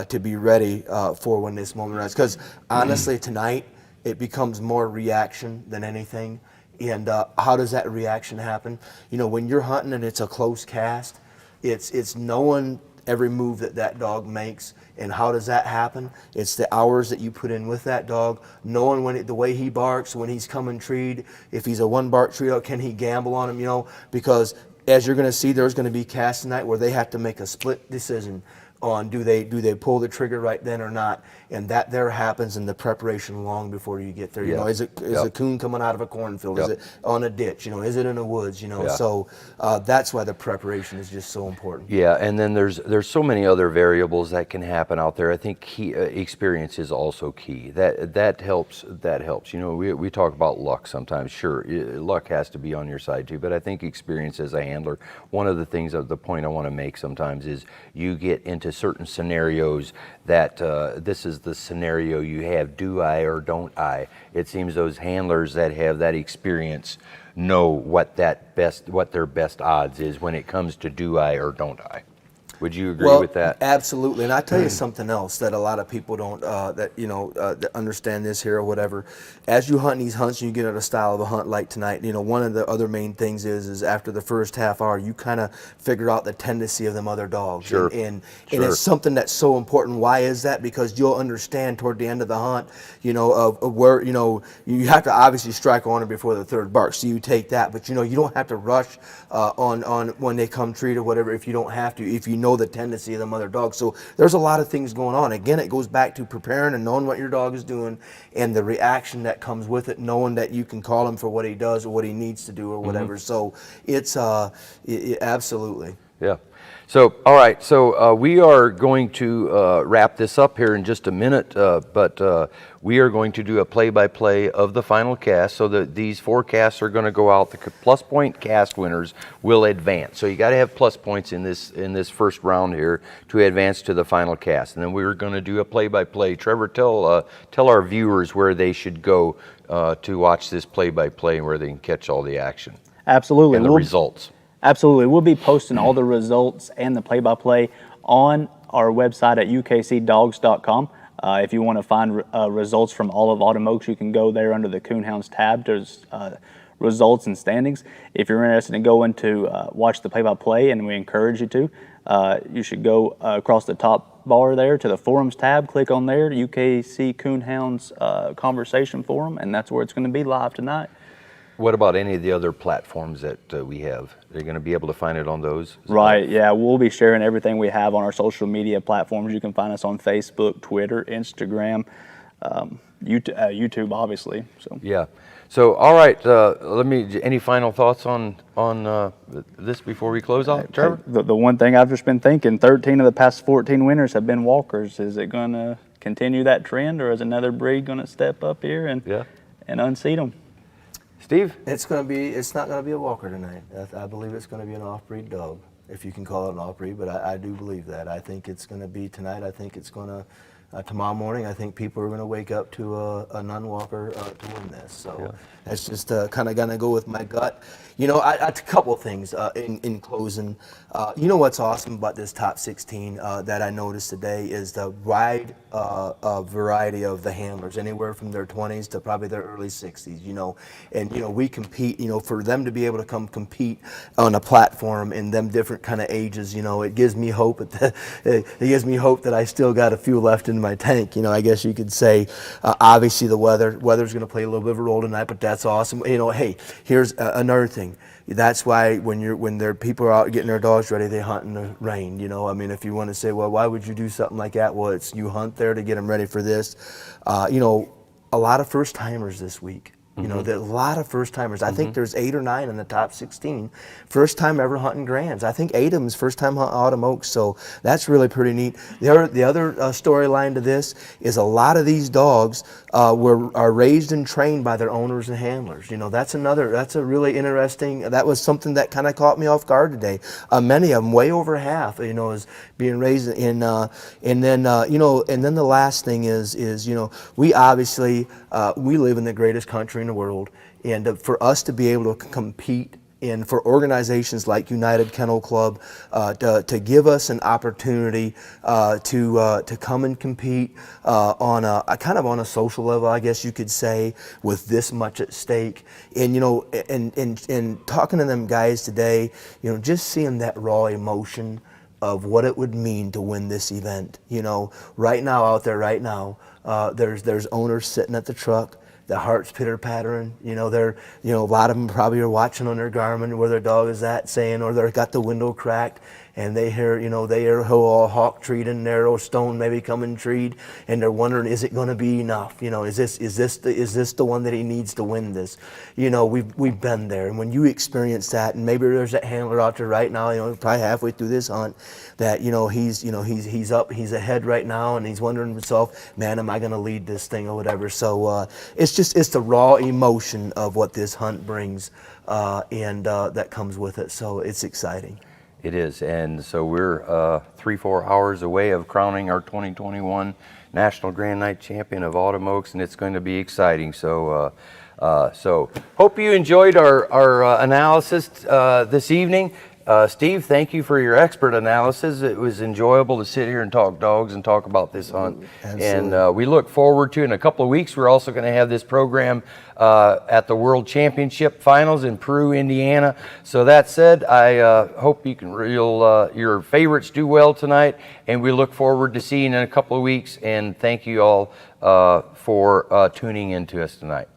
to be ready for when this moment arrives. Because honestly, tonight, it becomes more reaction than anything. And how does that reaction happen? You know, when you're hunting and it's a close cast, it's knowing every move that that dog makes. And how does that happen? It's the hours that you put in with that dog, knowing the way he barks, when he's coming treed, if he's a one bark treat out, can he gamble on him, you know, because as you're going to see, there's going to be casts tonight where they have to make a split decision on do they pull the trigger right then or not, and that there happens in the preparation long before you get there. You know, is a coon coming out of a cornfield? Is it on a ditch? You know, is it in the woods? You know, so that's why the preparation is just so important. Yeah, and then there's so many other variables that can happen out there. I think key experience is also key. That helps. That helps. You know, we talk about luck sometimes. Sure, luck has to be on your side too, but I think experience as a handler. One of the things, the point I want to make sometimes is you get into certain scenarios that this is the scenario you have, do I or don't I? It seems those handlers that have that experience know what their best odds is when it comes to do I or don't I. Would you agree with that? Absolutely, and I tell you something else that a lot of people don't that understand this here or whatever. As you hunt these hunts, and you get at a style of a hunt like tonight. You know, one of the other main things is after the first half hour, you kind of figure out the tendency of them other dogs. Sure. And it's something that's so important. Why is that? Because you'll understand toward the end of the hunt, you know, of where, you know, you have to obviously strike on it before the third bark. So you take that, but you know, you don't have to rush on when they come treat or whatever if you don't have to. If you know the tendency of the other dogs. So there's a lot of things going on. Again, it goes back to preparing and knowing what your dog is doing and the reaction that comes with it, knowing that you can call him for what he does or what he needs to do or whatever. So it's absolutely. Yeah. So, all right, so we are going to wrap this up here in just a minute, but we are going to do a play-by-play of the final cast, so that these 4 casts are going to go out. The plus point cast winners will advance. So you got to have plus points in this first round here to advance to the final cast. And then we're going to do a play-by-play. Trevor, tell our viewers where they should go to watch this play-by-play and where they can catch all the action. Absolutely. And the results. Absolutely. We'll be posting all the results and the play-by-play on our website at ukcdogs.com. If you want to find results from all of Autumn Oaks, you can go there under the Coonhounds tab. There's results and standings. If you're interested in going to watch the play-by-play, and we encourage you to, you should go across the top bar there to the forums tab, click on there, UKC Coonhounds Conversation Forum, and that's where it's going to be live tonight. What about any of the other platforms that we have? Are you going to be able to find it on those? Right, yeah. We'll be sharing everything we have on our social media platforms. You can find us on Facebook, Twitter, Instagram, YouTube, obviously. So yeah. So, all right, any final thoughts on this before we close out, Trevor? The one thing I've just been thinking, 13 of the past 14 winners have been walkers. Is it going to continue that trend, or is another breed going to step up here and unseat them? Steve? It's not going to be a walker tonight. I believe it's going to be an off-breed dog, if you can call it an off-breed, but I do believe that. I think it's going to be tonight. I think it's going to, tomorrow morning, I think people are going to wake up to a non-walker to win this. So that's just kind of going to go with my gut. You know, a couple of things in closing. You know what's awesome about this top 16 that I noticed today is the wide variety of the handlers, anywhere from their 20s to probably their early 60s, you know. And, you know, we compete, you know, for them to be able to come compete on a platform in them different kind of ages, you know, it gives me hope. It gives me hope that I still got a few left in my tank, you know, I guess you could say. Obviously, the weather's going to play a little bit of a role tonight, but that's awesome. You know, hey, here's another thing. That's why when people are out getting their dogs ready, they hunt in the rain. You know, I mean, if you want to say, well, why would you do something like that? Well, it's you hunt there to get them ready for this. You know, a lot of first timers this week. You know, there's a lot of first timers. I think there's 8 or 9 in the top 16. First time ever hunting Grands. I think 8 of them is first time hunting Autumn Oaks. So that's really pretty neat. The other storyline to this is a lot of these dogs are raised and trained by their owners and handlers. You know, that's a really interesting, that was something that kind of caught me off guard today. Many of them, way over half, you know, is being raised in, and then the last thing is, you know, we obviously, we live in the greatest country in the world, and for us to be able to compete, and for organizations like United Kennel Club to give us an opportunity to come and compete on a kind of on a social level, I guess you could say, with this much at stake. And you know, and talking to them guys today, you know, just seeing that raw emotion of what it would mean to win this event. You know, right now, out there right now, there's owners sitting at the truck, their heart's pitter-pattering. You know, a lot of them probably are watching on their Garmin where their dog is at, saying, or they've got the window cracked, and they hear a hawk treed in there, or stone maybe coming treed, and they're wondering, is it going to be enough? You know, is this the one that he needs to win this? You know, we've been there, and when you experience that, and maybe there's that handler out there right now, you know, probably halfway through this hunt, that he's up, he's ahead right now, and he's wondering to himself, man, am I going to lead this thing or whatever? So it's the raw emotion of what this hunt brings, and that comes with it. So it's exciting. It is, and so we're 3-4 hours away of crowning our 2021 National Grand Night Champion of Autumn Oaks, and it's going to be exciting. So, hope you enjoyed our analysis this evening. Steve, thank you for your expert analysis. It was enjoyable to sit here and talk dogs and talk about this hunt. Absolutely. And we look forward to, in a couple of weeks, we're also going to have this program at the World Championship Finals in Peru, Indiana. So that said, I hope your favorites do well tonight, and we look forward to seeing you in a couple of weeks. And thank you all for tuning in to us tonight.